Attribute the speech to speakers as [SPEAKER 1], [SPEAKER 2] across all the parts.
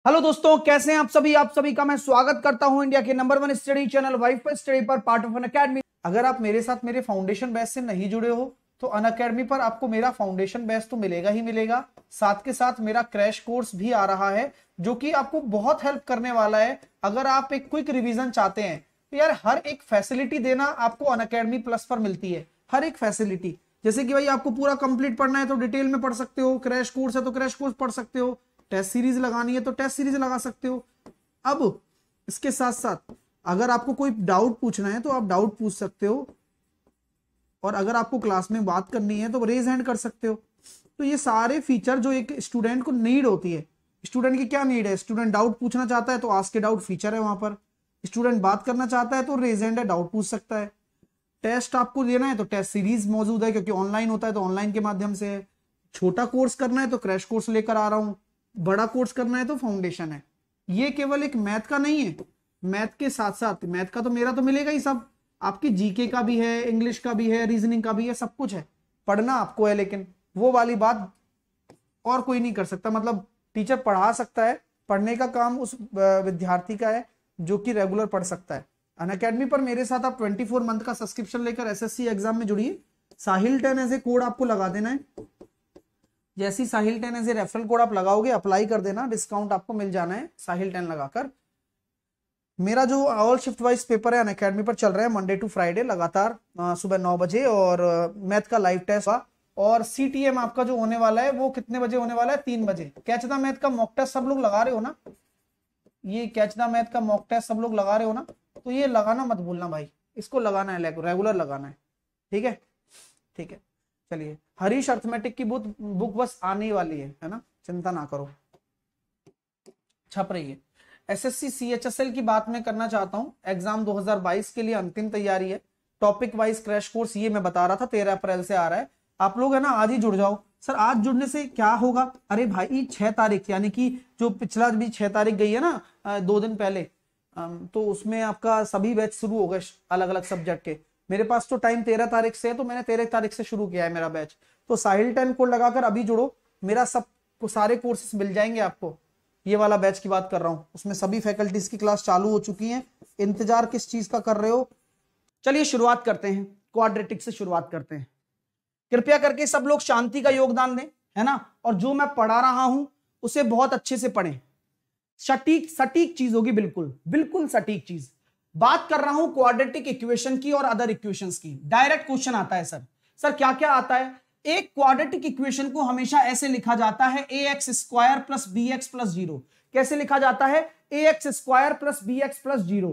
[SPEAKER 1] Hello दोस्तों, कैसे हैं आप सभी का मैं स्वागत करता हूं इंडिया के नंबर 1 स्टडी चैनल वाइफ पर स्टडी पर पार्ट ऑफ अनअकैडमी। अगर आप मेरे साथ मेरे फाउंडेशन बैच से नहीं जुड़े हो तो अनअकैडमी पर आपको मेरा फाउंडेशन बैच तो मिलेगा ही मिलेगा, साथ के साथ मेरा क्रैश कोर्स भी आ रहा है जो कि आपको बहुत हेल्प करने वाला है। अगर आप एक क्विक रिवीजन चाहते हैं तो यार हर एक फैसिलिटी देना आपको अनअकैडमी प्लस पर मिलती है। हर एक फैसिलिटी, जैसे कि भाई आपको पूरा कंप्लीट पढ़ना है तो डिटेल में पढ़ सकते हो, क्रैश कोर्स है तो क्रैश कोर्स पढ़ सकते हो, टेस्ट सीरीज लगानी है तो टेस्ट सीरीज लगा सकते हो। अब इसके साथ साथ अगर आपको कोई डाउट पूछना है तो आप डाउट पूछ सकते हो, और अगर आपको क्लास में बात करनी है तो रेज हैंड कर सकते हो। तो ये सारे फीचर जो एक स्टूडेंट को नीड होती है। स्टूडेंट की क्या नीड है? स्टूडेंट डाउट पूछना चाहता है तो आस्क ए डाउट फीचर है वहां पर। स्टूडेंट बात करना चाहता है तो रेज हैंड है, डाउट पूछ सकता है। टेस्ट आपको देना है तो टेस्ट सीरीज मौजूद है, क्योंकि ऑनलाइन होता है तो ऑनलाइन के माध्यम से है। छोटा कोर्स करना है तो क्रैश कोर्स लेकर आ रहा हूं, बड़ा कोर्स करना है तो फाउंडेशन है। ये केवल एक मैथ का नहीं है, मैथ के साथ साथ मैथ का तो मेरा तो मिलेगा ही सब, आपकी जीके का भी है, इंग्लिश का भी है, रीजनिंग का भी है, सब कुछ है। पढ़ना आपको है, लेकिन वो वाली बात और कोई नहीं कर सकता। मतलब टीचर पढ़ा सकता है, पढ़ने का काम उस विद्यार्थी का है जो कि रेगुलर पढ़ सकता है। अनअकैडमी पर मेरे साथ आप 24 मंथ का सब्सक्रिप्शन लेकर एसएससी एग्जाम में जुड़िए। साहिल 10 ऐसे कोड आपको लगा देना है। जैसी साहिल 10 एज ए रेफरल कोड आप लगाओगे, अप्लाई कर देना, डिस्काउंट आपको मिल जाना है साहिल 10 लगाकर। मेरा जो ऑल शिफ्ट वाइज पेपर है अनअकैडमी पर चल रहा है मंडे टू फ्राइडे लगातार सुबह 9 बजे, और मैथ का लाइव टेस्ट हुआ, और सीटीएम आपका जो होने वाला है वो कितने बजे होने वाला है? 3 बजे। कैच द मैथ का मॉक टेस्ट सब लोग लगा रहे हो ना? ये कैच द मैथ का मॉक टेस्ट सब लोग लगा रहे हो ना? तो ये लगाना मत भूलना भाई, इसको लगाना है, रेगुलर लगाना है। ठीक है, ठीक है। चलिए, हरीश अर्थमेटिक की बुक बस आने वाली है ना, चिंता ना करो, छप रही है। एसएससी सीएचएसएल की बात मैं करना चाहता हूं। एग्जाम 2022 के लिए अंतिम तैयारी है। टॉपिक वाइज क्रैश कोर्स ये मैं बता रहा था 13 अप्रैल से आ रहा है। आप लोग है ना आज ही जुड़ जाओ। सर आज जुड़ने से क्या होगा? अरे भाई 6 तारीख यानी कि जो पिछला भी 6 तारीख गई है ना, 2 दिन पहले, तो उसमें आपका सभी बैच शुरू हो गए अलग अलग सब्जेक्ट के। मेरे पास तो टाइम 13 तारीख से है, तो मैंने 13 तारीख से शुरू किया है मेरा बैच। तो साहिल 10 कोड लगाकर अभी जुड़ो, मेरा सब सारे कोर्सेस मिल जाएंगे आपको। ये वाला बैच की बात कर रहा हूं, उसमें सभी फैकल्टीज की क्लास चालू हो चुकी है। इंतजार किस चीज का कर रहे हो? चलिए शुरुआत करते हैं, क्वाड्रेटिक से शुरुआत करते हैं। कृपया करके सब लोग शांति का योगदान दें, है ना, और जो मैं पढ़ा रहा हूं उसे बहुत अच्छे से पढ़ें। सटीक सटीक चीज होगी, बिल्कुल बिल्कुल सटीक चीज। बात कर रहा हूं क्वाड्रेटिक इक्वेशन की और अदर इक्वेशंस की। डायरेक्ट क्वेश्चन आता है सर क्या क्या आता है? एक क्वाड्रेटिक इक्वेशन को हमेशा ऐसे लिखा जाता है ax square plus B x plus 0। कैसे लिखा जाता है? ax square plus B x plus 0।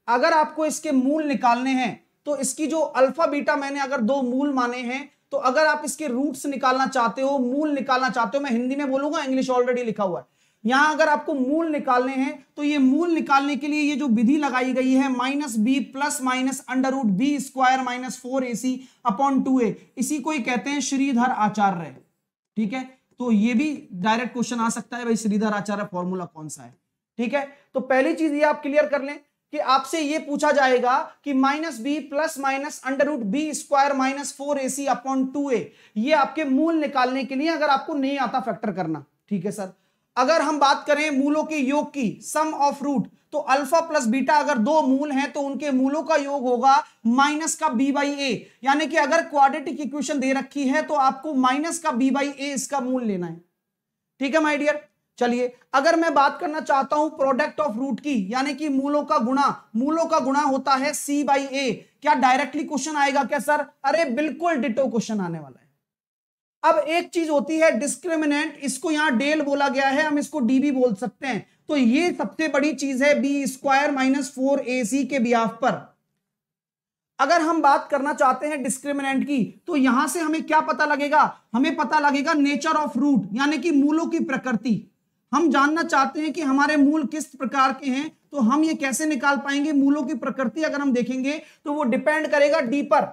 [SPEAKER 1] अगर आपको इसके मूल निकालने हैं तो इसकी जो अल्फा बीटा मैंने अगर 2 मूल माने हैं, तो अगर आप इसके रूट्स निकालना चाहते हो, मूल निकालना चाहते हो, मैं हिंदी में बोलूंगा, इंग्लिश ऑलरेडी लिखा हुआ है। यहां अगर आपको मूल निकालने हैं तो ये मूल निकालने के लिए ये जो विधि लगाई गई है minus B plus minus under root B square minus 4ac upon 2a, इसी को ही कहते हैं श्रीधर आचार्य। ठीक है, तो ये भी डायरेक्ट क्वेश्चन आ सकता है भाई, श्रीधर आचार्य फॉर्मूला कौन सा है? ठीक है, तो पहली चीज ये आप क्लियर कर लें कि आपसे ये पूछा जाएगा कि minus B plus minus under root B square minus 4ac upon 2a, ये आपके मूल निकालने के लिए अगर आपको नहीं आता फैक्टर करना। ठीक है सर, अगर हम बात करें मूलों के योग की, सम ऑफ रूट, तो अल्फा प्लस बीटा अगर 2 मूल हैं तो उनके मूलों का योग होगा माइनस का बी बाई ए। यानी कि अगर क्वाड्रेटिक इक्वेशन दे रखी है तो आपको माइनस का बी बाई ए इसका मूल लेना है। ठीक है माय डियर। चलिए, अगर मैं बात करना चाहता हूं प्रोडक्ट ऑफ रूट की, यानी कि मूलों का गुणा होता है सी बाई ए। क्या डायरेक्टली क्वेश्चन आएगा क्या सर? अरे बिल्कुल डिटो क्वेश्चन आने वाला है। अब एक चीज होती है डिस्क्रिमिनेंट, इसको यहां डेल बोला गया है, हम इसको डी भी बोल सकते हैं। तो ये सबसे बड़ी चीज है बी स्क्वायर माइनस 4ac के बिहाफ पर। अगर हम बात करना चाहते हैं डिस्क्रिमिनेंट की, तो यहां से हमें क्या पता लगेगा? हमें पता लगेगा नेचर ऑफ रूट, यानी कि मूलों की प्रकृति। हम जानना चाहते हैं कि हमारे मूल किस प्रकार के हैं, तो हम ये कैसे निकाल पाएंगे मूलों की प्रकृति? अगर हम देखेंगे तो वो डिपेंड करेगा डी पर।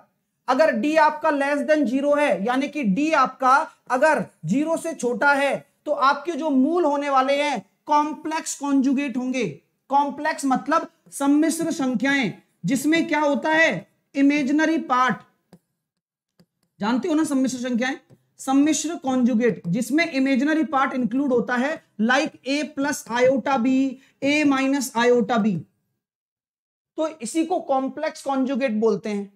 [SPEAKER 1] अगर डी आपका लेस देन 0 है, यानी कि डी आपका अगर 0 से छोटा है, तो आपके जो मूल होने वाले हैं कॉम्प्लेक्स कॉन्जुगेट होंगे। कॉम्प्लेक्स मतलब सम्मिश्र संख्याएं, जिसमें क्या होता है? Imaginary part. जानते हो ना सम्मिश्र संख्याएं? सम्मिश्र कॉन्जुगेट जिसमें इमेजिनरी पार्ट इंक्लूड होता है, like A plus iota B, A minus iota B, तो इसी को कॉम्प्लेक्स कॉन्जुगेट बोलते हैं।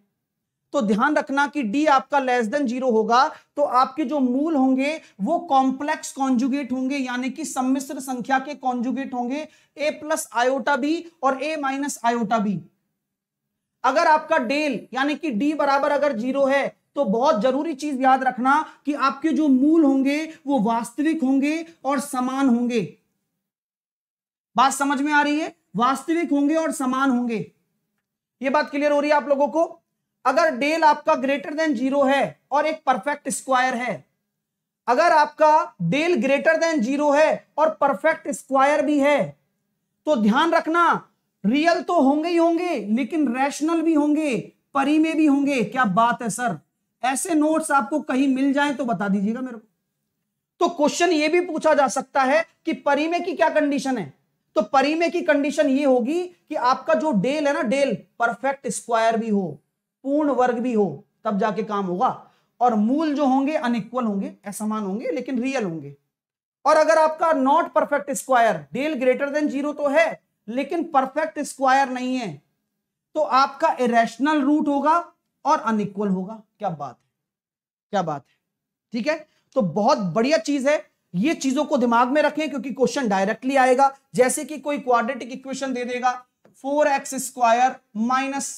[SPEAKER 1] तो ध्यान रखना कि डी आपका लेस देन 0 होगा तो आपके जो मूल होंगे वो कॉम्प्लेक्स कॉन्जुगेट होंगे, यानी कि सम्मिश्र संख्या के कॉन्जुगेट होंगे, ए प्लस आयोटा बी और ए माइनस आयोटा बी। अगर आपका डेल यानी कि डी बराबर अगर 0 है तो बहुत जरूरी चीज याद रखना कि आपके जो मूल होंगे वो वास्तविक होंगे और समान होंगे। बात समझ में आ रही है? वास्तविक होंगे और समान होंगे। ये बात क्लियर हो रही है आप लोगों को? अगर डेल आपका ग्रेटर देन 0 है और एक परफेक्ट स्क्वायर है, अगर आपका डेल ग्रेटर देन 0 है और परफेक्ट स्क्वायर भी है, तो ध्यान रखना रियल तो होंगे ही होंगे लेकिन रैशनल भी होंगे, परिमेय भी होंगे। क्या बात है सर? ऐसे नोट्स आपको कहीं मिल जाएं तो बता दीजिएगा मेरे को। तो क्वेश्चन ये भी पूछा जा सकता है कि परिमेय की क्या कंडीशन है, तो परिमेय की कंडीशन ये होगी कि आपका जो डेल है ना, डेल परफेक्ट स्क्वायर भी हो, पूर्ण वर्ग भी हो, तब जाके काम होगा। और मूल जो होंगे अनइक्वल होंगे, असमान होंगे लेकिन रियल होंगे। और अगर आपका not perfect square, del greater than 0 तो है लेकिन परफेक्ट स्क्वायर नहीं है, तो आपका इरेशनल रूट होगा और अनइक्वल होगा। क्या बात है? क्या बात है? ठीक है, तो बहुत बढ़िया चीज है, ये चीजों को दिमाग में रखें क्योंकि क्वेश्चन डायरेक्टली आएगा। जैसे कि कोई क्वाड्रेटिक इक्वेशन दे देगा 4x square minus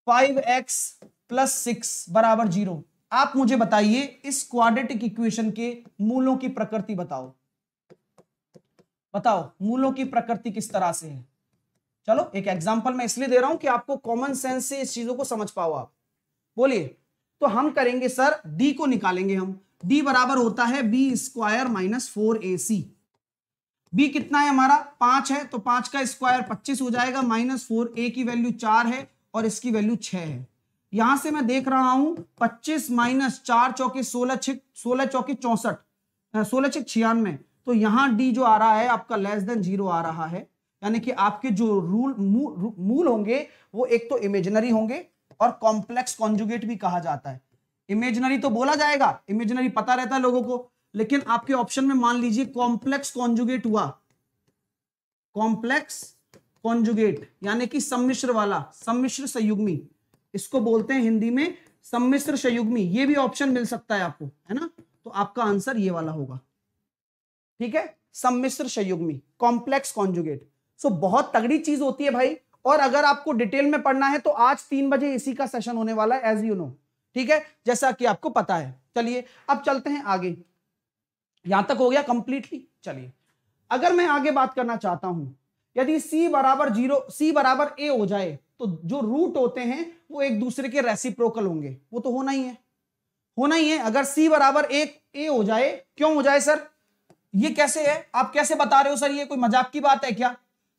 [SPEAKER 1] 5x plus 6 बराबर 0, आप मुझे बताइए इस क्वाड्रेटिक इक्वेशन के मूलों की प्रकृति बताओ। बताओ मूलों की प्रकृति किस तरह से है। चलो एक एग्जांपल मैं इसलिए दे रहा हूं कि आपको कॉमन सेंस से इस चीजों को समझ पाओ आप। बोलिए। तो हम करेंगे सर डी को निकालेंगे हम। डी बराबर होता है B square minus 4ac। B कितना है हमारा? 5 है, तो 5 का स्क्वायर 25 हो जाएगा, माइनस 4, ए की वैल्यू 4 है और इसकी वैल्यू 6 है। यहां से मैं देख रहा हूं 25 माइनस 4 चौके 16 चौके 64, 16 6 96, तो यहां डी जो आ रहा है आपका लेस देन 0 आ रहा है, यानी कि आपके जो मूल होंगे वो एक तो इमेजिनरी होंगे और कॉम्प्लेक्स कॉन्जुगेट भी कहा जाता है। इमेजिनरी तो बोला जाएगा, इमेजिनरी पता रहता है लोगों को, लेकिन आपके ऑप्शन में मान लीजिए कॉम्प्लेक्स कॉन्जुगेट हुआ, कॉम्प्लेक्स कॉन्जुगेट यानी कि सम्मिश्र वाला, सम्मिश्र संयुग्मी, इसको बोलते हैं हिंदी में सम्मिश्र संयुग्मी। ये भी ऑप्शन मिल सकता है आपको, है ना? तो आपका आंसर ये वाला होगा। ठीक है, सम्मिश्र संयुग्मी, कॉम्प्लेक्स कॉन्जुगेट। सो बहुत तगड़ी चीज होती है भाई। और अगर आपको डिटेल में पढ़ना है तो आज 3 बजे इसी का सेशन होने वाला है, एज यू नो। ठीक है, जैसा कि आपको पता है। चलिए अब चलते हैं आगे। यहां तक हो गया कंप्लीटली। चलिए अगर मैं आगे बात करना चाहता हूं, यदि c बराबर 0, c बराबर a हो जाए तो जो रूट होते हैं वो एक दूसरे के रेसिप्रोकल होंगे, वो तो होना ही है, होना ही है। अगर c बराबर a हो जाए, क्यों हो जाए सर? ये कैसे है? आप कैसे बता रहे हो सर? ये कोई मजाक की बात है क्या?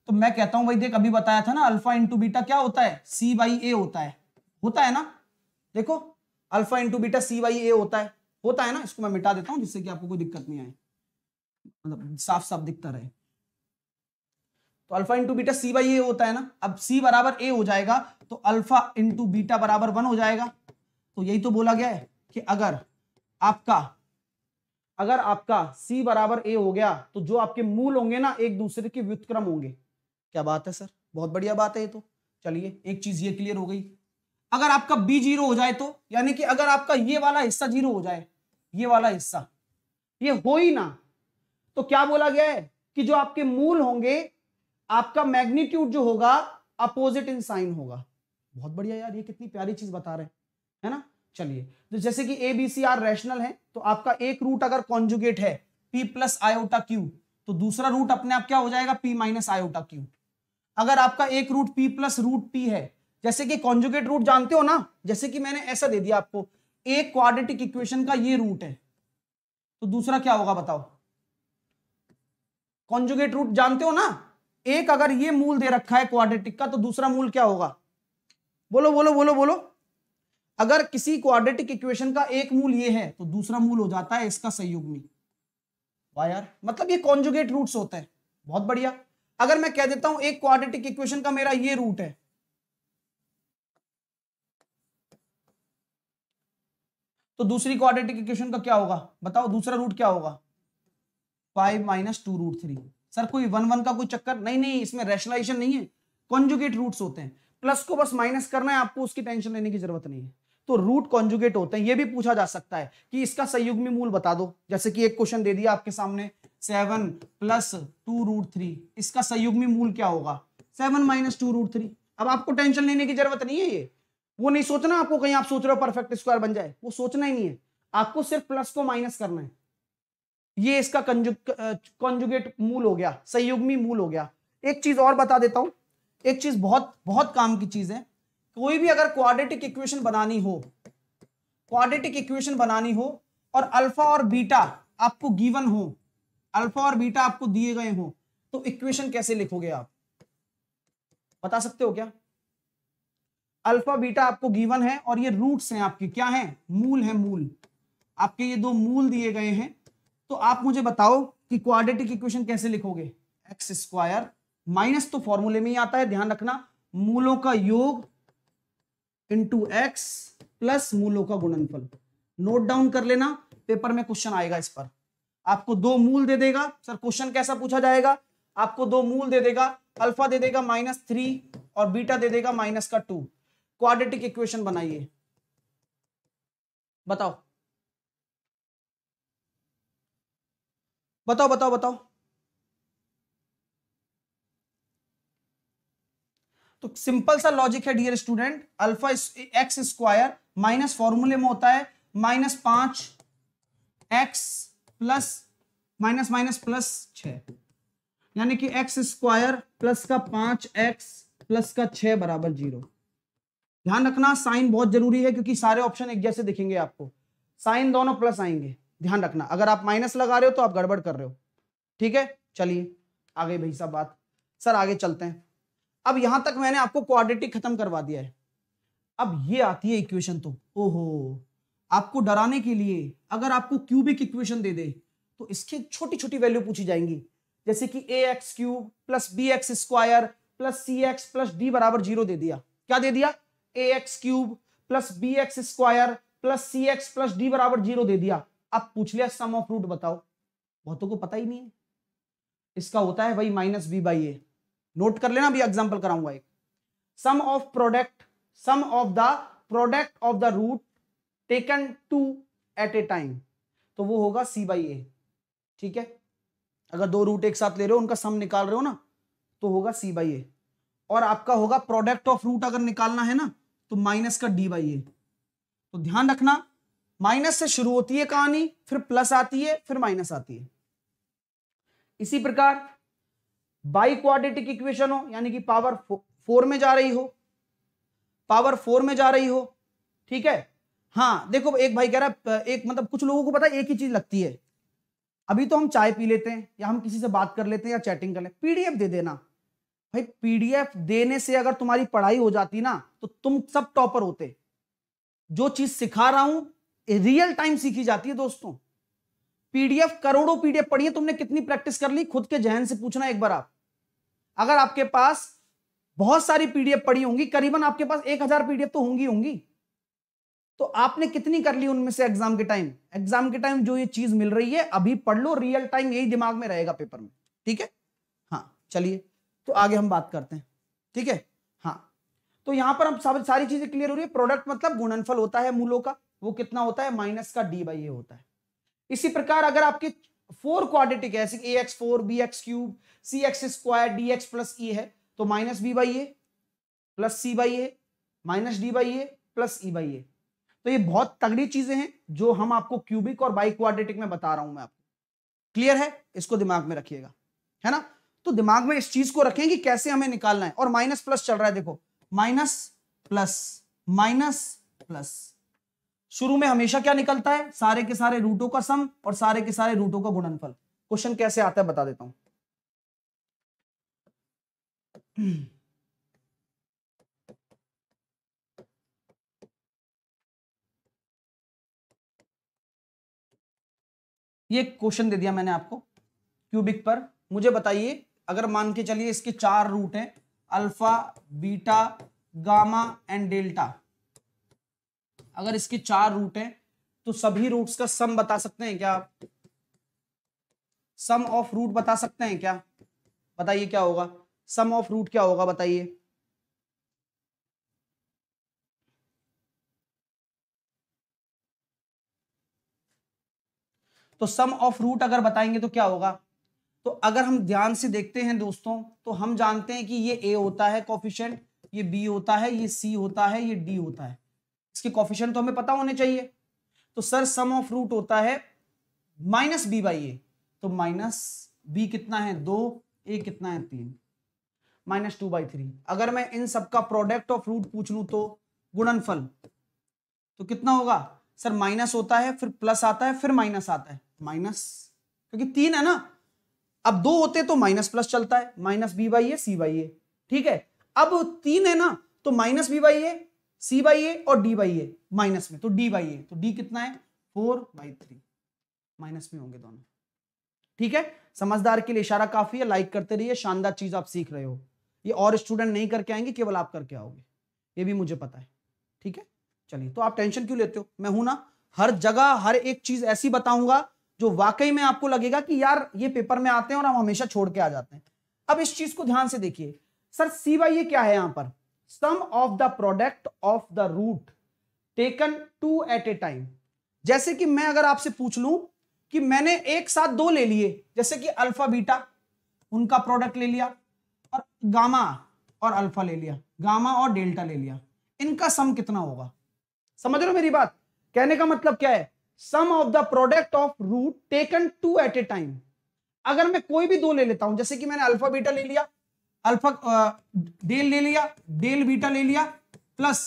[SPEAKER 1] तो मैं कहता हूं भाई देख, अभी बताया था ना अल्फा इंटू बीटा क्या होता है? c बाई ए होता है ना? देखो alpha into beta c by A होता है ना? इसको मैं मिटा देता हूं जिससे कि आपको कोई दिक्कत नहीं आए, मतलब साफ साफ दिखता रहे। तो alpha into beta c by A होता है ना। अब c बराबर a हो जाएगा तो अल्फा इंटू बीटा बराबर 1 हो जाएगा। तो यही तो बोला गया है कि अगर आपका c बराबर a हो गया तो जो आपके मूल होंगे ना एक दूसरे के व्युत्क्रम होंगे। क्या बात है सर? बहुत बढ़िया बात है ये तो। चलिए एक चीज ये क्लियर हो गई। अगर आपका b 0 हो जाए तो, यानी कि अगर आपका ये वाला हिस्सा 0 हो जाए, ये वाला हिस्सा ये हो ही ना, तो क्या बोला गया है कि जो आपके मूल होंगे आपका मैग्नीट्यूड जो होगा अपोजिट इन साइन होगा। बहुत बढ़िया यार, ये कितनी प्यारी चीज बता रहे हैं, है ना? चलिए तो जैसे कि A B C are rational है, तो आपका एक रूट अगर कॉन्जुगेट है p प्लस आयोटा क्यू, तो दूसरा रूट अपने आप क्या हो जाएगा? p minus iota Q. अगर आपका एक root p plus root p है, जैसे कि कॉन्जुगेट रूट जानते हो ना, जैसे कि मैंने ऐसा दे दिया आपको, एक क्वाड्रेटिक इक्वेशन का ये रूट है, तो दूसरा क्या होगा बताओ? कॉन्जुगेट रूट जानते हो ना, एक अगर ये मूल दे रखा है क्वाड्रेटिक का तो दूसरा मूल क्या होगा? बोलो बोलो बोलो बोलो। अगर किसी क्वाड्रेटिक इक्वेशन का एक मूल ये है तो दूसरा मूल हो जाता है इसका संयुग्मी। वाह यार, मतलब ये कॉन्जुगेट रूट्स होते हैं। बहुत बढ़िया। अगर मैं कह देता हूं एक क्वाड्रेटिक इक्वेशन का मेरा ये रूट है, तो दूसरी क्वाड्रेटिक इक्वेशन का क्या होगा बताओ, दूसरा रूट क्या होगा 5 माइनस 2√3। सर कोई 1 का कोई चक्कर नहीं, इसमें रैशनलाइजेशन नहीं है, कॉन्जुगेट रूट्स होते हैं, प्लस को बस माइनस करना है आपको, उसकी टेंशन लेने की जरूरत नहीं है। तो रूट कॉन्जुगेट होते हैं। ये भी पूछा जा सकता है कि इसका संयुग्मी मूल बता दो, जैसे कि एक क्वेश्चन दे दिया आपके सामने 7 प्लस 2√3, इसका संयुग्मी मूल क्या होगा 7 माइनस 2√3। अब आपको टेंशन लेने की जरूरत नहीं है, ये वो नहीं सोचना आपको कहीं आप सोच रहे हो परफेक्ट स्क्वायर बन जाए, वो सोचना ही नहीं है, आपको सिर्फ प्लस को माइनस करना है। ये इसका कॉन्जुगेट मूल हो गया, संयुग्मी मूल हो गया। एक चीज और बता देता हूं, एक चीज बहुत बहुत काम की चीज है, कोई भी अगर क्वाड्रेटिक इक्वेशन बनानी हो, क्वाड्रेटिक इक्वेशन बनानी हो और अल्फा और बीटा आपको गिवन हो, अल्फा और बीटा आपको दिए गए हो, तो इक्वेशन कैसे लिखोगे आप बता सकते हो क्या? अल्फा बीटा आपको गिवन है और ये रूट्स हैं आपके, क्या हैं मूल है, मूल आपके ये दो मूल दिए गए हैं। तो आप मुझे बताओ कि क्वाड्रेटिक इक्वेशन कैसे लिखोगे, एक्स स्क्वायर माइनस तो फॉर्मूले में ही आता है, ध्यान रखना, मूलों का योग इंटू एक्स प्लस मूलों का गुणनफल। नोट डाउन कर लेना, पेपर में क्वेश्चन आएगा इस पर, आपको दो मूल दे देगा। सर क्वेश्चन कैसा पूछा जाएगा, आपको दो मूल दे देगा, अल्फा दे देगा -3 और बीटा दे देगा -2। क्वाड्रेटिक इक्वेशन बनाइए, बताओ बताओ बताओ बताओ। तो सिंपल सा लॉजिक है dear student, alpha x square minus फॉर्मूले में होता है -5 x plus minus minus plus 6, यानी कि एक्स स्क्वायर प्लस का 5x प्लस का 6 बराबर 0। ध्यान रखना साइन बहुत जरूरी है, क्योंकि सारे ऑप्शन एक जैसे दिखेंगे आपको, साइन दोनों प्लस आएंगे, ध्यान रखना, अगर आप माइनस लगा रहे हो तो आप गड़बड़ कर रहे हो, ठीक है। चलिए आगे भाई साहब बात, सर आगे चलते हैं। अब यहां तक मैंने आपको क्वाड्रेटिक खत्म करवा दिया है, अब ये आती है इक्वेशन। तो ओहो, आपको डराने के लिए अगर आपको क्यूबिक इक्वेशन दे दे तो इसकी छोटी छोटी वैल्यू पूछी जाएंगी, जैसे कि ax cube plus bx square plus cx plus d बराबर 0 दे दिया। क्या दे दिया, ax cube plus bx square plus cx plus d बराबर 0 दे दिया। अब पूछ लिया सम ऑफ रूट बताओ, बहुतों को पता ही नहीं है, इसका होता है भाई -b/a। नोट कर लेना, अभी एग्जांपल कराऊंगा एक, sum of product, sum of the product of the root taken two at a time, तो वो होगा c/a, ठीक है। अगर दो रूट एक साथ ले रहे हो, उनका सम निकाल रहे हो ना, तो होगा c/a। और आपका होगा प्रोडक्ट ऑफ रूट अगर निकालना है ना, तो माइनस का d/a। तो ध्यान रखना, माइनस से शुरू होती है कहानी, फिर प्लस आती है, फिर माइनस आती है। इसी प्रकार बाई क्वाड्रेटिक इक्वेशन हो, यानी कि पावर 4 में जा रही हो, पावर 4 में जा रही हो, ठीक है। हाँ देखो, एक भाई कह रहा है, एक मतलब कुछ लोगों को पता है एक ही चीज लगती है, अभी तो हम चाय पी लेते हैं या हम किसी से बात कर लेते हैं या चैटिंग कर लेते, पीडीएफ दे देना भाई। पीडीएफ देने से अगर तुम्हारी पढ़ाई हो जाती ना, तो तुम सब टॉपर होते। जो चीज सिखा रहा हूं रियल टाइम सीखी जाती है दोस्तों। पीडीएफ, करोड़ों पीडीएफ पढ़ी है तुमने, कितनी प्रैक्टिस कर ली, खुद के जहन से पूछना एक बार आप। अगर आपके पास बहुत सारी पीडीएफ पढ़ी होंगी, करीबन आपके पास 1000 पीडीएफ तो होंगी, तो आपने कितनी कर ली उनमें से एग्जाम के टाइम? एग्जाम के टाइम जो ये चीज मिल रही है अभी पढ़ लो, रियल टाइम यही दिमाग में रहेगा पेपर में, ठीक है। हाँ चलिए, तो आगे हम बात करते हैं, ठीक है। हाँ, तो यहां पर हम सारी चीजें क्लियर हो रही है। प्रोडक्ट मतलब गुणनफल होता है मूलों का, वो कितना होता है माइनस का d/a होता है। इसी प्रकार अगर आपके 4 क्वाड्रेटिक है, जैसे ax4 bx cube cx square dx plus e है, तो minus b/a plus c/a minus d/a plus e/a। तो ये बहुत तगड़ी चीजें हैं जो हम आपको क्यूबिक और बाई क्वाड्रेटिक में बता रहा हूं मैं आपको, क्लियर है, इसको दिमाग में रखिएगा, है ना। तो दिमाग में इस चीज को रखें कि कैसे हमें निकालना है। और माइनस प्लस चल रहा है, देखो माइनस प्लस, शुरू में हमेशा क्या निकलता है, सारे के सारे रूटों का सम और सारे के सारे रूटों का गुणनफल। क्वेश्चन कैसे आता है बता देता हूं। ये क्वेश्चन दे दिया मैंने आपको क्यूबिक पर, मुझे बताइए अगर मान के चलिए इसके 4 रूट हैं, alpha beta gamma and delta, अगर इसके 4 रूट हैं तो सभी रूट्स का सम बता सकते हैं क्या आप? सम ऑफ रूट बता सकते हैं क्या? बताइए क्या होगा सम ऑफ रूट, क्या होगा बताइए? तो सम ऑफ रूट अगर बताएंगे तो क्या होगा? तो अगर हम ध्यान से देखते हैं दोस्तों, तो हम जानते हैं कि ये a होता है कोफिशिएंट, ये b होता है, ये c होता है, ये d होता है। इसके कोफिशिएंट तो हमें पता होने चाहिए। तो सर सम ऑफ रूट होता है माइनस बी बाई ए। तो माइनस बी कितना है 2, ए कितना है 3, -2/3। अगर मैं इन सबका प्रोडक्ट ऑफ रूट पूछ लूं तो गुणनफल तो कितना होगा? सर माइनस होता है, फिर प्लस आता है, फिर माइनस आता है, माइनस, क्योंकि 3 है ना। अब 2 होते तो माइनस प्लस चलता है, minus B by A C by A. ठीक है, अब 3 है ना, तो minus B by A C by A और डी बाई ए माइनस में, तो डी बाई ए, तो डी कितना है 4/3, माइनस में होंगे दोनों। ठीक है, समझदार के लिए इशारा काफी है। लाइक करते रहिए, शानदार चीज आप सीख रहे हो। ये और स्टूडेंट नहीं करके आएंगे, केवल आप करके आओगे, ये भी मुझे पता है। ठीक है, चलिए, तो आप टेंशन क्यों लेते हो? मैं हूं ना, हर जगह हर एक चीज ऐसी बताऊंगा जो वाकई में आपको लगेगा कि यार ये पेपर में आते हैं और हम हमेशा छोड़ के आ जाते हैं। अब इस चीज को ध्यान से देखिए, सर सी बाई ये क्या है यहां पर? Sum of the product of the root taken 2 at a time. जैसे कि मैं अगर आपसे पूछ लूं कि मैंने एक साथ 2 ले लिए, जैसे कि अल्फा बीटा, उनका प्रोडक्ट ले लिया, और गामा और अल्फा ले लिया, गामा और डेल्टा ले लिया, इनका सम कितना होगा? समझ रहे हो मेरी बात? कहने का मतलब क्या है? Sum of the product of root taken 2 at a time. अगर मैं कोई भी 2 ले लेता हूं, जैसे कि मैंने अल्फा बीटा ले लिया, अल्फा डेल ले लिया, डेल बीटा ले लिया, प्लस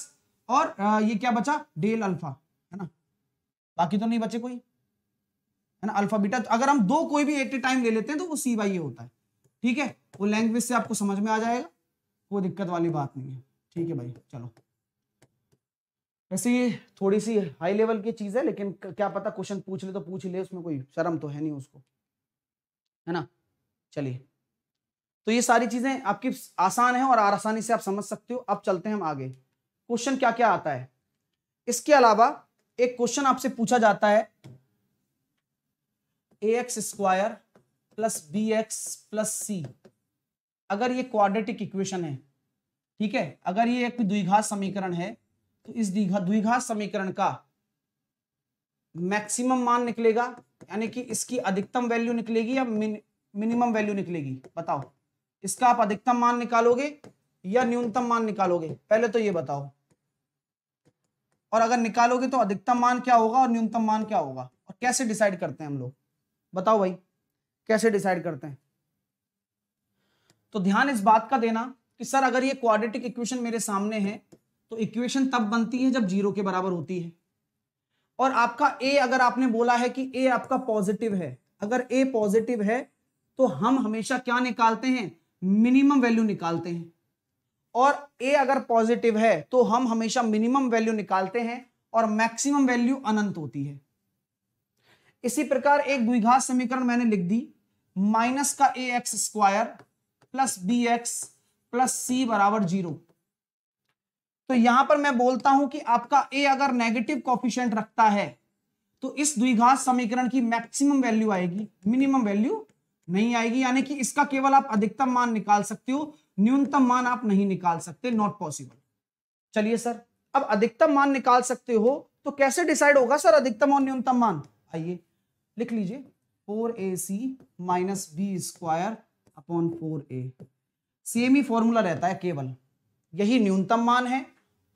[SPEAKER 1] और ये क्या बचा? डेल अल्फा, है ना, बाकी तो नहीं बचे कोई, है ना, अल्फा बीटा। तो अगर हम 2 कोई भी एट ए टाइम ले लेते हैं तो वो सी बाई ए होता है। ठीक है, वो लैंग्वेज से आपको समझ में आ जाएगा, कोई दिक्कत वाली बात नहीं है। ठीक है भाई, चलो, वैसे ये थोड़ी सी हाई लेवल की चीज है, लेकिन क्या पता क्वेश्चन पूछ ले तो पूछ ले, उसमें कोई शर्म तो है नहीं उसको, है ना। चलिए, तो ये सारी चीजें आपकी आसान है और आसानी से आप समझ सकते हो। अब चलते हैं हम आगे, क्वेश्चन क्या क्या आता है। इसके अलावा एक क्वेश्चन आपसे पूछा जाता है, ax² plus bx plus c, अगर ये क्वाड्रेटिक इक्वेशन है, ठीक है, अगर ये एक द्विघात समीकरण है, तो इस द्विघात समीकरण का मैक्सिमम मान निकलेगा, यानी कि इसकी अधिकतम वैल्यू निकलेगी या मिनिमम वैल्यू निकलेगी? बताओ, इसका आप अधिकतम मान निकालोगे या न्यूनतम मान निकालोगे? पहले तो ये बताओ। और अगर निकालोगे तो अधिकतम मान क्या होगा और न्यूनतम मान क्या होगा, और कैसे डिसाइड करते हैं हम लोग? बताओ भाई, कैसे डिसाइड करते हैं? तो ध्यान इस बात का देना कि सर अगर ये क्वाड्रेटिक इक्वेशन मेरे सामने है, तो इक्वेशन तब बनती है जब 0 के बराबर होती है। और आपका a, अगर आपने बोला है कि a आपका पॉजिटिव है, अगर a पॉजिटिव है तो हम हमेशा क्या निकालते हैं? मिनिमम वैल्यू निकालते हैं। और a अगर पॉजिटिव है तो हम हमेशा मिनिमम वैल्यू निकालते हैं और मैक्सिमम वैल्यू अनंत होती है। इसी प्रकार एक द्विघात समीकरण मैंने लिख दी, माइनस का ax² plus bx plus c बराबर 0। तो यहां पर मैं बोलता हूं कि आपका a अगर नेगेटिव कोफिशिएंट रखता है तो इस द्विघात समीकरण की मैक्सिमम वैल्यू आएगी, मिनिमम वैल्यू नहीं आएगी। यानी कि इसका केवल आप अधिकतम मान निकाल सकते हो, न्यूनतम मान आप नहीं निकाल सकते, नॉट पॉसिबल। चलिए सर, अब अधिकतम मान निकाल सकते हो तो कैसे डिसाइड होगा सर अधिकतम और न्यूनतम मान? आइए लिख लीजिए, 4ac minus b² upon 4a। Same ही फॉर्मूला रहता है, केवल यही न्यूनतम मान है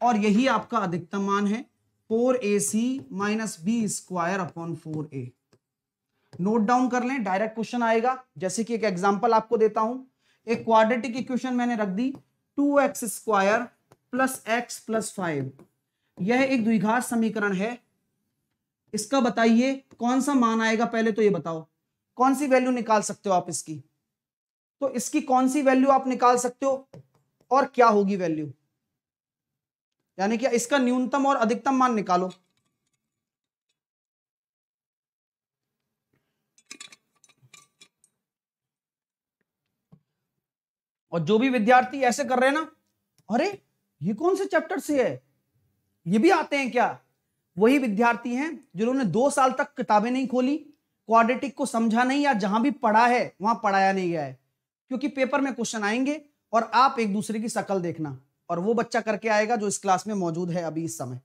[SPEAKER 1] और यही आपका अधिकतम मान है, 4ac minus b² upon 4a। Note down कर लें, डायरेक्ट क्वेश्चन आएगा। जैसे कि एक एग्जांपल आपको देता हूं, एक क्वाड्रेटिक इक्वेशन मैंने रख दी, 2x² प्लस x प्लस 5। यह एक द्विघात समीकरण है, इसका बताइए कौन सा मान आएगा? पहले तो ये बताओ, कौन सी वैल्यू निकाल सकते हो आप इसकी? तो इसकी कौन सी वैल्यू आप निकाल सकते हो और क्या होगी वैल्यू? यानी कि इसका न्यूनतम और अधिकतम मान निकालो। और जो भी विद्यार्थी ऐसे कर रहे हैं ना, अरे ये कौन से चैप्टर से है, ये भी आते हैं क्या? वही विद्यार्थी हैं जिन्होंने 2 साल तक किताबें नहीं खोली, क्वाड्रेटिक को समझा नहीं, या जहां भी पढ़ा है वहां पढ़ाया नहीं गया है। क्योंकि पेपर में क्वेश्चन आएंगे और आप एक दूसरे की शक्ल देखना, और वो बच्चा करके आएगा जो इस क्लास में मौजूद है अभी इस समय।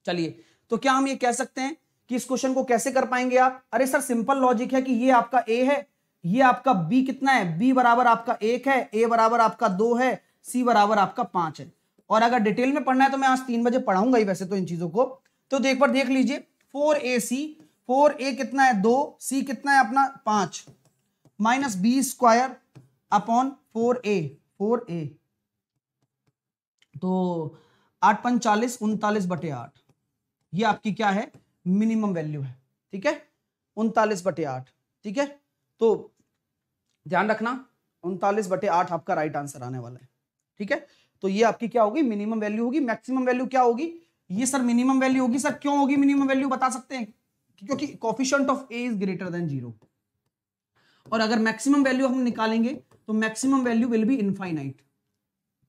[SPEAKER 1] चलिए, तो क्या हम ये कह सकते हैं कि इस क्वेश्चन को कैसे कर पाएंगे आप? अरे सर सिंपल लॉजिक है कि ये आपका ए है, ये आपका बी कितना है, बी बराबर आपका 1 है, ए बराबर आपका 2 है, सी बराबर आपका 5 है। और अगर डिटेल में पढ़ना है तो मैं आज 3 बजे पढ़ाऊंगा ही वैसे तो इन चीजों को। तो एक बार देख लीजिए, 4ac, 4a कितना है 2, c कितना है अपना 5, minus B square upon 4a, तो 8 5 40, 39/8, ये आपकी क्या है, मिनिमम वैल्यू है। ठीक है, 39/8। ठीक है, तो ध्यान रखना 39/8 आपका राइट आंसर आने वाला है। ठीक है, तो ये आपकी क्या होगी, मिनिमम वैल्यू होगी। मैक्सिमम वैल्यू क्या होगी, ये सर मिनिमम वैल्यू होगी। सर क्यों होगी मिनिमम वैल्यू, बता सकते हैं? क्योंकि coefficient of A is greater than 0, और अगर मैक्सिमम वैल्यू हम निकालेंगे तो maximum value will be infinite,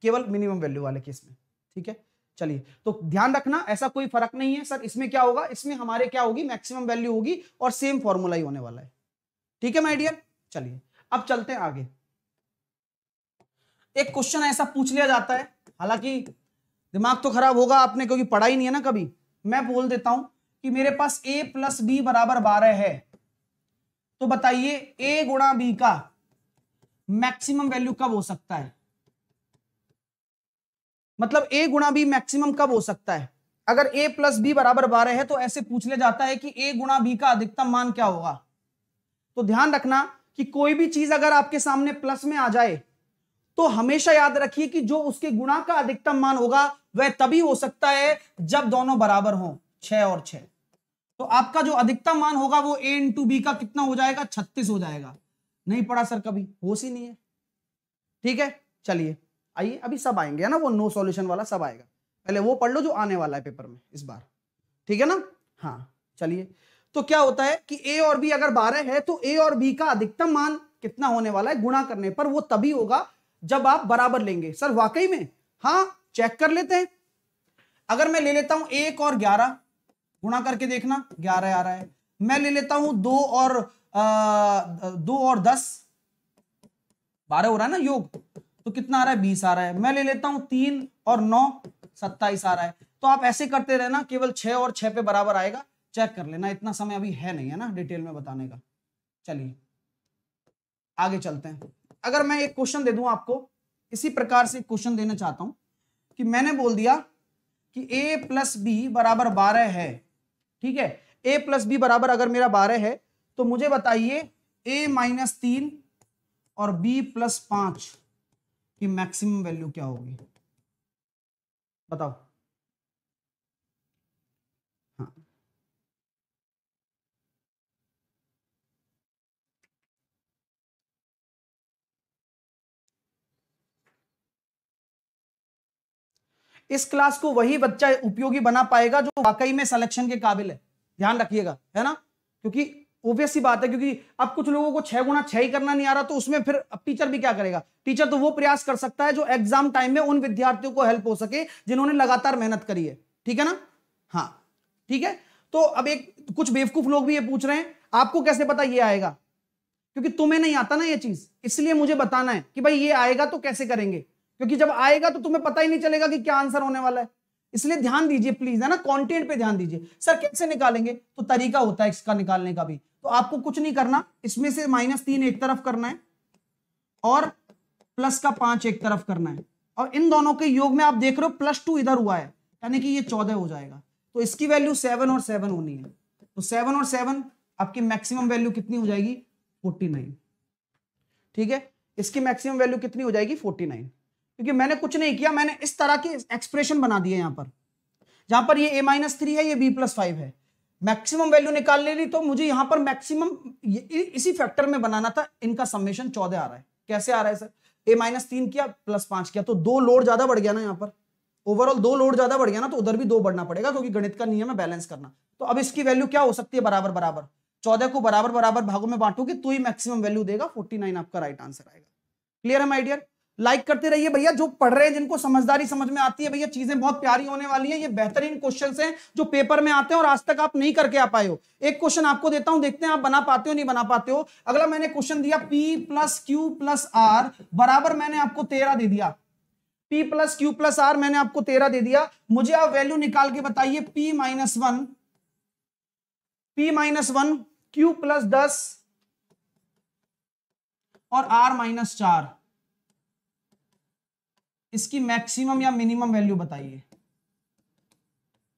[SPEAKER 1] केवल मिनिमम वैल्यू वाले केस में। ठीक है, चलिए, तो ध्यान रखना ऐसा कोई फर्क नहीं है सर। इसमें क्या होगा, इसमें हमारे क्या होगी, मैक्सिमम वैल्यू होगी, और सेम फॉर्मूला ही होने वाला है। ठीक है माय डियर, चलिए अब चलते हैं आगे। एक क्वेश्चन ऐसा पूछ लिया जाता है, हालांकि दिमाग तो खराब होगा आपने क्योंकि पढ़ा ही नहीं है ना कभी। मैं बोल देता हूं कि मेरे पास a + b = 12 है, तो बताइए a × b का मैक्सिमम वैल्यू कब हो सकता है? मतलब a × b मैक्सिमम कब हो सकता है? अगर a + b = 12 है तो ऐसे पूछ लिया जाता है कि a × b का अधिकतम मान क्या होगा। तो ध्यान रखना कि कोई भी चीज अगर आपके सामने प्लस में आ जाए तो हमेशा याद रखिए कि जो उसके गुणा का अधिकतम मान होगा वह तभी हो सकता है जब दोनों बराबर हों, 6 और 6। तो आपका जो अधिकतम मान होगा वो a × b का कितना हो जाएगा, 36 हो जाएगा। नहीं पढ़ा सर कभी, होश ही नहीं है। ठीक है, चलिए आइए, अभी सब आएंगे है ना, वो नो सॉल्यूशन वाला सब आएगा, पहले वो पढ़ लो जो आने वाला है पेपर में इस बार। ठीक है ना, हाँ चलिए। तो क्या होता है कि a और b अगर 12 है तो a और b का अधिकतम मान कितना होने वाला है, गुणा करने पर वो तभी होगा जब आप बराबर लेंगे। सर वाकई में? हाँ, चेक कर लेते हैं। अगर मैं ले लेता हूं 1 और 11, गुणा करके देखना 11 आ रहा है। मैं ले लेता हूं 2 और 10, 12 हो रहा है ना योग, तो कितना आ रहा है, 20 आ रहा है। मैं ले लेता हूं 3 और 9, 27 आ रहा है। तो आप ऐसे करते रहना, केवल 6 और 6 पे बराबर आएगा। चेक कर लेना, इतना समय अभी है नहीं है ना डिटेल में बताने का। चलिए आगे चलते हैं। अगर मैं एक क्वेश्चन दे दूं आपको, इसी प्रकार से क्वेश्चन देना चाहता हूं कि मैंने बोल दिया कि a + b = 12 है। ठीक है, a + b बराबर अगर मेरा 12 है तो मुझे बताइए a - 3 और b + 5 की मैक्सिमम वैल्यू क्या होगी, बताओ। हाँ, इस क्लास को वही बच्चा उपयोगी बना पाएगा जो वाकई में सिलेक्शन के काबिल है। ध्यान रखिएगा, है ना, क्योंकि ऑब्वियस सी बात है, क्योंकि अब कुछ लोगों को 6 × 6 ही करना नहीं आ रहा, तो उसमें फिर अब टीचर भी क्या करेगा। टीचर तो वो प्रयास कर सकता है जो एग्जाम टाइम में उन विद्यार्थियों को हेल्प हो सके जिन्होंने लगातार मेहनत करी है। ठीक है ना, हाँ ठीक है। तो अब एक कुछ बेवकूफ लोग भी ये पूछ रहे हैं आपको कैसे पता ये आएगा, क्योंकि तुम्हें नहीं आता ना ये चीज, इसलिए मुझे बताना है कि भाई ये आएगा तो कैसे करेंगे, क्योंकि जब आएगा तो तुम्हें पता ही नहीं चलेगा कि क्या आंसर होने वाला है। इसलिए ध्यान दीजिए प्लीज, है ना, कंटेंट पे ध्यान दीजिए। सर कैसे निकालेंगे, तो तरीका होता है इसका निकालने का भी। तो आपको कुछ नहीं करना, इसमें से -3 एक तरफ करना है और +5 एक तरफ करना है, और इन दोनों के योग में आप देख रहे हो +2 इधर हुआ है, यानी कि ये 14 हो जाएगा। तो इसकी वैल्यू 7 और 7 होनी है। तो 7 और 7 आपकी मैक्सिमम वैल्यू कितनी हो जाएगी, 49। ठीक है, इसकी मैक्सिमम वैल्यू कितनी हो जाएगी, 49। क्योंकि मैंने कुछ नहीं किया, मैंने इस तरह की एक्सप्रेशन बना दिए यहां पर, जहां पर ये a - 3 है, ये b + 5 है। मैक्सिमम वैल्यू निकालने ली तो मुझे यहां पर मैक्सिमम इसी फैक्टर में बनाना था। इनका समेशन 14 आ रहा है। कैसे आ रहा है सर, a - 3 किया +5 किया, तो 2 लोड ज्यादा बढ़ गया ना यहां पर, ओवरऑल 2 लोड ज्यादा बढ़ गया ना, तो उधर भी 2 बढ़ना पड़ेगा, क्योंकि गणित का नियम है बैलेंस करना। तो अब इसकी वैल्यू क्या हो सकती है, बराबर बराबर। 14 को बराबर बराबर भागों में बांटोगे तो ही मैक्सिमम वैल्यू देगा, 49 आपका राइट आंसर आएगा। क्लियर है माय डियर। लाइक करते रहिए भैया, जो पढ़ रहे हैं जिनको समझदारी समझ में आती है भैया, चीजें बहुत प्यारी होने वाली हैं। ये बेहतरीन क्वेश्चंस हैं जो पेपर में आते हैं और आज तक आप नहीं करके आ पाए हो। एक क्वेश्चन आपको देता हूं, देखते हैं आप बना पाते हो नहीं बना पाते हो। अगला मैंने क्वेश्चन दिया P plus Q plus R बराबर, मैंने आपको 13 दे दिया। P plus Q plus R मैंने आपको 13 दे दिया। मुझे आप वैल्यू निकाल के बताइए P minus one Q plus 10 और R माइनस 4, इसकी मैक्सिमम या मिनिमम वैल्यू बताइए।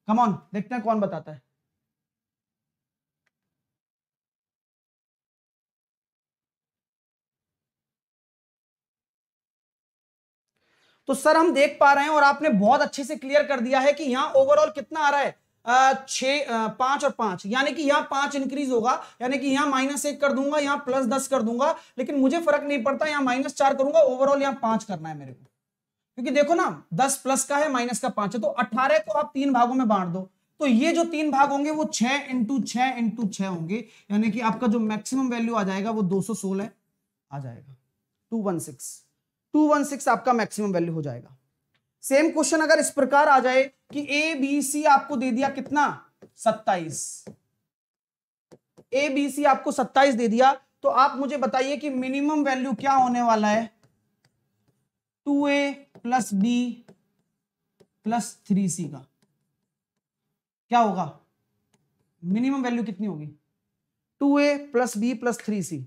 [SPEAKER 1] कम ऑन, देखते हैं कौन बताता है। तो सर हम देख पा रहे हैं और आपने बहुत अच्छे से क्लियर कर दिया है कि यहां ओवरऑल कितना आ रहा है, 5 और 5, यानी कि यहां 5 इंक्रीज होगा, यानी कि यहां -1 कर दूंगा, यहां +10 कर दूंगा, लेकिन मुझे फर्क नहीं पड़ता, यहां -4 करूंगा, ओवरऑल यहां 5 करना है मेरे को। क्योंकि देखो ना, 10 प्लस का है, माइनस का 5 है, तो 18 को आप 3 भागों में बांट दो, तो ये जो 3 भाग होंगे वो 6 इंटू 6 इंटू 6 होंगे, यानी कि आपका जो मैक्सिमम वैल्यू आ जाएगा वो 216 आ जाएगा। 216 आपका मैक्सिमम वैल्यू हो जाएगा। सेम क्वेश्चन अगर इस प्रकार आ जाए कि ए बी सी आपको दे दिया कितना, 27, ए बी सी आपको 27 दे दिया, तो आप मुझे बताइए कि मिनिमम वैल्यू क्या होने वाला है 2a plus B plus 3c का, क्या होगा? मिनिमम वैल्यू कितनी होगी? 2a plus B plus 3c।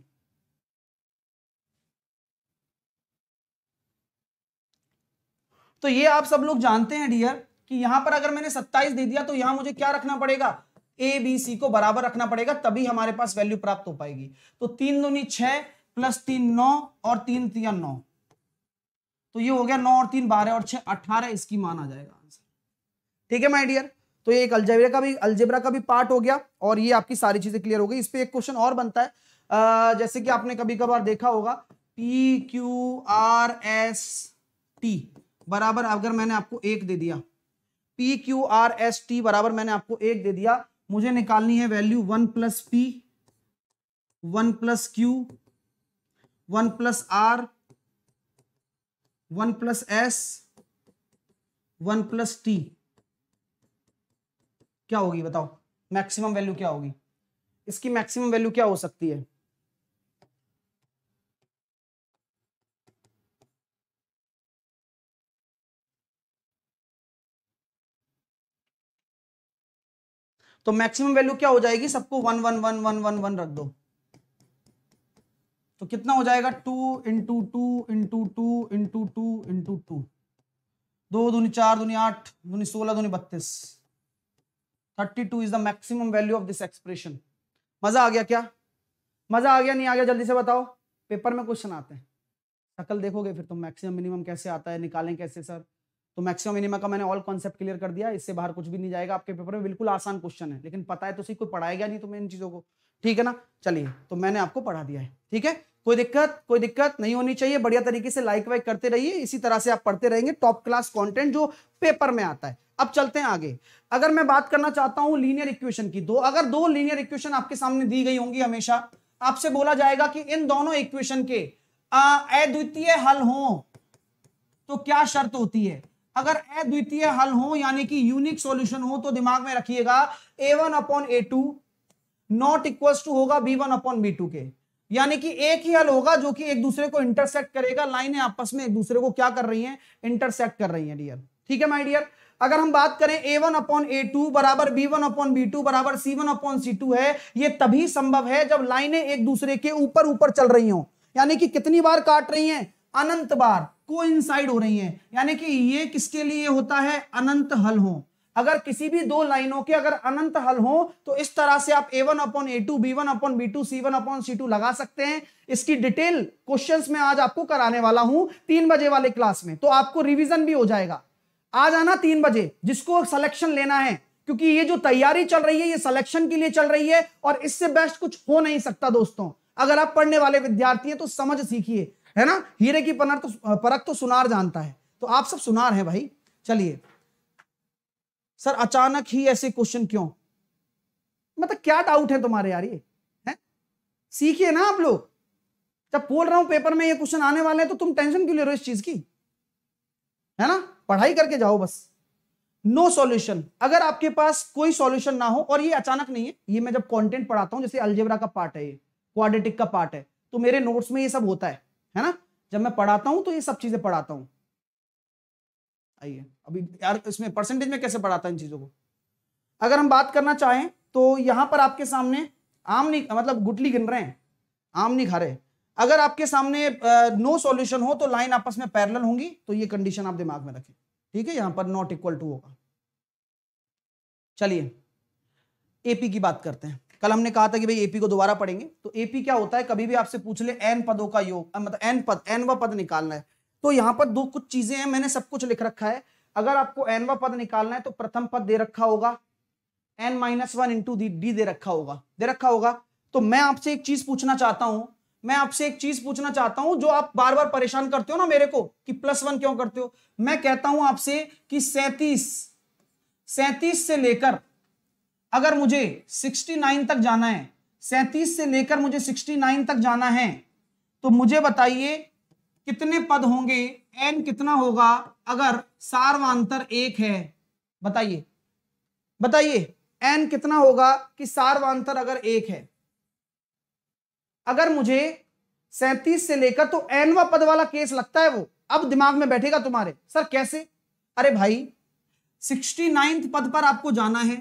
[SPEAKER 1] तो ये आप सब लोग जानते हैं डियर कि यहां पर अगर मैंने 27 दे दिया तो यहां मुझे क्या रखना पड़ेगा, ए बी सी को बराबर रखना पड़ेगा, तभी हमारे पास वैल्यू प्राप्त हो पाएगी। तो 3 दूनी 6 प्लस 3 9 और 3 3 9, तो ये हो गया 9 और 3 12 और 6 18, इसकी मान आ जाएगा आंसर। ठीक है माय डियर, तो ये एक अलजेब्रा का भी पार्ट हो गया और ये आपकी सारी चीजें क्लियर हो गई। इस पे एक क्वेश्चन और बनता है, जैसे कि आपने कभी कभार देखा होगा P Q R S T बराबर, अगर मैंने आपको 1 दे दिया, P Q R S T बराबर मैंने आपको 1 दे दिया, मुझे निकालनी है value 1 plus P 1 plus Q 1 plus R 1 plus S 1 plus T, क्या होगी बताओ? मैक्सिमम वैल्यू क्या होगी इसकी? मैक्सिमम वैल्यू क्या हो सकती है? तो मैक्सिमम वैल्यू क्या हो जाएगी? सबको 1 1 1 1 1 1 रख दो, तो कितना हो जाएगा? 2 इंटू 2 इंटू 2 इंटू 2 इंटू 2, 2 दूनी 4 दूनी 8 दूनी 16 दूनी 32, 32 is the maximum value of this expression. मजा आ गया क्या? मजा आ गया नहीं आ गया? जल्दी से बताओ, पेपर में क्वेश्चन आते हैं, शक्ल देखोगे फिर तुम, मैक्सिमम मिनिमम कैसे आता है, निकालें कैसे सर? तो मैक्सिमम मिनिमम का मैंने ऑल कॉन्सेप्ट क्लियर कर दिया, इससे बाहर कुछ भी नहीं जाएगा आपके पेपर में, बिल्कुल आसान क्वेश्चन है, लेकिन पता है तो सही, कोई पढ़ाएगा नहीं तुम्हें इन चीजों को, ठीक है ना? चलिए, तो मैंने आपको पढ़ा दिया है, ठीक है, कोई दिक्कत नहीं होनी चाहिए। बढ़िया तरीके से लाइक वाइक करते रहिए, इसी तरह से आप पढ़ते रहेंगे टॉप क्लास कंटेंट जो पेपर में आता है। अब चलते हैं आगे। अगर मैं बात करना चाहता हूं लीनियर इक्वेशन की, अगर दो लीनियर इक्वेशन आपके सामने दी गई होंगी, हमेशा आपसे बोला जाएगा कि इन दोनों इक्वेशन के अद्वितीय हल हो तो क्या शर्त होती है? अगर अद्वितीय हल हो यानी कि यूनिक सॉल्यूशन हो, तो दिमाग में रखिएगा a1 upon a2 not equals to होगा b1 अपॉन b2 के, यानी कि एक ही हल होगा जो कि एक दूसरे को इंटरसेक्ट करेगा, लाइनें आपस में एक दूसरे को क्या कर रही हैं? इंटरसेक्ट कर रही हैं डियर, ठीक है माय डियर। अगर हम बात करें a1 अपॉन a2 बराबर b1 अपॉन b2 बराबर c1 अपॉन c2 है, यह तभी संभव है जब लाइनें एक दूसरे के ऊपर ऊपर चल रही हो, यानी कि कितनी बार काट रही हैं? अनंत बार कोइंसाइड हो रही हैं, यानी कि ये किसके लिए होता है? अनंत हल हो। अगर किसी भी दो लाइनों के अगर अनंत हल हो तो इस तरह से आप a1 upon a2 b1 upon b2 c1 upon c2 लगा सकते हैं। इसकी डिटेल क्वेश्चंस में आज आपको कराने वाला हूं 3 बजे वाले क्लास में, तो आपको रिवीजन भी हो जाएगा। आ जाना 3 बजे जिसको सिलेक्शन लेना है, क्योंकि ये जो तैयारी चल रही है ये सिलेक्शन के लिए चल रही है और इससे बेस्ट कुछ हो नहीं सकता दोस्तों। अगर आप पढ़ने वाले विद्यार्थी हैं तो समझ सीखिए, है ना? हीरे की परख तो सुनार जानता है, तो आप सब सुनार हैं भाई। चलिए सर, अचानक ही ऐसे क्वेश्चन क्यों? मतलब क्या डाउट है तुम्हारे यार? ये है, सीखिए ना आप लोग। जब बोल रहा हूं पेपर में ये क्वेश्चन आने वाले हैं तो तुम टेंशन क्यों ले रहे हो इस चीज की, है ना? पढ़ाई करके जाओ बस। नो सॉल्यूशन, अगर आपके पास कोई सॉल्यूशन ना हो, और ये अचानक नहीं है, ये मैं जब कंटेंट पढ़ाता हूं, जैसे अलजेब्रा का पार्ट है, ये क्वाड्रेटिक का पार्ट है, तो मेरे नोट्स में ये सब होता है ना? जब मैं पढ़ाता हूं तो ये सब चीजें पढ़ाता हूं। आइए अभी यार इसमें परसेंटेज में कैसे पढ़ाता है इन चीजों को। अगर हम बात करना चाहें तो यहां पर आपके सामने आम नहीं, मतलब गुटली गिन रहे हैं, आम नहीं खा रहे। अगर आपके सामने नो सॉल्यूशन हो तो लाइन आपस में पैरेलल होंगी, तो ये कंडीशन आप दिमाग में रखें, ठीक है? यहां पर नॉट इक्वल टू होगा। चलिए एपी की बात करते हैं। कल हमने कहा था कि भाई एपी को दोबारा पढ़ेंगे। तो एपी क्या होता है, कभी भी आपसे पूछ ले एन पदों का योग, मतलब एन पद, एनवा पद निकालना है, तो यहां पर दो कुछ चीजें हैं, मैंने सब कुछ लिख रखा है। अगर आपको एनवा पद निकालना है तो प्रथम पद दे रखा होगा n-1 इंटू डी दे रखा होगा। तो मैं आपसे एक चीज पूछना चाहता हूं, जो आप बार बार परेशान करते हो ना मेरे को कि +1 क्यों करते हो। मैं कहता हूं आपसे कि 37 से लेकर अगर मुझे 69 तक जाना है, 37 से लेकर मुझे 69 तक जाना है, तो मुझे बताइए कितने पद होंगे, n कितना होगा अगर सार्वधातुक 1 है। बताइए n कितना होगा कि सार्वधातुक अगर 1 है। अगर मुझे 37 से लेकर, तो nवा पद वाला केस लगता है वो, अब दिमाग में बैठेगा तुम्हारे, सर कैसे? अरे भाई 69 पद पर आपको जाना है,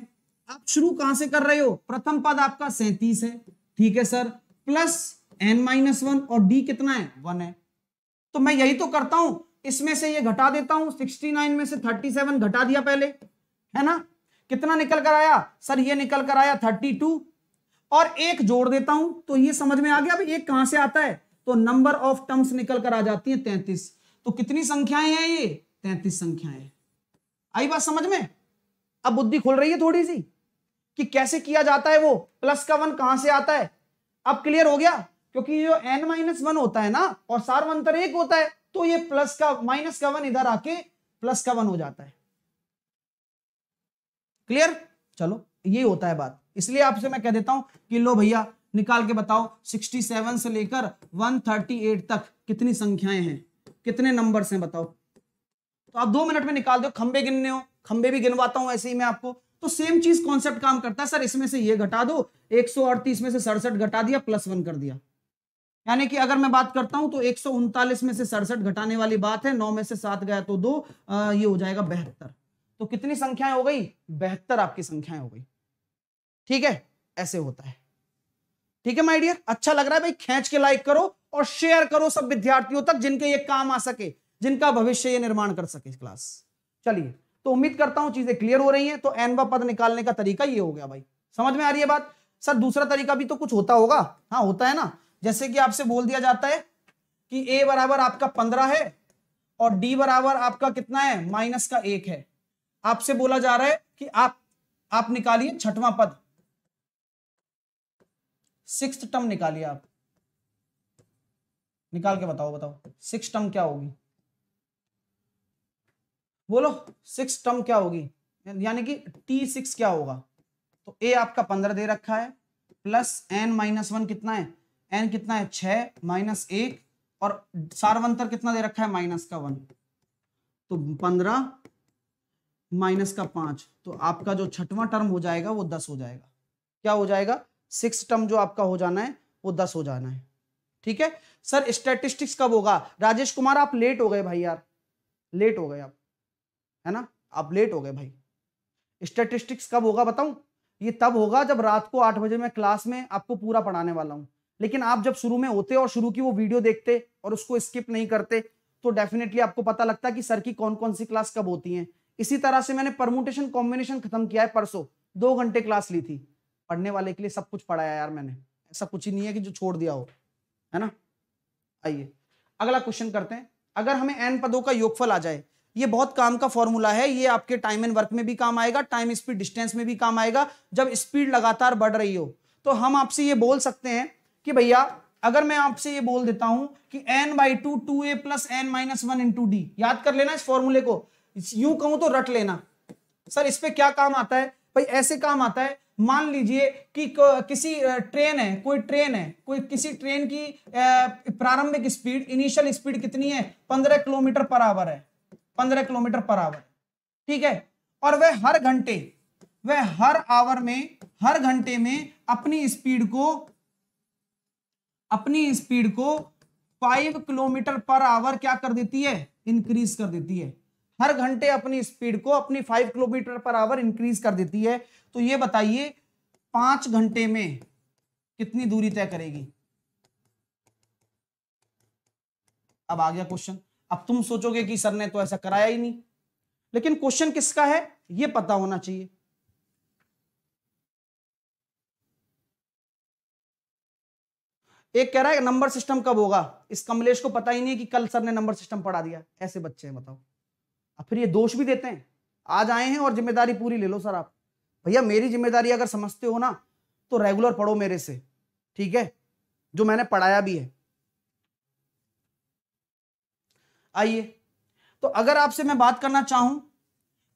[SPEAKER 1] आप शुरू कहां से कर रहे हो? प्रथम पद आपका 37 है, ठीक है सर, प्लस n-1 और d कितना है? 1 है। तो मैं यही तो करता हूं, इसमें से ये घटा देता हूं, 69 में से 37 घटा दिया पहले, है ना? कितना निकल कर आया सर? ये निकल कर आया 32, और एक जोड़ देता हूं, तो ये समझ में आ गया भाई एक कहां से आता है, तो नंबर ऑफ टर्म्स निकल कर आ जाती है 33। तो कितनी संख्याएं हैं ये? 33 संख्याएं। आई बात समझ में? अब बुद्धि खुल रही है थोड़ी सी कि कैसे किया जाता है वो, प्लस का 1 कहां से आता है। अब क्लियर हो गया, क्योंकि जो n-1 होता है ना और सार्वधातुक 1 होता है, तो ये प्लस का माइनस का 1 इधर आके प्लस का 1 हो जाता है। क्लियर? चलो ये होता है बात, इसलिए आपसे मैं कह देता हूं कि लो भैया निकाल के बताओ 67 से लेकर 138 तक कितनी संख्याएं हैं, कितने नंबर्स हैं बताओ। तो आप 2 मिनट में निकाल दो। खंबे गिनने हो, खंबे भी गिनवाता हूं ऐसे ही मैं आपको। तो सेम चीज कॉन्सेप्ट काम करता है सर, इसमें से ये घटा दो, 138 में से 67 घटा दिया, +1 कर दिया। यानी कि अगर मैं बात करता हूं तो 139 में से 67 घटाने वाली बात है, 9 में से 7 गया तो 2, ये हो जाएगा 72। तो कितनी संख्याएं हो गई? 72 आपकी संख्याएं हो गई। ठीक है, ऐसे होता है। ठीक है माय डियर, अच्छा लग रहा है भाई? खींच के लाइक करो और शेयर करो सब विद्यार्थियों तक जिनके ये काम आ सके, जिनका भविष्य ये निर्माण कर सके क्लास। चलिए, तो उम्मीद करता हूं चीजें क्लियर हो रही हैं। तो एनवा पद निकालने का तरीका ये हो गया भाई, समझ में आ रही है बात? सर दूसरा तरीका भी तो कुछ होता होगा। हाँ होता है ना, जैसे कि आपसे बोल दिया जाता है कि a बराबर आपका 15 है और d बराबर आपका कितना है? -1 है। आपसे बोला जा रहा है कि आप निकालिए छठवां पद, 6th टर्म निकालिए। आप निकाल के बताओ 6th टर्म क्या होगी? बोलो 6th टर्म क्या होगी, यानी कि T6 क्या होगा? तो a आपका 15 दे रखा है, प्लस n-1 कितना है? n कितना है? 6 -1, और सार्वधातुक कितना दे रखा है? -1। तो 15 -5, तो आपका जो छठवां टर्म हो जाएगा वो 10 हो जाएगा। क्या हो जाएगा? 6th टर्म जो आपका हो जाना है वो 10 हो जाना है। ठीक है सर, स्टैटिस्टिक्स कब होगा? राजेश कुमार आप लेट हो गए भाई, यार लेट हो गए आप, है ना? आप लेट हो गए भाई। स्टैटिस्टिक्स कब होगा बताऊं? ये तब होगा जब रात को 8 बजे मैं क्लास में आपको पूरा पढ़ाने वाला हूं। लेकिन आप जब शुरू में होते और शुरू की वो वीडियो देखते और उसको स्किप नहीं करते, तो डेफिनेटली आपको पता लगता कि सर की कौन कौन सी क्लास कब होती है। इसी तरह से मैंने परमुटेशन कॉम्बिनेशन खत्म किया है परसों, 2 घंटे क्लास ली थी। पढ़ने वाले के लिए सब कुछ पढ़ाया यार मैंने, ऐसा कुछ ही नहीं है कि जो छोड़ दिया हो, है ना? आइए अगला क्वेश्चन करते हैं। अगर हमें n पदों का योगफल आ जाए, ये बहुत काम का फॉर्मूला है, ये आपके टाइम एंड वर्क में भी काम आएगा, टाइम स्पीड डिस्टेंस में भी काम आएगा। जब स्पीड लगातार बढ़ रही हो तो हम आपसे ये बोल सकते हैं कि भैया अगर मैं आपसे ये बोल देता हूं कि n/2 2a + n-1 into D, याद कर लेना इस फॉर्मूले को, यूं कहूं तो रट लेना। सर इस पे क्या काम आता है भाई? ऐसे काम आता है मान लीजिए कि किसी ट्रेन है, कोई किसी ट्रेन की प्रारंभिक स्पीड, इनिशियल स्पीड कितनी है, 15 किलोमीटर पर आवर है, 15 किलोमीटर पर आवर, ठीक है। और वह हर घंटे में अपनी स्पीड को 5 किलोमीटर पर आवर क्या कर देती है, इंक्रीज कर देती है। हर घंटे अपनी स्पीड को 5 किलोमीटर पर आवर इंक्रीज कर देती है। तो ये बताइए 5 घंटे में कितनी दूरी तय करेगी। अब आ गया क्वेश्चन। अब तुम सोचोगे कि सर ने तो ऐसा कराया ही नहीं, लेकिन क्वेश्चन किसका है ये पता होना चाहिए। एक कह रहा है नंबर सिस्टम कब होगा, इस कमलेश को पता ही नहीं कि कल सर ने नंबर सिस्टम पढ़ा दिया। ऐसे बच्चे हैं, बताओ। अब फिर ये दोष भी देते हैं, आज आए हैं और जिम्मेदारी पूरी ले लो सर आप। भैया मेरी जिम्मेदारी अगर समझते हो ना तो रेगुलर पढ़ो मेरे से, ठीक है, जो मैंने पढ़ाया भी है। आइए, तो अगर आपसे मैं बात करना चाहूं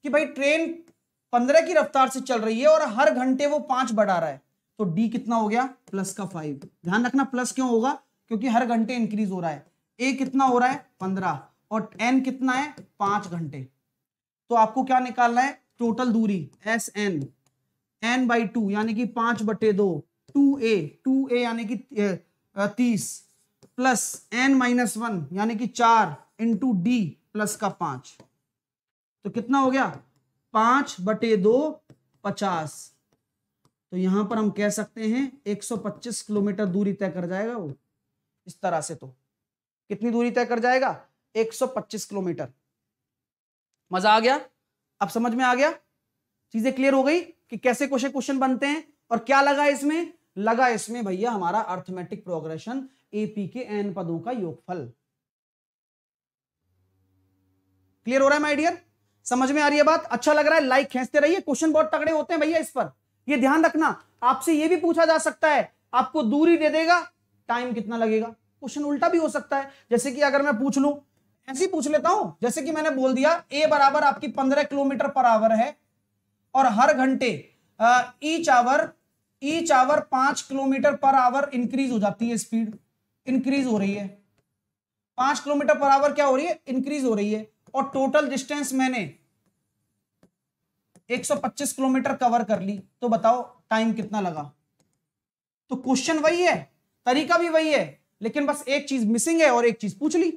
[SPEAKER 1] कि भाई ट्रेन 15 की रफ्तार से चल रही है और हर घंटे वो 5 बढ़ा रहा है, तो डी कितना हो गया, प्लस का 5। ध्यान रखना प्लस क्यों होगा, क्योंकि हर घंटे इंक्रीज हो रहा है। ए कितना हो रहा है 15 और एन कितना है 5 घंटे। तो आपको क्या निकालना है, टोटल दूरी एस एन, एन बाई 2 यानी कि 5/2, 2a यानी कि 30 प्लस n माइनस 1 यानी कि 4 इंटू डी प्लस का 5। तो कितना हो गया 5/2 50। तो यहां पर हम कह सकते हैं 125 किलोमीटर दूरी तय कर जाएगा वो, इस तरह से। तो कितनी दूरी तय कर जाएगा, 125 किलोमीटर। मजा आ गया, अब समझ में आ गया, चीजें क्लियर हो गई कि कैसे क्वेश्चन बनते हैं। और क्या लगा इसमें, लगा इसमें भैया हमारा अर्थमेटिक प्रोग्रेशन, एपी के एन पदों का योगफल। क्लियर हो रहा है माय डियर, समझ में आ रही है बात, अच्छा लग रहा है, लाइक खींचते रहिए। क्वेश्चन बहुत तगड़े होते हैं भैया, इस पर ये ध्यान रखना। आपसे ये भी पूछा जा सकता है, आपको दूरी दे देगा, टाइम कितना लगेगा। क्वेश्चन उल्टा भी हो सकता है, जैसे कि अगर मैं पूछ लूं, ऐसे ही पूछ लेता हूं, जैसे कि मैंने बोल दिया ए बराबर आपकी 15 किलोमीटर पर आवर है और हर घंटे each hour 5 kilometre per hour increase हो जाती है, स्पीड इंक्रीज हो रही है, 5 किलोमीटर पर आवर क्या हो रही है, इंक्रीज हो रही है। और टोटल डिस्टेंस मैंने 125 किलोमीटर कवर कर ली, तो बताओ टाइम कितना लगा। तो क्वेश्चन वही है, तरीका भी वही है, लेकिन बस एक चीज मिसिंग है और एक चीज पूछ ली।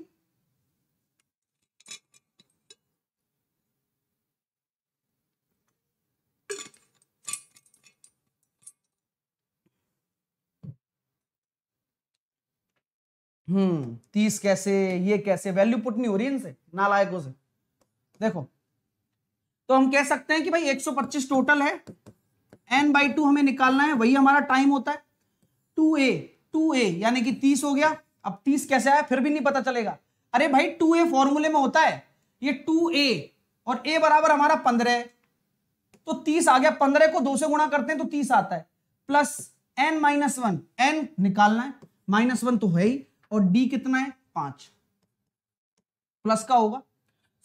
[SPEAKER 1] हम्म, 30 कैसे, ये कैसे, वैल्यू पुट नहीं हो रही इनसे, नालायकों से। देखो, तो हम कह सकते हैं कि भाई 125 टोटल है, n/2 हमें निकालना है, वही हमारा टाइम होता है। 2a यानी कि 30 हो गया। अब 30 कैसे आया फिर भी नहीं पता चलेगा, अरे भाई 2a फॉर्मूले में होता है, ये 2a और a बराबर हमारा 15 है, तो 30 आ गया। 15 को 2 से गुणा करते हैं तो 30 आता है, प्लस n माइनस 1, n निकालना है, -1 तो है ही, और d कितना है 5, प्लस का होगा।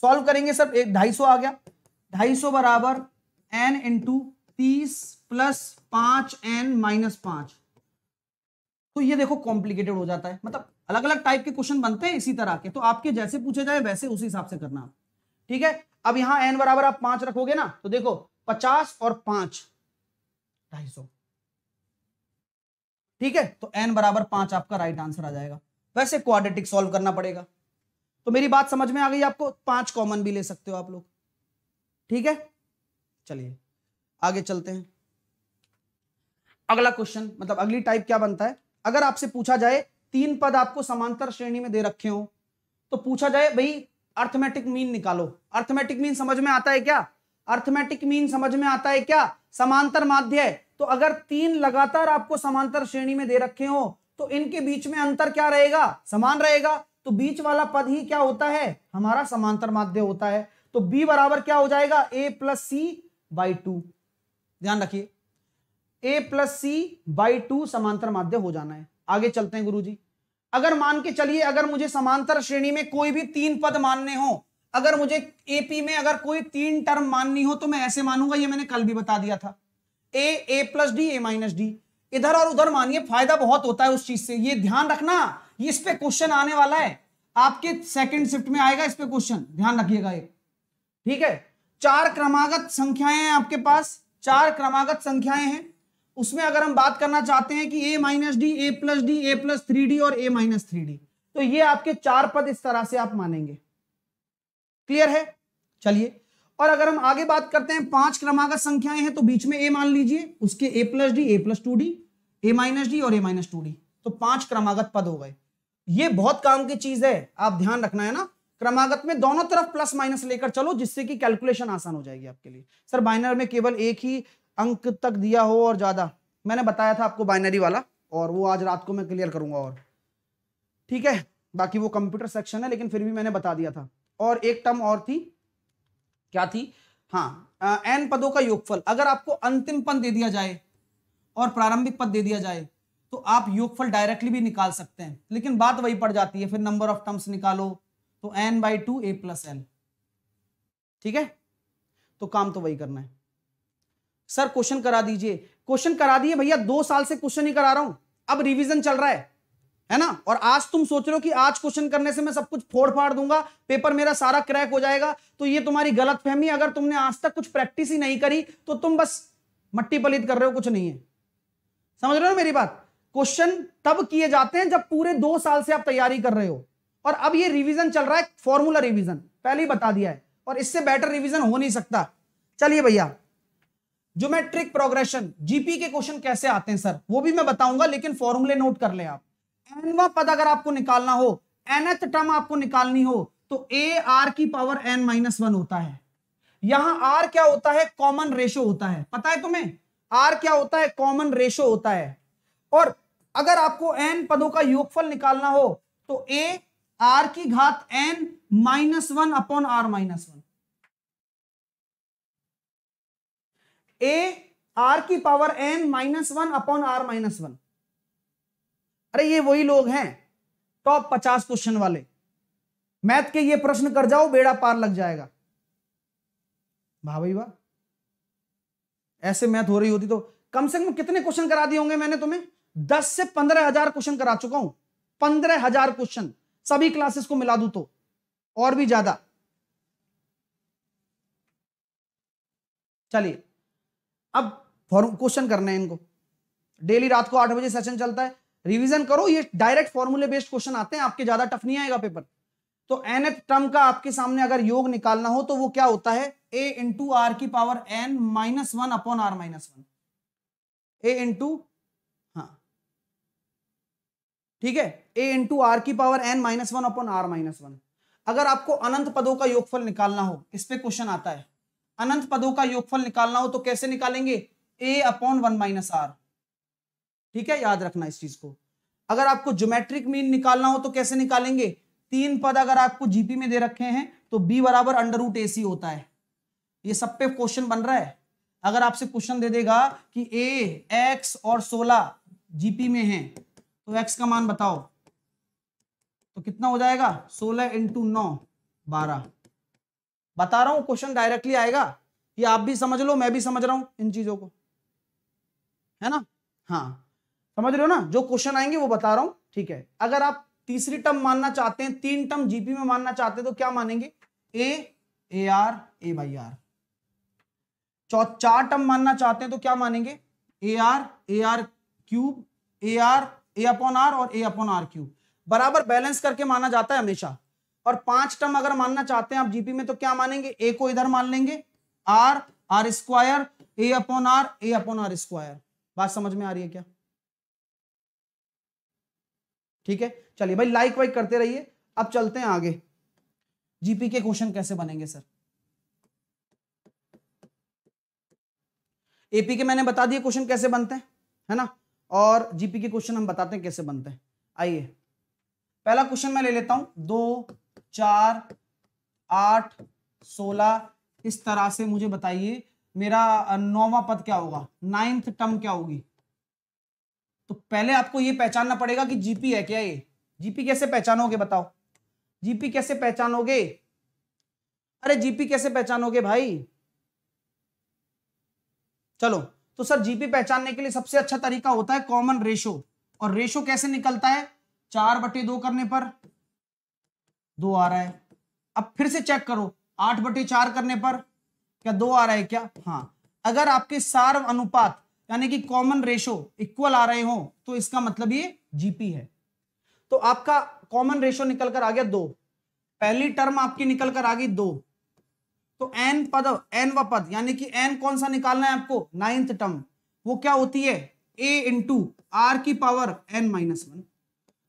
[SPEAKER 1] सॉल्व करेंगे सर, 250 आ गया, 250 बराबर n into 30 plus 5n minus 5। तो ये देखो कॉम्प्लिकेटेड हो जाता है, मतलब अलग अलग टाइप के क्वेश्चन बनते हैं इसी तरह के, तो आपके जैसे पूछे जाए वैसे उसी हिसाब से करना, ठीक है। अब यहां n बराबर आप 5 रखोगे ना, तो देखो 50 और 5 250, ठीक है। तो n बराबर 5 आपका राइट आंसर आ जाएगा। वैसे क्वाड्रेटिक सॉल्व करना पड़ेगा। तो मेरी बात समझ में आ गई आपको, 5 कॉमन भी ले सकते हो आप लोग, ठीक है। चलिए आगे चलते हैं। अगला क्वेश्चन, मतलब अगली टाइप क्या बनता है, अगर आपसे पूछा जाए 3 पद आपको समांतर श्रेणी में दे रखे हो, तो पूछा जाए भाई अर्थमेटिक मीन निकालो। अर्थमेटिक मीन समझ में आता है क्या, अर्थमेटिक मीन समझ में आता है क्या, समांतर माध्य है। तो अगर 3 लगातार आपको समांतर श्रेणी में दे रखे हो तो इनके बीच में अंतर क्या रहेगा, समान रहेगा। तो बीच वाला पद ही क्या होता है, हमारा समांतर माध्य होता है। तो b बराबर क्या हो जाएगा, a प्लस c बाई 2। ध्यान रखिए, a प्लस c बाई 2 समांतर माध्य हो जाना है। आगे चलते हैं गुरुजी। अगर मान के चलिए, अगर मुझे समांतर श्रेणी में कोई भी 3 पद मानने हो, अगर मुझे एपी में अगर कोई 3 टर्म माननी हो, तो मैं ऐसे मानूंगा, ये मैंने कल भी बता दिया था। ए प्लस डी, ए माइनस डी। इधर और उधर मानिए, फायदा बहुत होता है उस चीज से, ये ध्यान रखना। ये इस पे क्वेश्चन आने वाला है आपके सेकंड शिफ्ट में, आएगा इस पे क्वेश्चन, ध्यान रखिएगा ये। ठीक है, 4 क्रमागत संख्याएं हैं आपके पास, 4 क्रमागत संख्याएं हैं। उसमें अगर हम बात करना चाहते हैं कि ए माइनस डी, ए प्लस डी, ए प्लस 3D और ए माइनस 3D, तो ये आपके 4 पद इस तरह से आप मानेंगे। क्लियर है? चलिए, और अगर हम आगे बात करते हैं 5 क्रमागत संख्याएं हैं, तो बीच में ए मान लीजिए, उसके ए प्लस डी, ए प्लस 2D, ए माइनस डी और ए माइनस 2D, तो 5 क्रमागत पद हो गए। ये बहुत काम की चीज है, आप ध्यान रखना है ना। क्रमागत में दोनों तरफ प्लस माइनस लेकर चलो, जिससे कि कैलकुलेशन आसान हो जाएगी आपके लिए। सर बाइनरी में केवल एक ही अंक तक दिया हो और ज्यादा, मैंने बताया था आपको बाइनरी वाला, और वो आज रात को मैं क्लियर करूंगा। और ठीक है, बाकी वो कंप्यूटर सेक्शन है, लेकिन फिर भी मैंने बता दिया था। और एक टर्म और थी, क्या थी? हाँ, n पदों का योगफल। अगर आपको अंतिम पद दे दिया जाए और प्रारंभिक पद दे दिया जाए, तो आप योगफल डायरेक्टली भी निकाल सकते हैं, लेकिन बात वही पड़ जाती है, फिर नंबर ऑफ टर्म्स निकालो, तो n/2 a + l। ठीक है, तो काम तो वही करना है। सर क्वेश्चन करा दीजिए, क्वेश्चन करा दिए भैया, 2 साल से क्वेश्चन ही करा रहा हूं, अब रिवीजन चल रहा है ना। और आज तुम सोच रहे हो कि आज क्वेश्चन करने से मैं सब कुछ फोड़ फाड़ दूंगा, पेपर मेरा सारा क्रैक हो जाएगा, तो ये तुम्हारी गलत फहमी। अगर तुमने आज तक कुछ प्रैक्टिस ही नहीं करी, तो तुम बस मट्टी पलीत कर रहे हो, कुछ नहीं है। समझ रहे हो मेरी बात? क्वेश्चन तब किए जाते हैं जब पूरे 2 साल से आप तैयारी कर रहे हो, और अब ये रिवीजन चल रहा है, फॉर्मूला रिवीजन पहले ही बता दिया है, और इससे बेटर रिवीजन हो नहीं सकता। चलिए भैया, ज्योमेट्रिक प्रोग्रेशन, जीपी के क्वेश्चन कैसे आते हैं सर, वो भी मैं बताऊंगा, लेकिन फॉर्मूले नोट कर ले आप। nवां पद अगर आपको निकालना हो, nth टर्म आपको निकालनी हो, तो a r⁻n-1 होता है। यहां r क्या होता है? कॉमन रेशो होता है। पता है तुम्हें r क्या होता है? कॉमन रेशो होता है। और अगर आपको n पदों का योगफल निकालना हो, तो a r⁻n-1 upon r-1, a r⁻n-1 upon r-1। अरे ये वही लोग हैं टॉप 50 क्वेश्चन वाले, मैथ के ये प्रश्न कर जाओ, बेड़ा पार लग जाएगा। वाह भाई वाह, ऐसे मैथ हो रही होती तो कम से कम कितने क्वेश्चन करा दिए होंगे मैंने तुम्हें? 10 से 15,000 क्वेश्चन करा चुका हूं, 15,000 क्वेश्चन सभी क्लासेस को मिला दूं तो, और भी ज्यादा। चलिए, अब क्वेश्चन करने हैं इनको। डेली रात को 8 बजे सेशन चलता है, रिवीजन करो, ये डायरेक्ट फॉर्मूले बेस्ड क्वेश्चन आते हैं आपके, ज्यादा टफ नहीं आएगा पेपर। तो nth टर्म का आपके सामने अगर योग निकालना हो, तो वो क्या होता है? a into r⁻n-1 upon r-1, a into, हाँ ठीक है, a into r⁻n-1 upon r-1। अगर आपको अनंत पदों का योगफल निकालना हो, इस पे क्वेश्चन आता है, अनंत पदों का योगफल निकालना हो तो कैसे निकालेंगे? a upon 1 - r। ठीक है, याद रखना इस चीज को। अगर आपको ज्योमेट्रिक मीन निकालना हो तो कैसे निकालेंगे? 3 पद अगर आपको जीपी में दे रखे हैं, तो b बराबर √ac होता है। ये सब पे क्वेश्चन बन रहा है। अगर आपसे क्वेश्चन दे देगा कि a, x और 16 जीपी में है, तो x का मान बताओ, तो कितना हो जाएगा? 16 × 9 12। बता रहा हूं, क्वेश्चन डायरेक्टली आएगा। ये आप भी समझ लो, मैं भी समझ रहा हूं इन चीजों को, है ना? हाँ, समझ रहे हो ना? जो क्वेश्चन आएंगे वो बता रहा हूं, ठीक है। अगर आप तीसरी टर्म मानना चाहते हैं, 3 टर्म जीपी में मानना चाहते हैं, तो क्या मानेंगे? a/r a/r। 4 टर्म मानना चाहते हैं तो क्या मानेंगे? ar3 ar a/r और a/r3 बराबर बैलेंस करके माना जाता है हमेशा। और 5 टर्म अगर मानना चाहते हैं आप जीपी में, तो क्या मानेंगे? a को इधर मान लेंगे, r r² a/r a/r²। बात समझ में आ रही है क्या? ठीक है, चलिए भाई, लाइक वाइक करते रहिए। अब चलते हैं आगे, जीपी के क्वेश्चन कैसे बनेंगे सर। एपी के मैंने बता दिए क्वेश्चन कैसे बनते हैं, है ना? और जीपी के क्वेश्चन हम बताते हैं कैसे बनते हैं। आइए, पहला क्वेश्चन मैं ले लेता हूं। 2 4 8 16, इस तरह से मुझे बताइए मेरा 9वां पद क्या होगा, 9th टर्म क्या होगी। तो पहले आपको ये पहचानना पड़ेगा कि जीपी है क्या ये। जीपी कैसे पहचानोगे बताओ? जीपी कैसे पहचानोगे? अरे जीपी कैसे पहचानोगे भाई? चलो तो सर जीपी पहचानने के लिए सबसे अच्छा तरीका होता है कॉमन रेशो, और रेशो कैसे निकलता है, 4/2 करने पर 2 आ रहा है। अब फिर से चेक करो, 8/4 करने पर क्या 2 आ रहा है क्या, हाँ। अगर आपके सार अनुपात यानी कि कॉमन रेशो इक्वल आ रहे हो तो इसका मतलब ये जीपी है। तो आपका कॉमन रेशो निकल कर आ गया 2, पहली टर्म आपकी निकल कर आ गई 2, तो एन पद, एन व पद यानी कि एन कौन सा निकालना है आपको, 9th टर्म, वो क्या होती है ए इंटू आर की पावर n -1।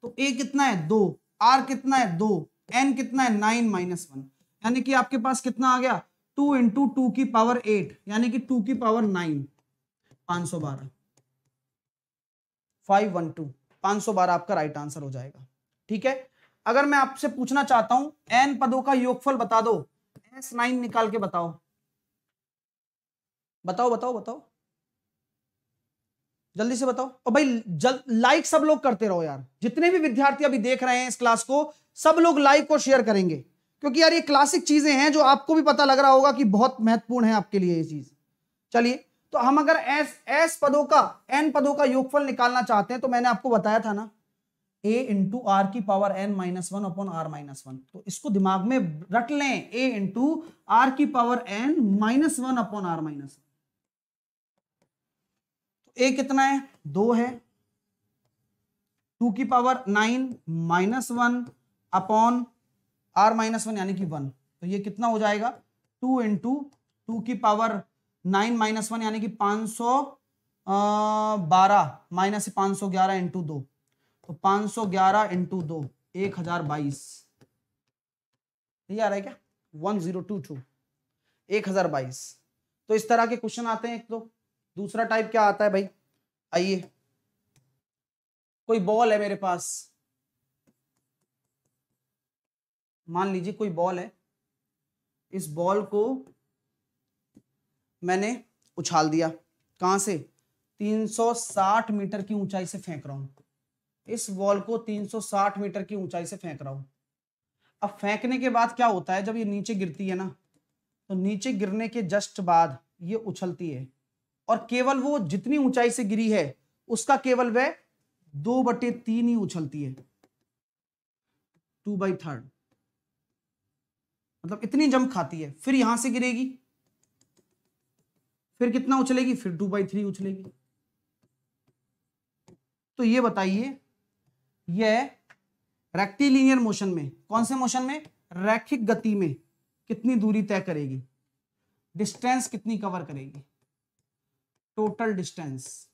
[SPEAKER 1] तो ए कितना है 2, आर कितना है 2, एन कितना है 9 -1, यानी कि आपके पास कितना आ गया 2 इंटू 2 की पावर 8 यानी कि 2 की पावर 9, 512, 512, 512 आपका राइट आंसर हो जाएगा। ठीक है, अगर मैं आपसे पूछना चाहता हूं एन पदों का योगफल बता दो, S9 निकाल के बताओ, बताओ बताओ बताओ, जल्दी से बताओ। और भाई लाइक सब लोग करते रहो यार, जितने भी विद्यार्थी अभी देख रहे हैं इस क्लास को, सब लोग लाइक और शेयर करेंगे, क्योंकि यार ये क्लासिक चीजें हैं जो आपको भी पता लग रहा होगा कि बहुत महत्वपूर्ण है आपके लिए ये चीज। चलिए, तो हम अगर एस पदों का, एन पदों का योगफल निकालना चाहते हैं तो मैंने आपको बताया था ना, a इंटू आर की पावर n -1 अपॉन r -1, तो इसको दिमाग में रट लें, a इंटू आर की पावर n -1 अपॉन r -1। तो a कितना है 2 है, 2 की पावर 9 -1 अपॉन r -1 यानी कि 1, तो ये कितना हो जाएगा 2 इंटू 2 की पावर 9 -1 यानी कि 512 माइनस 511 इंटू 2, तो 511 इंटू 2 1022, ये आ रहा है क्या 1022, 1022। तो इस तरह के क्वेश्चन आते हैं एक दो। दूसरा टाइप क्या आता है भाई, आइए, कोई बॉल है मेरे पास, मान लीजिए कोई बॉल है, इस बॉल को मैंने उछाल दिया, कहां से 360 मीटर की ऊंचाई से फेंक रहा हूं, इस बॉल को 360 मीटर की ऊंचाई से फेंक रहा हूं। अब फेंकने के बाद क्या होता है, जब ये नीचे गिरती है ना, तो नीचे गिरने के जस्ट बाद ये उछलती है, और केवल वो जितनी ऊंचाई से गिरी है उसका केवल वह 2/3 ही उछलती है, 2/3, मतलब इतनी जंप खाती है। फिर यहां से गिरेगी, फिर कितना उछलेगी, फिर 2/3 उछलेगी। तो ये बताइए, यह रेक्टिलिनियर मोशन में, कौन से मोशन में, रैखिक गति में कितनी दूरी तय करेगी, डिस्टेंस कितनी कवर करेगी, टोटल डिस्टेंस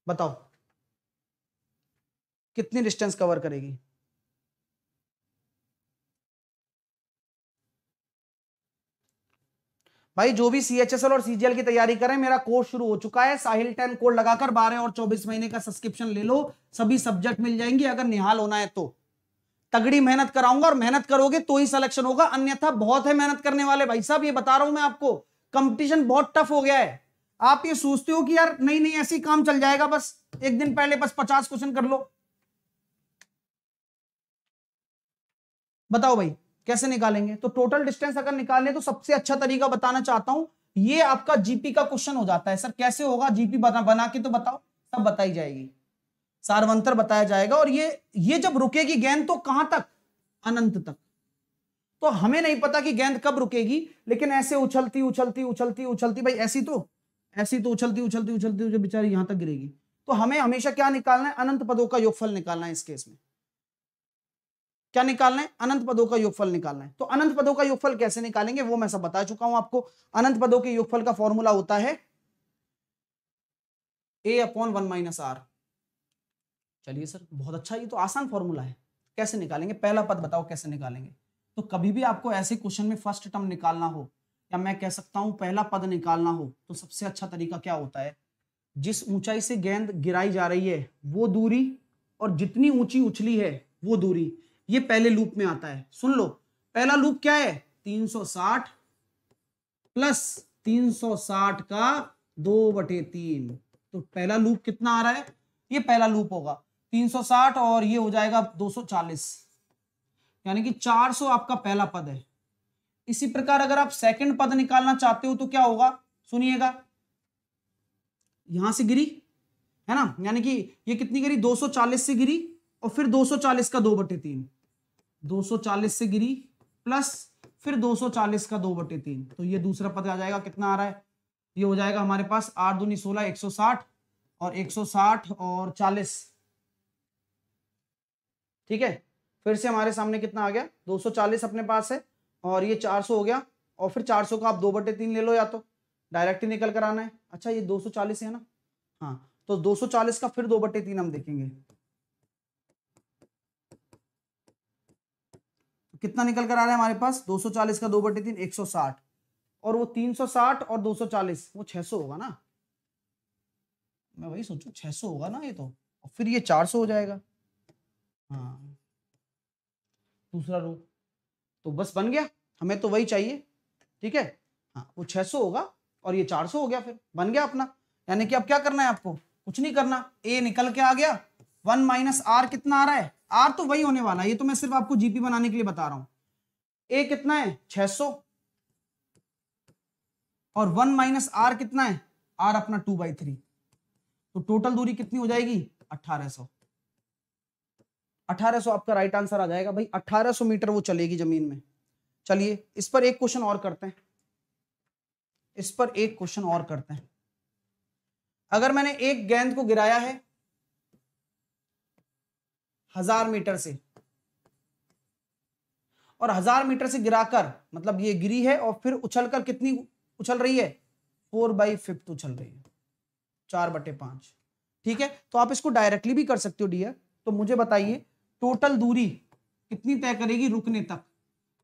[SPEAKER 1] बताओ, कितनी डिस्टेंस कवर करेगी। भाई जो भी CHSL और CGL की तैयारी करें, मेरा कोर्स शुरू हो चुका है, साहिल 10 कोड लगाकर 12 और 24 महीने का सब्सक्रिप्शन ले लो, सभी सब्जेक्ट मिल जाएंगे। अगर निहाल होना है तो तगड़ी मेहनत कराऊंगा, और मेहनत करोगे तो ही सिलेक्शन होगा, अन्यथा बहुत है मेहनत करने वाले भाई साहब, ये बता रहा हूं मैं आपको, कंपटीशन बहुत टफ हो गया है। आप ये सोचते हो कि यार नहीं नहीं ऐसे काम चल जाएगा, बस एक दिन पहले बस 50 क्वेश्चन कर लो, बताओ भाई कैसे निकालेंगे। तो टोटल डिस्टेंस अगर निकालने तो सबसे अच्छा तरीका बताना चाहता हूं, ये आपका जीपी का क्वेश्चन हो जाता है। सर कैसे होगा, जीपी बना के तो बताओ, सब बताई जाएगी, सारवंतर बताया जाएगा। और ये जब रुकेगी गेंद तो कहां तक, अनंत तक। तो हमें नहीं पता कि गेंद कब रुकेगी, लेकिन ऐसे उछलती उछलती उछलती उछलती, भाई ऐसी तो उछलती उछलती उछलती बेचारी यहां तक गिरेगी। तो हमें हमेशा क्या निकालना है, अनंत पदों का योगफल निकालना है। इस केस में क्या निकालना है, अनंत पदों का योगफल निकालना है। तो अनंत पदों का योगफल कैसे निकालेंगे वो मैं सब बता चुका हूं आपको। अनंत पदों के योगफल का फॉर्मूला होता है a/1 - r। चलिए सर बहुत अच्छा, ये तो आसान फॉर्मूला है, कैसे निकालेंगे, पहला पद बताओ कैसे निकालेंगे। तो कभी भी आपको ऐसे क्वेश्चन में फर्स्ट टर्म निकालना हो, या मैं कह सकता हूं पहला पद निकालना हो, तो सबसे अच्छा तरीका क्या होता है, जिस ऊंचाई से गेंद गिराई जा रही है वो दूरी, और जितनी ऊंची उछली है वो दूरी, ये पहले लूप में आता है। सुन लो, पहला लूप क्या है, 360 प्लस 360 का 2/3, तो पहला लूप कितना आ रहा है, ये पहला लूप होगा 360, और ये हो जाएगा 240, यानी कि 400 आपका पहला पद है। इसी प्रकार अगर आप सेकंड पद निकालना चाहते हो तो क्या होगा, सुनिएगा, यहां से गिरी है ना, यानी कि ये कितनी गिरी, 240 से गिरी और फिर 240 का 2/3, 240 से गिरी प्लस फिर 240 का 2/3, तो ये दूसरा पद आ जाएगा, कितना आ रहा है, ये हो जाएगा हमारे पास 8 दूनी 16, 160 और 160 और 40, ठीक है। फिर से हमारे सामने कितना आ गया, 240 अपने पास है और ये 400 हो गया, और फिर 400 का आप 2/3 ले लो, या तो डायरेक्ट ही निकल कर आना है। अच्छा ये 240 है ना, हाँ, तो 240 का फिर 2/3 हम देखेंगे, कितना निकल कर आ रहा है हमारे पास, 240 का 2/3 160, और वो 360 और 240 वो 600 होगा ना, मैं वही सोचू 600 होगा ना ये तो, और फिर ये 400 हो जाएगा, हाँ दूसरा रो, तो बस बन गया, हमें तो वही चाहिए, ठीक है। हाँ वो 600 होगा और ये 400 हो गया, फिर बन गया अपना। यानी कि अब क्या करना है आपको, कुछ नहीं करना, ए निकल के आ गया, 1 माइनस आर कितना आ रहा है, आर तो वही होने वाला है, ये तो मैं सिर्फ आपको जीपी बनाने के लिए बता रहा हूं। ए कितना है 600 और 1 माइनस आर कितना है, आर अपना 2/3, तो टोटल दूरी कितनी हो जाएगी 1800, 1800 आपका राइट आंसर आ जाएगा भाई, 1800 मीटर वो चलेगी जमीन में। चलिए इस पर एक क्वेश्चन और करते हैं, इस पर एक क्वेश्चन और करते हैं। अगर मैंने एक गेंद को गिराया है 1000 मीटर से, और 1000 मीटर से गिराकर, मतलब ये गिरी है और फिर उछलकर कितनी उछल रही है, 4/5 उछल रही है, 4/5, ठीक है। तो आप इसको डायरेक्टली भी कर सकते हो डियर। तो मुझे बताइए टोटल दूरी कितनी तय करेगी रुकने तक,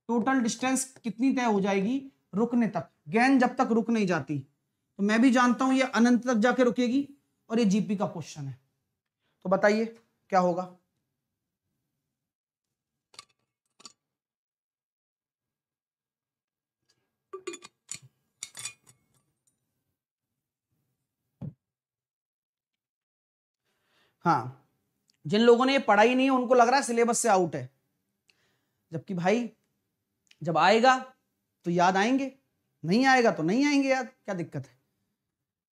[SPEAKER 1] टोटल डिस्टेंस कितनी तय हो जाएगी रुकने तक, गेंद जब तक रुक नहीं जाती। तो मैं भी जानता हूं ये अनंत तक जाके रुकेगी, और ये जीपी का क्वेश्चन है, तो बताइए क्या होगा। हाँ, जिन लोगों ने ये पढ़ाई नहीं है उनको लग रहा है सिलेबस से आउट है, जबकि भाई जब आएगा तो याद आएंगे, नहीं आएगा तो नहीं आएंगे याद, क्या दिक्कत है।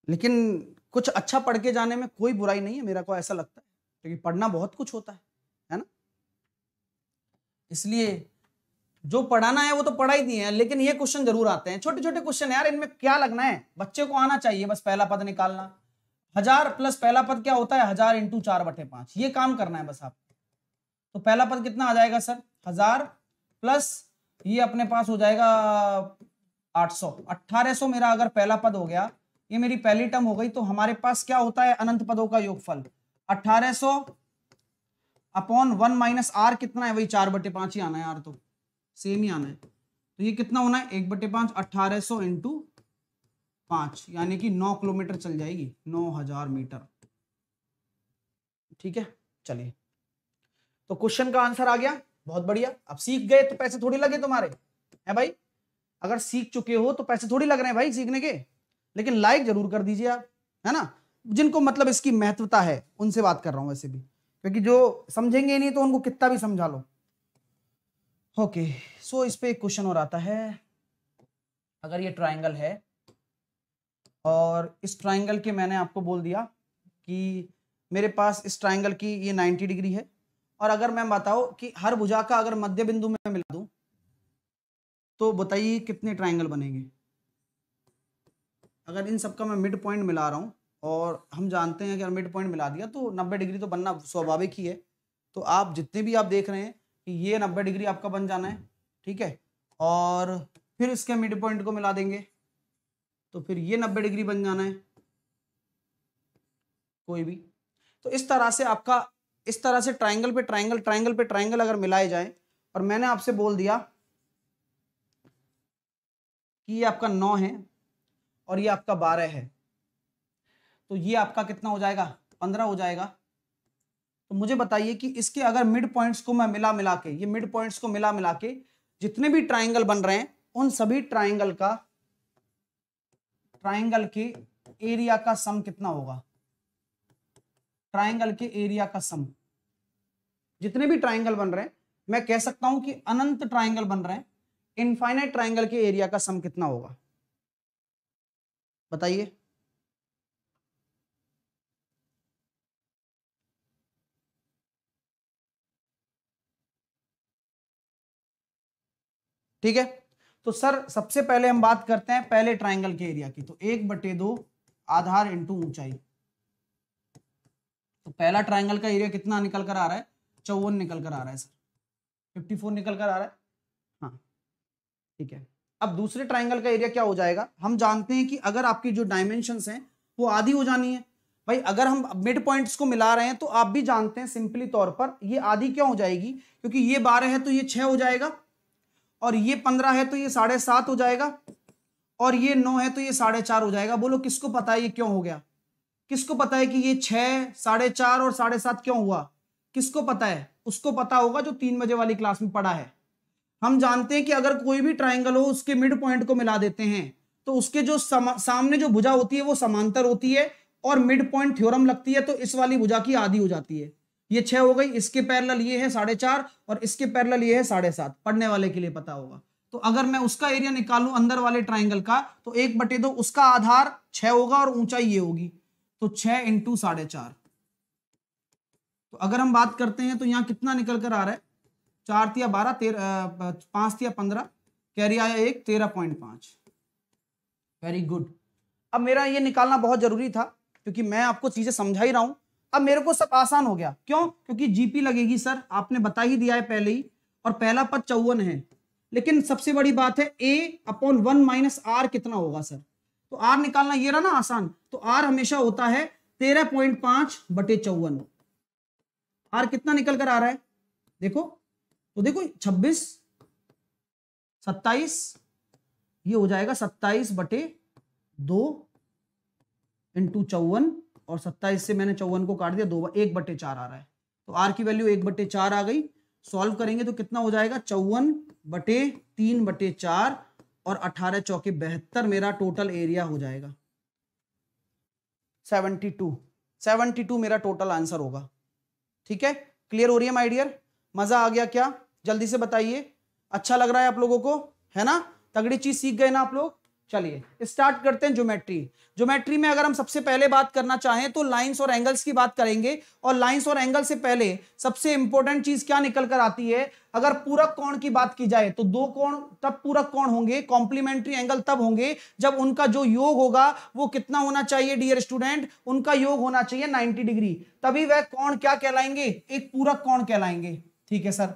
[SPEAKER 1] लेकिन कुछ अच्छा पढ़ के जाने में कोई बुराई नहीं है, मेरा को ऐसा लगता है, क्योंकि पढ़ना बहुत कुछ होता है ना। इसलिए जो पढ़ाना है वो तो पढ़ा ही नहीं है, लेकिन ये क्वेश्चन जरूर आते हैं, छोटे छोटे क्वेश्चन यार, इनमें क्या लगना है, बच्चे को आना चाहिए बस पहला पद निकालना, 1000 प्लस पहला पद क्या होता है, 1000 इंटू 4/5, ये काम करना है बस आपको। तो पहला पद कितना आ जाएगा सर, 1000 प्लस ये अपने पास हो जाएगा 800, 1800 मेरा अगर पहला पद हो गया, ये मेरी पहली टर्म हो गई। तो हमारे पास क्या होता है अनंत पदों का योगफल, 1800 अपॉन 1 माइनस आर कितना है, वही 4/5 ही आना है यार, तो सेम ही आना है। तो ये कितना होना है 1/5, 1800 इंटू 5, यानी कि 9 किलोमीटर चल जाएगी, 9000 मीटर, ठीक है। चलिए तो क्वेश्चन का आंसर आ गया, बहुत बढ़िया। अब सीख गए तो पैसे थोड़ी लगे तुम्हारे, है भाई, अगर सीख चुके हो तो पैसे थोड़ी लग रहे हैं भाई सीखने के, लेकिन लाइक जरूर कर दीजिए आप, है ना, जिनको मतलब इसकी महत्वता है उनसे बात कर रहा हूं वैसे भी, क्योंकि जो समझेंगे नहीं तो उनको कितना भी समझा लो। ओके सो इस पे एक क्वेश्चन और आता है, अगर ये ट्राइंगल है और इस ट्राइंगल के मैंने आपको बोल दिया कि मेरे पास इस ट्राइंगल की ये 90 डिग्री है, और अगर मैं बताऊं कि हर भुजा का अगर मध्य बिंदु में मिला दूं तो बताइए कितने ट्राइंगल बनेंगे। अगर इन सबका मैं मिड पॉइंट मिला रहा हूं, और हम जानते हैं कि अगर मिड पॉइंट मिला दिया तो 90 डिग्री तो बनना स्वाभाविक ही है, तो आप जितने भी आप देख रहे हैं कि ये 90 डिग्री आपका बन जाना है, ठीक है, और फिर इसके मिड पॉइंट को मिला देंगे तो फिर ये 90 डिग्री बन जाना है कोई भी। तो इस तरह से आपका, इस तरह से ट्राइंगल पे ट्राइंगल, ट्राइंगल पे ट्राइंगल अगर मिलाए जाए, और मैंने आपसे बोल दिया कि ये आपका 9 है और ये आपका 12 है, तो ये आपका कितना हो जाएगा 15 हो जाएगा। तो मुझे बताइए कि इसके अगर मिड पॉइंट्स को मैं मिला मिला के, ये मिड पॉइंट्स को मिला मिला के जितने भी ट्राइंगल बन रहे हैं उन सभी ट्राइंगल का, ट्राइंगल के एरिया का सम कितना होगा, ट्राइंगल के एरिया का सम, जितने भी ट्राइंगल बन रहे हैं, मैं कह सकता हूं कि अनंत ट्राइंगल बन रहे हैं, इनफाइनाइट ट्राइंगल के एरिया का सम कितना होगा, बताइए। ठीक है, तो सर सबसे पहले हम बात करते हैं पहले ट्राइंगल के एरिया की। तो 1/2 आधार इंटू ऊंचाई। तो पहला ट्राइंगल का एरिया कितना निकल कर आ रहा है? 54 निकल कर आ रहा है सर, 54 निकल कर आ रहा है। हाँ ठीक है, अब दूसरे ट्राइंगल का एरिया क्या हो जाएगा? हम जानते हैं कि अगर आपकी जो डायमेंशंस हैं वो आधी हो जानी है भाई। अगर हम मिड पॉइंट्स को मिला रहे हैं तो आप भी जानते हैं सिंपली तौर पर ये आधी क्यों हो जाएगी, क्योंकि ये 12 है तो ये 6 हो जाएगा, और ये 15 है तो ये 7.5 हो जाएगा, और ये 9 है तो ये 4.5 हो जाएगा। बोलो किसको पता है ये क्यों हो गया? किसको पता है कि ये 6, 4.5 और 7.5 क्यों हुआ? किसको पता है? उसको पता होगा जो 3 बजे वाली क्लास में पढ़ा है। हम जानते हैं कि अगर कोई भी ट्राइंगल हो उसके मिड पॉइंट को मिला देते हैं तो उसके जो सामने जो भुजा होती है वो समांतर होती है, और मिड पॉइंट थ्योरम लगती है, तो इस वाली भुजा की आधी हो जाती है। ये 6 हो गई, इसके पैरेलल ये है 4.5 और इसके पैरेलल ये है 7.5। पढ़ने वाले के लिए पता होगा। तो अगर मैं उसका एरिया निकालूं अंदर वाले ट्राइंगल का, तो 1/2 उसका आधार 6 होगा और ऊंचाई ये होगी, तो 6 × 4.5। तो अगर हम बात करते हैं तो यहां कितना निकल कर आ रहा है? 4 × 12 13, 5 × 15, कैरी आया 1, 13.5। Very good. अब मेरा ये निकालना बहुत जरूरी था क्योंकि मैं आपको चीजें समझा ही रहा हूं। अब मेरे को सब आसान हो गया, क्यों? क्योंकि जीपी लगेगी सर, आपने बता ही दिया है पहले ही, और पहला पद 54 है। लेकिन सबसे बड़ी बात है a/1 - r कितना होगा सर? तो r निकालना ये रहा ना आसान, तो r हमेशा होता है 13.5/54। r कितना निकल कर आ रहा है? देखो तो देखो 26, 27, ये हो जाएगा 27/2 × 54, और 27 से मैंने 54 को काट दिया 2, 1/4 आ रहा है। तो r की वैल्यू 1/4 आ गई। सॉल्व करेंगे तो कितना हो जाएगा? 54/3/4 और 18 चौके 72 मेरा टोटल एरिया हो जाएगा। 72 मेरा टोटल आंसर होगा। ठीक है, क्लियर हो रही है माय डियर? मजा आ गया क्या? जल्दी से बताइए, अच्छा लग रहा है आप लोगों को, है ना? तगड़ी चीज सीख गए ना आप लोग? चलिए स्टार्ट करते हैं ज्योमेट्री। ज्योमेट्री में अगर हम सबसे पहले बात करना चाहें तो लाइंस और एंगल्स की बात करेंगे, और लाइंस और एंगल से पहले सबसे इंपॉर्टेंट चीज क्या निकल कर आती है? अगर पूरक कोण की बात की जाए तो दो कोण तब पूरक कोण होंगे, कॉम्प्लीमेंट्री एंगल तब होंगे जब उनका जो योग होगा वो कितना होना चाहिए डियर स्टूडेंट? उनका योग होना चाहिए 90 डिग्री, तभी वह कोण क्या कहलाएंगे? एक पूरक कोण कहलाएंगे। ठीक है सर।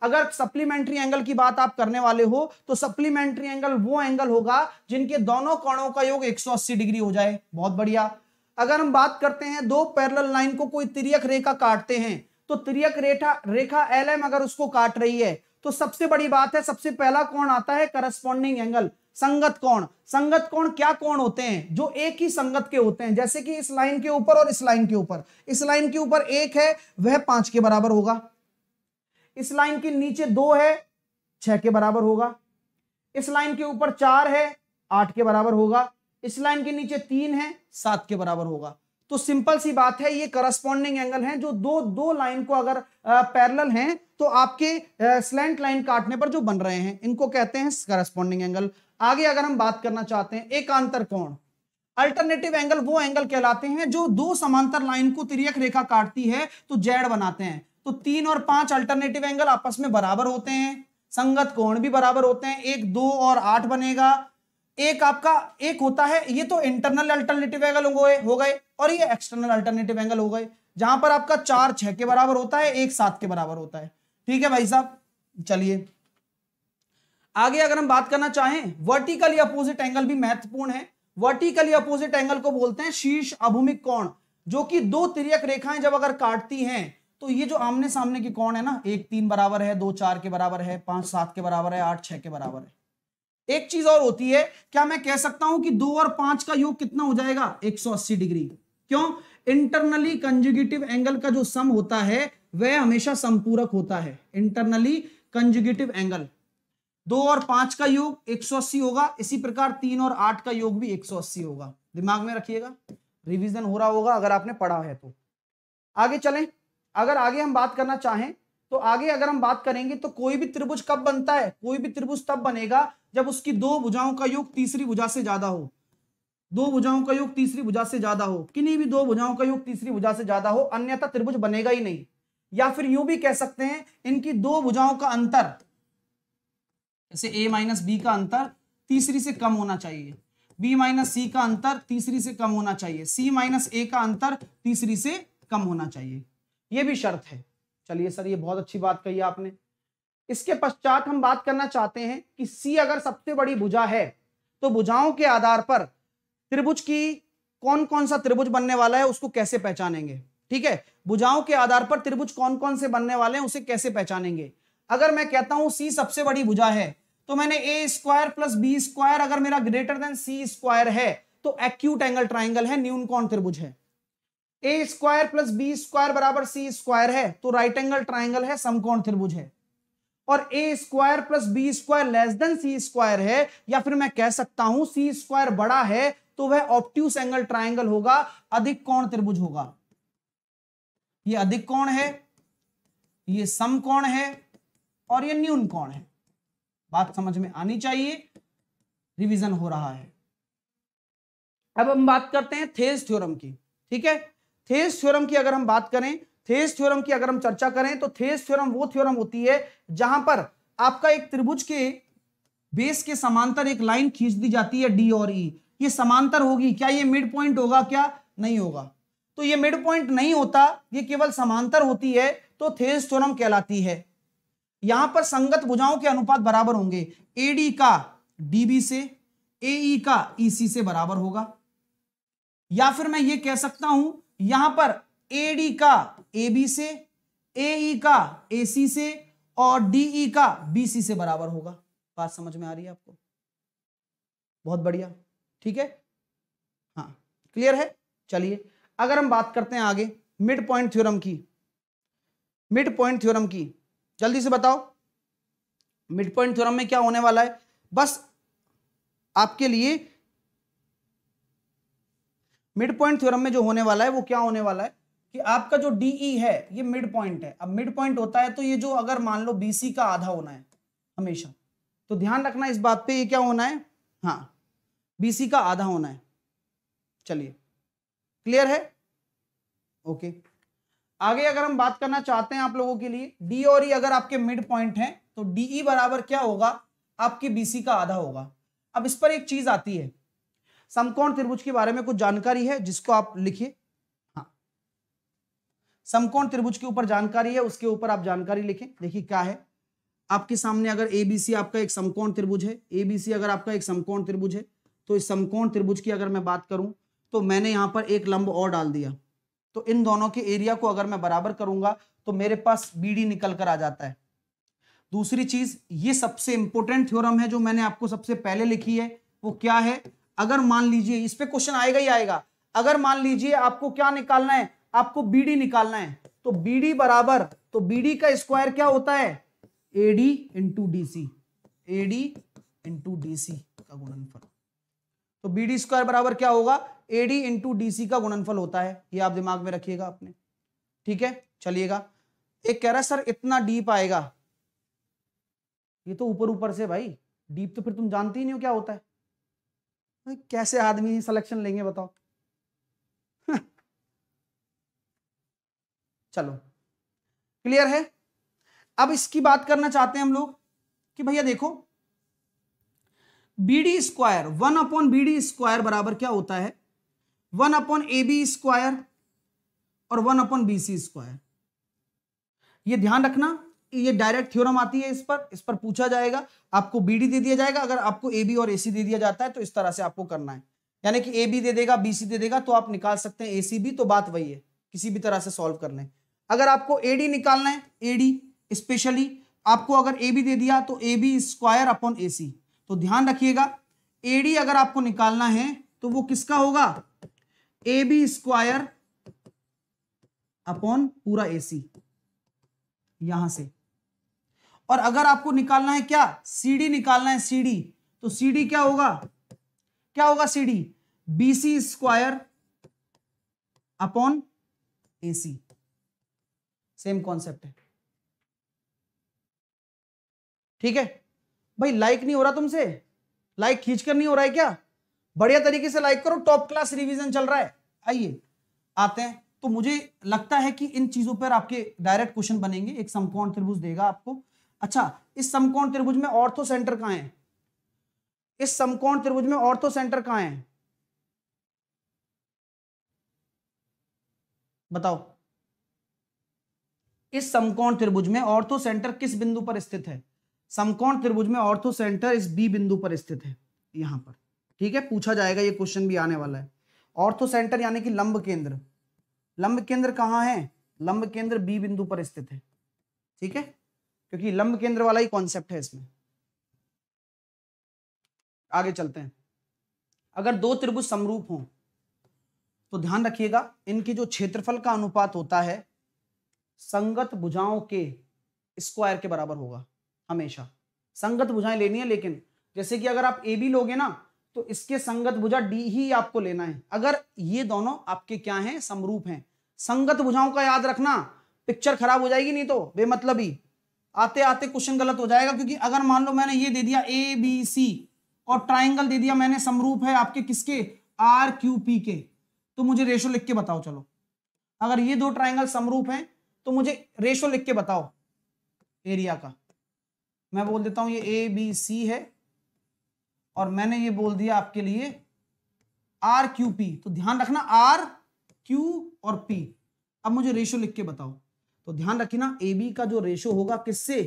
[SPEAKER 1] अगर सप्लीमेंट्री एंगल की बात आप करने वाले हो तो सप्लीमेंट्री एंगल वो एंगल होगा जिनके दोनों कोणों का योग 180 डिग्री हो जाए। बहुत बढ़िया। अगर हम बात करते हैं दो पैरेलल लाइन को कोई तिर्यक रेखा काटते हैं, तो तिर्यक रेखा LM अगर उसको काट रही है तो सबसे बड़ी बात है, सबसे पहला कोण आता है करस्पॉन्डिंग एंगल, संगत कोण। संगत कोण क्या कोण होते हैं? जो एक ही संगत के होते हैं, जैसे कि इस लाइन के ऊपर और इस लाइन के ऊपर। इस लाइन के ऊपर 1 है, वह 5 के बराबर होगा। इस लाइन के नीचे 2 है, 6 के बराबर होगा। इस लाइन के ऊपर 4 है, 8 के बराबर होगा। इस लाइन के नीचे 3 है, 7 के बराबर होगा। तो सिंपल सी बात है, ये करस्पॉन्डिंग एंगल हैं जो दो लाइन को अगर पैरेलल हैं तो आपके स्लैंट लाइन काटने पर जो बन रहे हैं, इनको कहते हैं करस्पॉन्डिंग एंगल। आगे अगर हम बात करना चाहते हैं एकांतर कोण, अल्टरनेटिव एंगल वो एंगल कहलाते हैं जो दो समांतर लाइन को तिर्यक रेखा काटती है तो जेड बनाते हैं। तो 3 और 5 अल्टरनेटिव एंगल आपस में बराबर होते हैं, संगत कोण भी बराबर होते हैं। 1, 2 और 8 बनेगा। एक आपका एक होता है, ये तो इंटरनल अल्टरनेटिव एंगल हो गए, और ये एक्सटर्नल अल्टरनेटिव एंगल हो गए, जहां पर आपका 4 6 के बराबर होता है, 1 7 के बराबर होता है। ठीक है भाई साहब। चलिए आगे अगर हम बात करना चाहें, वर्टिकली अपोजिट एंगल भी महत्वपूर्ण है। वर्टिकली अपोजिट एंगल को बोलते हैं शीर्ष अभूमिक कोण, जो कि दो तिर्यक रेखाएं जब अगर काटती हैं तो ये जो आमने सामने के कोण है ना, 1 3 बराबर है, 2 4 के बराबर है, 5 7 के बराबर है, 8 6 के बराबर है। एक चीज और होती है, क्या मैं कह सकता हूं कि 2 और 5 का योग कितना हो जाएगा? 180 डिग्री। क्यों? इंटरनली कंजुगेटिव एंगल का जो सम होता है वह हमेशा समपूरक होता है। इंटरनली कंजुगेटिव एंगल 2 और 5 का योग 180 होगा, इसी प्रकार 3 और 8 का योग भी 180 होगा। दिमाग में रखिएगा, रिवीजन हो रहा होगा अगर आपने पढ़ा है तो। आगे चलें। अगर आगे हम बात करना चाहें तो आगे अगर हम बात करेंगे तो कोई भी त्रिभुज कब बनता है? कोई भी त्रिभुज तब बनेगा जब उसकी दो भुजाओं का योग तीसरी भुजा से ज्यादा हो। दो भुजाओं का योग तीसरी भुजा से ज्यादा हो, किन्हीं भी दो भुजाओं का योग तीसरी भुजा से ज्यादा हो, अन्यथा त्रिभुज बनेगा ही नहीं। या फिर यूं भी कह सकते हैं, इनकी दो भुजाओं का अंतर जैसे a माइनस बी का अंतर तीसरी से कम होना चाहिए, b माइनस सी का अंतर तीसरी से कम होना चाहिए, c माइनस ए का अंतर तीसरी से कम होना चाहिए, ये भी शर्त है। चलिए सर, ये बहुत अच्छी बात कही आपने। इसके पश्चात हम बात करना चाहते हैं कि C अगर सबसे बड़ी भुजा है तो भुजाओं के आधार पर त्रिभुज की कौन कौन सा त्रिभुज बनने वाला है उसको कैसे पहचानेंगे। ठीक है, भुजाओं के आधार पर त्रिभुज कौन कौन से बनने वाले हैं उसे कैसे पहचानेंगे। अगर मैं कहता हूं C सबसे बड़ी भुजा है तो मैंने ए स्क्वायर प्लस बी स्क्वायर अगर मेरा ग्रेटर देन सी स्क्वायर है तो एक्यूट एंगल ट्राइंगल है, न्यून कोण त्रिभुज है। ए स्क्वायर प्लस बी स्क्वायर बराबर सी स्क्वायर है तो राइट एंगल ट्राइंगल है, समकोण त्रिभुज है। और A square plus B square less than C square है, या फिर मैं कह सकता हूं सी स्क्वायर बड़ा है तो वह ऑब्ट्यूस एंगल ट्राइंगल होगा, अधिक कोण त्रिभुज होगा। ये अधिक कोण है, ये समकोण है और ये न्यून कोण है। बात समझ में आनी चाहिए, रिवीजन हो रहा है। अब हम बात करते हैं थेल्स थ्योरम की। ठीक है, थेल्स थ्योरम की अगर हम बात करें, थेल्स थ्योरम की अगर हम चर्चा करें तो थेल्स थ्योरम वो थ्योरम होती है जहां पर आपका एक त्रिभुज के बेस के समांतर एक लाइन खींच दी जाती है डी और ई। ये समांतर होगी, क्या ये मिड पॉइंट होगा, क्या नहीं होगा। तो ये मिड पॉइंट नहीं होता, ये केवल समांतर होती है तो थेल्स थ्योरम कहलाती है। यहां पर संगत भुजाओं के अनुपात बराबर होंगे, एडी का डीबी से, एई का ईसी से बराबर होगा। या फिर मैं ये कह सकता हूं यहां पर एडी का एबी से, एई का एसी से और डीई का बीसी से बराबर होगा। बात समझ में आ रही है आपको? बहुत बढ़िया, ठीक है, हाँ क्लियर है। चलिए अगर हम बात करते हैं आगे मिड पॉइंट थ्योरम की, मिड पॉइंट थ्योरम की जल्दी से बताओ मिड पॉइंट थ्योरम में क्या होने वाला है। बस आपके लिए मिड पॉइंट थ्योरम में जो होने वाला है वो क्या होने वाला है कि आपका जो डीई है ये मिड पॉइंट है। अब मिड पॉइंट होता है तो ये जो अगर मान लो बीसी का आधा होना है हमेशा, तो ध्यान रखना इस बात पे, ये क्या होना है, हाँ बीसी का आधा होना है। चलिए क्लियर है, ओके। आगे अगर हम बात करना चाहते हैं आप लोगों के लिए, डी और ई अगर आपके मिड पॉइंट हैं तो डीई बराबर क्या होगा, आपके बीसी का आधा होगा। अब इस पर एक चीज आती है, समकोण त्रिभुज के बारे में कुछ जानकारी है जिसको आप लिखिए। हाँ, समकोण त्रिभुज के ऊपर जानकारी है, उसके ऊपर आप जानकारी लिखें। देखिए क्या है आपके सामने, अगर एबीसी आपका एक समकोण त्रिभुज है, एबीसी अगर आपका एक समकोण त्रिभुज है तो इस समकोण त्रिभुज की अगर मैं बात करूं तो मैंने यहां पर एक लंब और डाल दिया, तो इन दोनों के एरिया को अगर मैं बराबर करूंगा तो मेरे पास बीडी निकल कर आ जाता है। दूसरी चीज, ये सबसे इंपॉर्टेंट थ्योरम है जो मैंने आपको सबसे पहले लिखी है, वो क्या है, अगर मान लीजिए, इस पे क्वेश्चन आएगा ही आएगा, अगर मान लीजिए आपको क्या निकालना है, आपको बीडी निकालना है, तो बीडी बराबर, तो बीडी का स्क्वायर क्या होता है, AD into DC, AD into DC का गुणनफल। तो बीडी स्क्वायर बराबर क्या होगा, एडी इंटू डीसी का गुणनफल होता है। ये आप दिमाग में रखिएगा अपने, ठीक है। चलिएगा, एक कह रहा है सर इतना डीप आएगा, ये तो ऊपर ऊपर से भाई, डीप तो फिर तुम जानती ही नहीं हो क्या होता है, कैसे आदमी सिलेक्शन लेंगे बताओ। चलो क्लियर है। अब इसकी बात करना चाहते हैं हम लोग कि भैया देखो, BD square 1 upon BD square बराबर क्या होता है, 1 अपॉन ए बी स्क्वायर और 1 अपॉन बी सी स्क्वायर। ये ध्यान रखना, ये डायरेक्ट थ्योरम आती है, इस पर पूछा जाएगा, आपको बीडी दे दिया जाएगा, अगर आपको ए बी और एसी दे दिया जाता है तो इस तरह से आपको करना है, यानी कि ए बी दे देगा, बी सी दे देगा, तो आप निकाल सकते हैं एसी भी, तो बात वही है, किसी भी तरह से सॉल्व कर लें। अगर आपको एडी निकालना है, एडी स्पेशली आपको अगर ए बी दे दिया तो ए बी स्क्वायर अपॉन ए सी, तो ध्यान रखिएगा एडी अगर आपको निकालना है तो वो किसका होगा, ए बी स्क्वायर अपॉन पूरा ए सी यहां से। और अगर आपको निकालना है क्या, सीडी निकालना है, सीडी, तो सीडी क्या होगा, क्या होगा CD, BC square upon AC, same concept है, ठीक है भाई। लाइक नहीं हो रहा तुमसे, लाइक खींचकर नहीं हो रहा है क्या, बढ़िया तरीके से लाइक करो, टॉप क्लास रिवीजन चल रहा है। आइए आते हैं, तो मुझे लगता है कि इन चीजों पर आपके डायरेक्ट क्वेश्चन बनेंगे। एक समकोण त्रिभुज देगा आपको, अच्छा, इस समकोण त्रिभुज में ऑर्थो सेंटर कहां है? इस समकोण त्रिभुज में ऑर्थो सेंटर कहां है? बताओ। इस समकोण त्रिभुज में ऑर्थो सेंटर किस बिंदु पर स्थित है? समकोण त्रिभुज में ऑर्थो सेंटर इस बी बिंदु पर स्थित है, यहां पर। ठीक है, पूछा जाएगा, ये क्वेश्चन भी आने वाला है। ऑर्थो सेंटर यानी कि लंब केंद्र। लंब केंद्र कहां है? लंब केंद्र बी बिंदु पर स्थित है। ठीक है, क्योंकि लंब केंद्र वाला ही कॉन्सेप्ट है इसमें। आगे चलते हैं। अगर दो त्रिभुज समरूप हों तो ध्यान रखिएगा, इनके जो क्षेत्रफल का अनुपात होता है संगत भुजाओं के स्क्वायर के बराबर होगा। हमेशा संगत भुजाएं लेनी है, लेकिन जैसे कि अगर आप ए बी लोगे ना तो इसके संगत भुजा डी ही आपको लेना है। अगर ये दोनों आपके क्या हैं? समरूप हैं। संगत भुजाओं का याद रखना, पिक्चर खराब हो जाएगी, नहीं तो बेमतलब ही आते आते क्वेश्चन गलत हो जाएगा। क्योंकि अगर मान लो मैंने ये दे दिया ए बी सी और ट्राइंगल दे दिया मैंने समरूप है आपके किसके? आर क्यू पी के, तो मुझे रेशो लिख के बताओ। चलो, अगर ये दो ट्राइंगल समरूप हैं तो मुझे रेशो लिख के बताओ एरिया का। मैं बोल देता हूं ये ए बी सी है और मैंने ये बोल दिया आपके लिए आर क्यू पी। तो ध्यान रखना आर क्यू और पी। अब मुझे रेशो लिख के बताओ। तो ध्यान रखिए ना, ए बी का जो रेशो होगा किससे?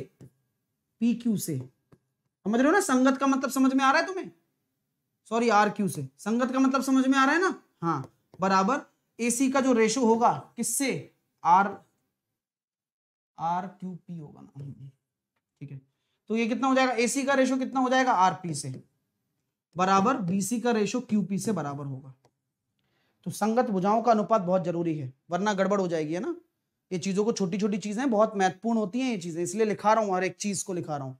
[SPEAKER 1] पी क्यू से। समझ रहे हो ना? संगत का मतलब समझ में आ रहा है तुम्हें? सॉरी, आर क्यू से। संगत का मतलब समझ में आ रहा है ना? हाँ, बराबर एसी का जो रेशो होगा किससे? आर क्यू पी होगा ना। ठीक है, तो ये कितना हो जाएगा? एसी का रेशो कितना हो जाएगा? आरपी से, बराबर बीसी का रेशो क्यूपी से बराबर होगा। तो संगत भुजाओं का अनुपात बहुत जरूरी है, वरना गड़बड़ हो जाएगी, है ना? ये चीजों को, छोटी छोटी चीजें बहुत महत्वपूर्ण होती हैं ये चीजें, इसलिए लिखा रहा हूं, हर एक चीज को लिखा रहा हूं।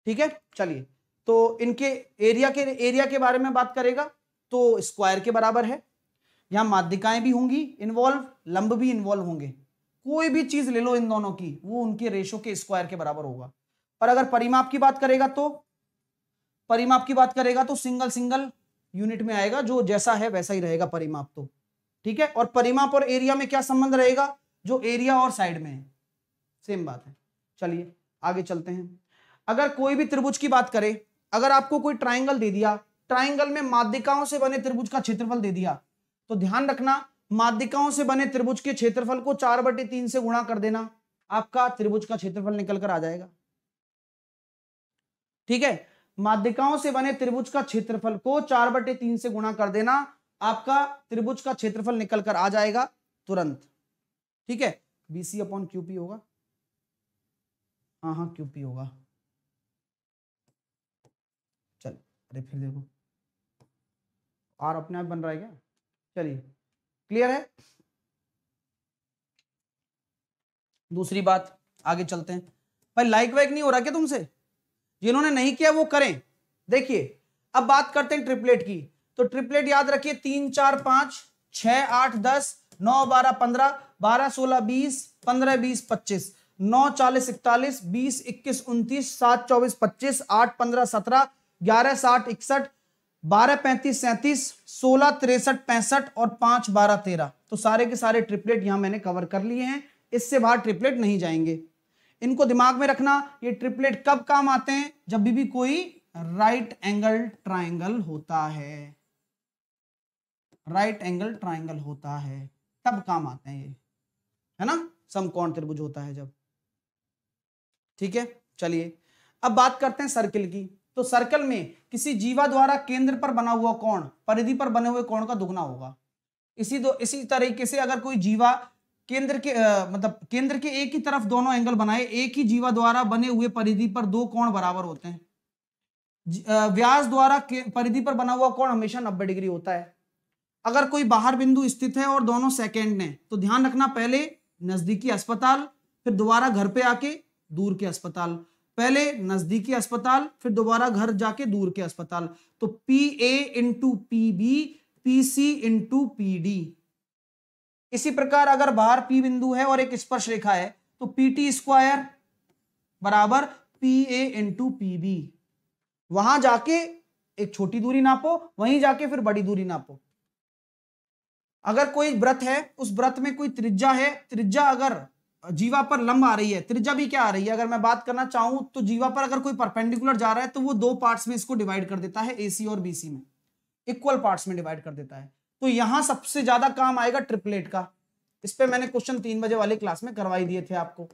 [SPEAKER 1] ठीक है, चलिए, तो इनके एरिया के बारे में बात करेगा तो स्क्वायर के बराबर है। यहां माध्यिकाएं भी होंगी इन्वॉल्व, लंब भी इन्वॉल्व होंगे। कोई भी चीज ले लो इन दोनों की, वो उनके रेशो के स्क्वायर के बराबर होगा। पर अगर परिमाप की बात करेगा तो सिंगल यूनिट में आएगा, जो जैसा है वैसा ही रहेगा परिमाप तो। ठीक है, और परिमाप और एरिया में क्या संबंध रहेगा? जो एरिया और साइड में है, सेम बात है। चलिए आगे चलते हैं। अगर कोई भी त्रिभुज की बात करें, अगर आपको कोई ट्राइंगल दे दिया, ट्राइंगल में माध्यिकाओं से बने त्रिभुज का क्षेत्रफल दे दिया, तो ध्यान रखना माध्यिकाओं से बने त्रिभुज के क्षेत्रफल को 4/3 से गुणा कर देना, आपका त्रिभुज का क्षेत्रफल निकल कर आ जाएगा। ठीक है, माध्यिकाओं से बने त्रिभुज का क्षेत्रफल को 4/3 से गुणा कर देना, आपका त्रिभुज का क्षेत्रफल निकल कर आ जाएगा तुरंत। ठीक है, बीसी अपॉन क्यूपी होगा। हाँ क्यूपी होगा। चल, अरे फिर देखो आर अपने आप बन रहा है क्या? चलिए, क्लियर है? दूसरी बात, आगे चलते हैं। भाई लाइक वाइक नहीं हो रहा क्या तुमसे? जिन्होंने नहीं किया वो करें। देखिए, अब बात करते हैं ट्रिपलेट की। तो ट्रिपलेट याद रखिए 3 4 5 6 8 10 9 12 15 12 16 20 15 20 25 9 40 41 20 21 29 7 24 25 8 15 17 11 60 61 12 35 37 16 63 65 और 5 12 13। तो सारे के सारे ट्रिपलेट यहां मैंने कवर कर लिए हैं, इससे बाहर ट्रिपलेट नहीं जाएंगे। इनको दिमाग में रखना, ये ट्रिपलेट कब काम आते हैं? जब भी कोई राइट एंगल ट्राइंगल होता है, राइट एंगल ट्राइंगल होता है तब काम आते हैं ये, है ना? समकोण त्रिभुज होता है जब। ठीक है, चलिए अब बात करते हैं सर्किल की। तो सर्कल में किसी जीवा द्वारा केंद्र पर बना हुआ कोण परिधि पर बने हुए कोण का दुगना होगा। इसी तरीके से अगर कोई जीवा केंद्र के मतलब केंद्र के एक ही तरफ दोनों एंगल बनाए, एक ही जीवा द्वारा बने हुए परिधि पर दो कोण बराबर होते हैं। व्यास द्वारा परिधि पर बना हुआ कोण हमेशा 90 डिग्री होता है। अगर कोई बाहर बिंदु स्थित है और दोनों सेकंड में, तो ध्यान रखना पहले नजदीकी अस्पताल, फिर दोबारा घर पे आके दूर के अस्पताल, पहले नजदीकी अस्पताल फिर दोबारा घर जाके दूर के अस्पताल। तो PA into PB, PC into PD। इसी प्रकार अगर बाहर P बिंदु है और एक स्पर्श रेखा है तो PT स्क्वायर बराबर PA इंटू PB। वहां जाके एक छोटी दूरी नापो, वहीं जाके फिर बड़ी दूरी नापो। अगर कोई व्रत है, उस व्रत में कोई त्रिज्या है, त्रिज्या अगर जीवा पर लंब आ रही है, त्रिज्या भी क्या आ रही है। अगर मैं बात करना चाहूं तो जीवा पर अगर कोई परपेंडिकुलर जा रहा है तो वो दो पार्ट्स में इसको डिवाइड कर देता है, एसी और बीसी में, इक्वल पार्ट्स में डिवाइड कर देता है। तो यहां सबसे ज्यादा काम आएगा ट्रिपलेट का। इस पे मैंने क्वेश्चन 3 बजे वाली क्लास में करवाई दिए थे आपको।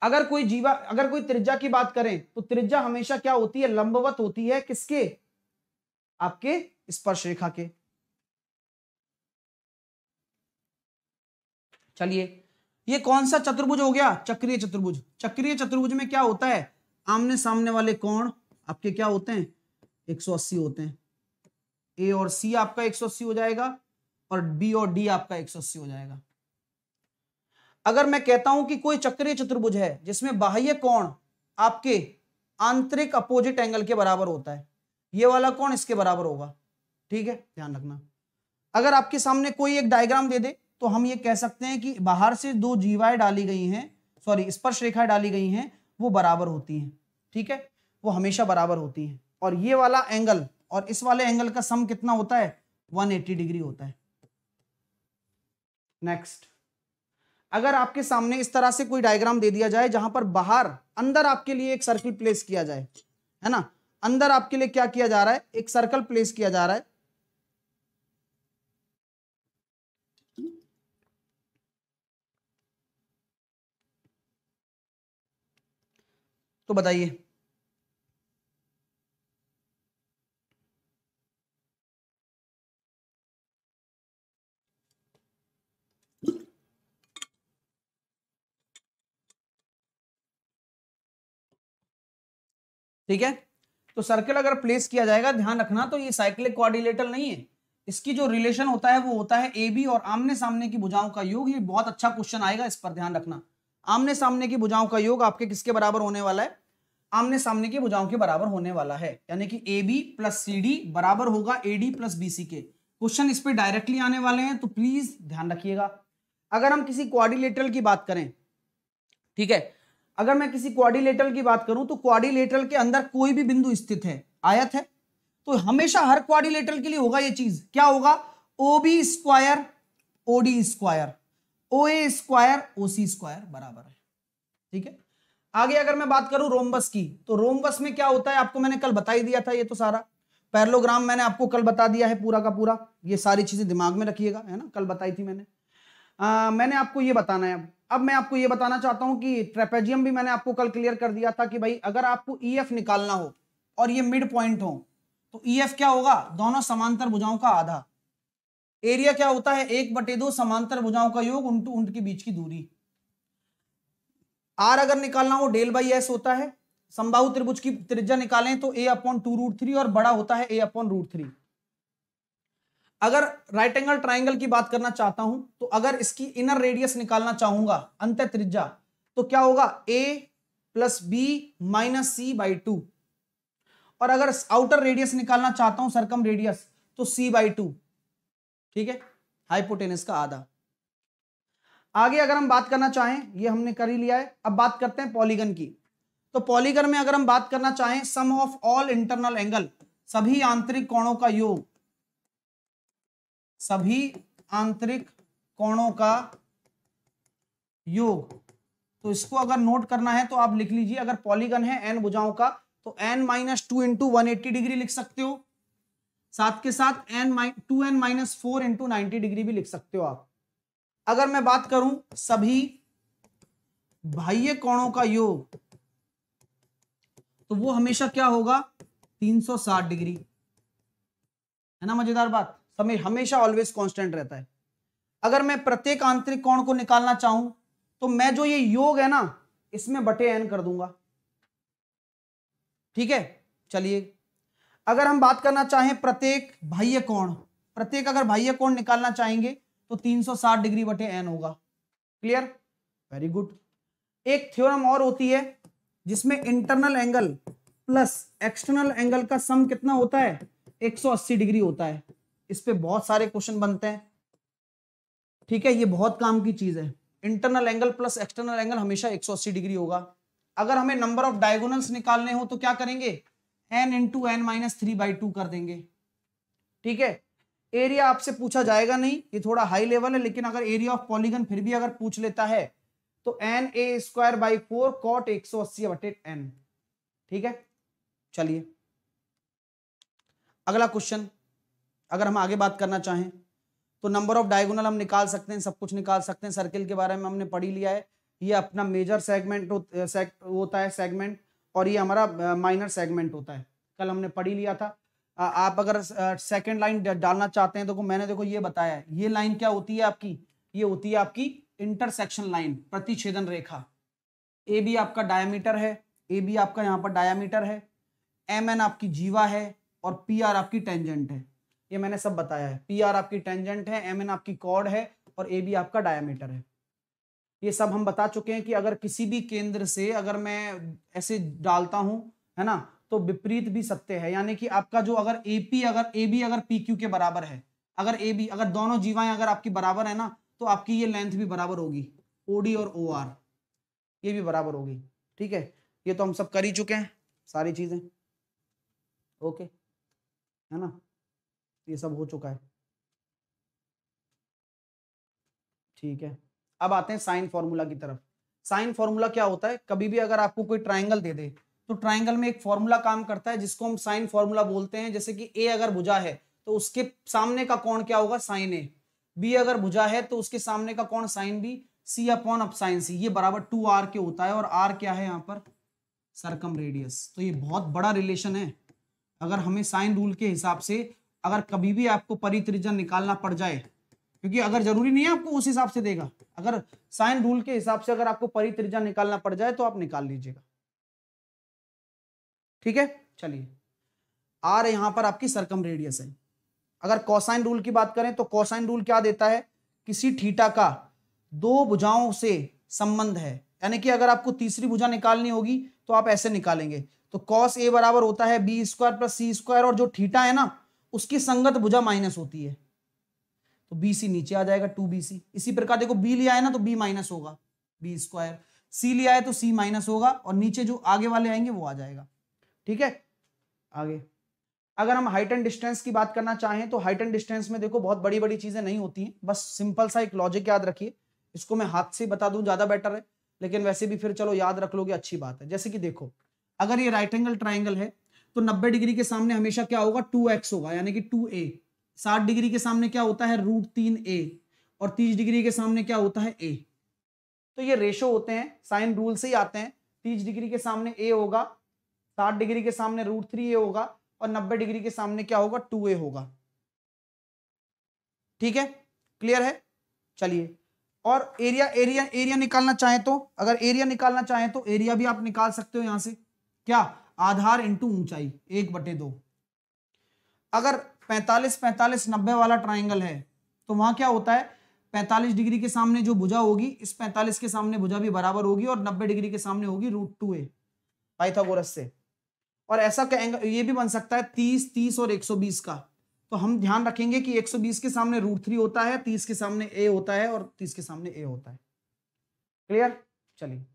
[SPEAKER 1] अगर कोई त्रिज्या की बात करें तो त्रिज्या हमेशा क्या होती है, लंबवत होती है किसके, आपके स्पर्श रेखा के। चलिए, ये कौन सा चतुर्भुज हो गया, चक्रीय चतुर्भुज। चक्रीय चतुर्भुज में क्या होता है, आमने सामने वाले कोण आपके क्या होते हैं, 180 होते हैं। ए और सी आपका 180 हो जाएगा और बी और डी आपका 180 हो जाएगा। अगर मैं कहता हूं कि कोई चक्रीय चतुर्भुज है जिसमें बाह्य कोण आपके आंतरिक अपोजिट एंगल के बराबर होता है, ये वाला कोण इसके बराबर होगा, ठीक है, ध्यान रखना। अगर आपके सामने कोई एक डायग्राम दे दे तो हम ये कह सकते हैं कि बाहर से दो जीवाएं डाली गई हैं, सॉरी स्पर्श रेखाएं डाली गई हैं, वो बराबर होती हैं, ठीक है, वो हमेशा बराबर होती हैं। और ये वाला एंगल और इस वाले एंगल का सम कितना होता है, 180 डिग्री होता है। नेक्स्ट, अगर आपके सामने इस तरह से कोई डायग्राम दे दिया जाए जहां पर बाहर अंदर आपके लिए एक सर्कल प्लेस किया जाए, है ना, अंदर आपके लिए क्या किया जा रहा है, एक सर्कल प्लेस किया जा रहा है, तो बताइए ठीक है। तो सर्कल अगर प्लेस किया जाएगा, ध्यान रखना, तो ये साइक्लिक क्वाड्रिलेटरल नहीं है, इसकी जो रिलेशन होता है वो होता है ए बी और आमने सामने की भुजाओं का योग। ये बहुत अच्छा क्वेश्चन आएगा, इस पर ध्यान रखना। आमने सामने की भुजाओं का योग आपके किसके बराबर होने वाला है, आमने सामने की भुजाओं के बराबर होने वाला है, यानी कि A B plus C D बराबर होगा A D plus B C के। क्वेश्चन इस पे डायरेक्टली आने वाले हैं, तो प्लीज ध्यान रखिएगा। अगर हम किसी क्वाड्रिलेटरल की बात करें, ठीक है, अगर मैं किसी क्वाड्रिलेटरल की बात करूं तो क्वाड्रिलेटरल के अंदर कोई भी बिंदु स्थित है, आयत है, तो हमेशा हर क्वाड्रिलेटरल के लिए होगा ये चीज, क्या होगा, O B square O D square O A square O C square बराबर है, ठीक है। आगे अगर मैं बात करूं रोम्बस की, तो रोम्बस में क्या होता है आपको मैंने कल बता ही दिया था, ये तो सारा पैरेललोग्राम मैंने आपको कल बता दिया है पूरा का पूरा, ये सारी चीजें दिमाग में रखिएगा, है ना, कल बताई थी मैंने। मैंने आपको ये बताना है। अब मैं आपको ये बताना चाहता हूं कि ट्रेपेजियम भी मैंने आपको कल क्लियर कर दिया था कि भाई अगर आपको ईएफ निकालना हो और ये मिड पॉइंट हो तो ईएफ क्या होगा, दोनों समांतर भुजाओं का आधा। एरिया क्या होता है, 1/2 समांतर भुजाओं का योग उनके उनके बीच की दूरी। आर अगर निकालना हो डेल बाई एस होता है। समबाहु त्रिभुज की त्रिज्या निकालें तो a/2√3 और बड़ा होता है a/√3। अगर राइट एंगल ट्राइंगल की बात करना चाहता हूं तो अगर इसकी इनर रेडियस निकालना चाहूंगा, अंत त्रिज्या, तो क्या होगा, a plus B minus C by 2। और अगर आउटर रेडियस निकालना चाहता हूं, सरकम रेडियस, तो c/2, ठीक है, हाइपोटेनस का आधा। आगे अगर हम बात करना चाहें, ये हमने कर ही लिया है, अब बात करते हैं पॉलीगन की। तो पॉलीगन में अगर हम बात करना चाहें, सम ऑफ ऑल इंटरनल एंगल, सभी आंतरिक कोणों का योग, सभी आंतरिक कोणों का योग, तो इसको अगर नोट करना है तो आप लिख लीजिए, अगर पॉलीगन है n भुजाओं का तो n-2 इंटू 180 डिग्री लिख सकते हो, साथ के साथ n-2n-4 इंटू 90 डिग्री भी लिख सकते हो आप। अगर मैं बात करूं सभी बाह्य कोणों का योग, तो वो हमेशा क्या होगा, 360 डिग्री, है ना, मजेदार बात, समय हमेशा ऑलवेज कांस्टेंट रहता है। अगर मैं प्रत्येक आंतरिक कोण को निकालना चाहूं तो मैं जो ये योग है ना, इसमें बटे n कर दूंगा, ठीक है। चलिए, अगर हम बात करना चाहें प्रत्येक बाह्य कोण, प्रत्येक अगर बाह्य कोण निकालना चाहेंगे तो 360 डिग्री बटे n होगा। Clear, very good. एक थ्योरम और होती है जिसमें internal angle plus external angle का सम कितना होता है, 180 डिग्री होता है। इस पे बहुत सारे क्वेश्चन बनते हैं, ठीक है, ये बहुत काम की चीज है। Internal angle plus external angle हमेशा 180 डिग्री होगा। अगर हमें नंबर ऑफ डायगोनल्स निकालने हो तो क्या करेंगे, n इंटू n-3/2 कर देंगे, ठीक है। एरिया आपसे पूछा जाएगा नहीं, ये थोड़ा हाई लेवल है, लेकिन अगर एरिया ऑफ पॉलीगन फिर भी अगर पूछ लेता है तो NA²/4 cot 180/n। ठीक है, चलिए अगला क्वेश्चन। अगर हम आगे बात करना चाहें तो नंबर ऑफ डायगोनल हम निकाल सकते हैं, सब कुछ निकाल सकते हैं। सर्किल के बारे में हमने पढ़ ही लिया है, ये अपना मेजर सेगमेंट होता है सेगमेंट, और ये हमारा माइनर सेगमेंट होता है, कल हमने पढ़ ही लिया था। आप अगर सेकंड लाइन डालना चाहते हैं तो मैंने देखो ये बताया है, ये लाइन क्या होती है आपकी, ये होती है आपकी इंटरसेक्शन लाइन, प्रतिच्छेदन रेखा। ए बी आपका डायमीटर है, ए बी आपका यहाँ पर डायमीटर है, एम एन आपकी जीवा है, और पी आर आपकी टेंजेंट है। ये मैंने सब बताया है, पी आर आपकी टेंजेंट है, एम एन आपकी कॉर्ड है, और ए बी आपका डायमीटर है। ये सब हम बता चुके हैं कि अगर किसी भी केंद्र से अगर मैं ऐसे डालता हूं, है ना, तो विपरीत भी सत्य है, यानी कि आपका जो अगर एपी अगर ए बी अगर पी क्यू के बराबर है, अगर ए बी अगर दोनों जीवाएं अगर आपकी बराबर है ना, तो आपकी ये लेंथ भी बराबर होगी, ओडी और ओ आर ये भी बराबर होगी। ठीक है, ये तो हम सब कर ही चुके हैं सारी चीजें, ओके, है ना, ये सब हो चुका है। ठीक है, अब आते हैं साइन फॉर्मूला की तरफ। साइन फॉर्मूला क्या होता है, कभी भी अगर आपको कोई ट्राइंगल दे दे तो ट्राइंगल में एक फॉर्मूला काम करता है जिसको हम साइन फॉर्मूला बोलते हैं। जैसे कि ए अगर भुजा है तो उसके सामने का कोण क्या होगा, साइन ए। बी अगर भुजा है तो उसके सामने का कोण साइन बी। सी अपॉन अप साइन सी, ये बराबर 2r के होता है, और r क्या है यहाँ पर, सरकम रेडियस। तो ये बहुत बड़ा रिलेशन है। अगर हमें साइन रूल के हिसाब से अगर कभी भी आपको परित्रिज्या निकालना पड़ जाए, क्योंकि अगर जरूरी नहीं है आपको उस हिसाब से देगा, अगर साइन रूल के हिसाब से अगर आपको परित्रिज्या निकालना पड़ जाए तो आप निकाल लीजिएगा। ठीक है, चलिए आर यहां पर आपकी सरकम रेडियस है। अगर कोसाइन रूल की बात करें तो कोसाइन रूल क्या देता है, किसी थीटा का दो भुजाओं से संबंध है, यानी कि अगर आपको तीसरी भुजा निकालनी होगी तो आप ऐसे निकालेंगे, तो कॉस ए बराबर होता है b² + c², और जो थीटा है ना उसकी संगत भुजा माइनस होती है, तो BC नीचे आ जाएगा 2BC। इसी प्रकार देखो B लिया है ना तो B माइनस होगा b², C लिया है तो C माइनस होगा, और नीचे जो आगे वाले आएंगे वो आ जाएगा। ठीक है, आगे अगर हम हाइट एंड डिस्टेंस की बात करना चाहें तो हाइट एंड डिस्टेंस में देखो बहुत बड़ी बड़ी चीजें नहीं होती हैं, बस सिंपल सा एक लॉजिक याद रखिए। इसको मैं हाथ से बता दूं ज्यादा बेटर है, लेकिन वैसे भी फिर चलो याद रख लोगे अच्छी बात है। जैसे कि देखो अगर ये राइट एंगल ट्राइंगल है तो 90 डिग्री के सामने हमेशा क्या होगा, 2x होगा, यानी कि 2a। 60 डिग्री के सामने क्या होता है, √3a, और 30 डिग्री के सामने क्या होता है, a। तो ये रेशो होते हैं, साइन रूल से ही आते हैं। 30 डिग्री के सामने a होगा, 60 डिग्री के सामने √3a होगा, और 90 डिग्री के सामने क्या होगा, 2a होगा। ठीक है, क्लियर है। चलिए, और एरिया एरिया एरिया निकालना चाहें तो, अगर एरिया निकालना चाहें तो एरिया भी आप निकाल सकते हो यहां से, क्या, आधार इंटू ऊंचाई 1/2। अगर 45 45 90 वाला ट्राइंगल है तो वहां क्या होता है, 45 डिग्री के सामने जो भुजा होगी इस 45 के सामने भुजा भी बराबर होगी, और 90 डिग्री के सामने होगी √2a पाइथागोरस से। और ऐसा ये भी बन सकता है 30 30 और 120 का, तो हम ध्यान रखेंगे कि 120 के सामने √3 होता है, 30 के सामने a होता है, और 30 के सामने a होता है। क्लियर, चलिए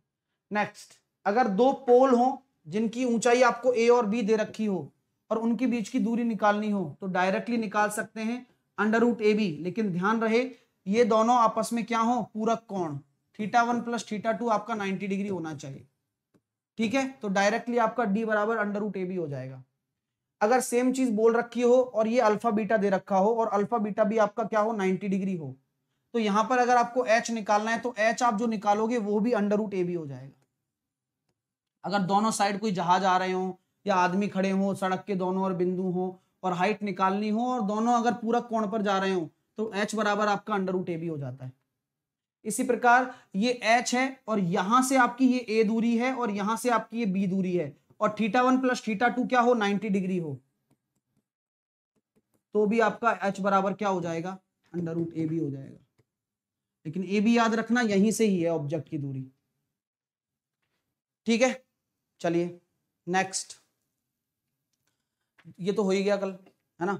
[SPEAKER 1] नेक्स्ट। अगर दो पोल हो जिनकी ऊंचाई आपको a और b दे रखी हो और उनके बीच की दूरी निकालनी हो तो डायरेक्टली निकाल सकते हैं √AB, लेकिन ध्यान रहे ये दोनों आपस में क्या हो, पूरक कोण, θ1 + θ2 आपका 90 डिग्री होना चाहिए। ठीक है, तो डायरेक्टली आपका d बराबर √AB हो जाएगा। अगर सेम चीज बोल रखी हो और ये अल्फा बीटा दे रखा हो और अल्फा बीटा भी आपका क्या हो, 90 डिग्री हो, तो यहां पर अगर आपको h निकालना है तो h आप जो निकालोगे वो भी √AB हो जाएगा। अगर दोनों साइड कोई जहाज आ रहे हो या आदमी खड़े हो, सड़क के दोनों और बिंदु हो, और हाइट निकालनी हो और दोनों अगर पूरक कोण पर जा रहे हो तो h बराबर आपका √AB हो जाता है। इसी प्रकार ये h है और यहां से आपकी ये a दूरी है और यहां से आपकी ये b दूरी है, और θ1 + θ2 क्या हो, 90 डिग्री हो, तो भी आपका h बराबर क्या हो जाएगा, √AB हो जाएगा। लेकिन AB याद रखना यहीं से ही है ऑब्जेक्ट की दूरी। ठीक है, चलिए नेक्स्ट। ये तो हो ही गया कल, है ना,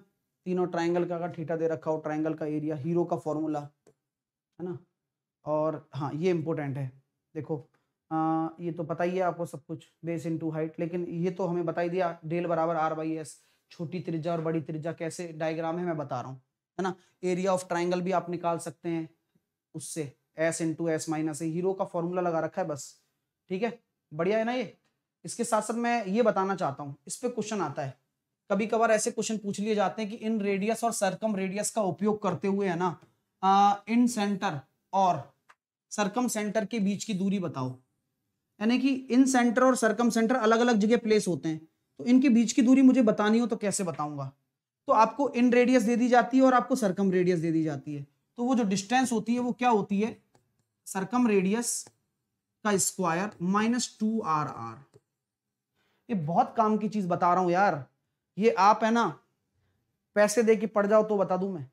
[SPEAKER 1] तीनों ट्राइंगल का अगर थीटा दे रखा हो, ट्राइंगल का एरिया, हीरो का फॉर्मूला, है ना। और हाँ ये इंपॉर्टेंट है, देखो ये तो पता ही है आपको सब कुछ, बेस इनटू हाइट, लेकिन ये तो हमें बता ही दिया, डेल बराबर R/S, छोटी त्रिज्या और बड़ी त्रिज्या कैसे डायग्राम है मैं बता रहा हूँ। है ना। एरिया ऑफ ट्राइंगल भी आप निकाल सकते हैं उससे, एस इंटू एस माइनस ए, हीरो का फॉर्मूला लगा रखा है बस। ठीक है, बढ़िया है ना ये। इसके साथ साथ मैं ये बताना चाहता हूं, इस पे क्वेश्चन आता है, कभी कभार ऐसे क्वेश्चन पूछ लिए जाते हैं कि इन रेडियस और सरकम रेडियस का उपयोग करते हुए, है ना, इन सेंटर और सरकम सेंटर के बीच की दूरी बताओ। यानी कि इन सेंटर और सरकम सेंटर अलग अलग जगह प्लेस होते हैं, तो इनके बीच की दूरी मुझे बतानी हो तो कैसे बताऊंगा। तो आपको इन रेडियस दे दी जाती है और आपको सरकम रेडियस दे दी जाती है, तो वो जो डिस्टेंस होती है वो क्या होती है, सरकम रेडियस का स्क्वायर माइनस 2RR। ये बहुत काम की चीज बता रहा हूं यार, ये आप है ना पैसे दे के पढ़ जाओ तो बता दूं मैं।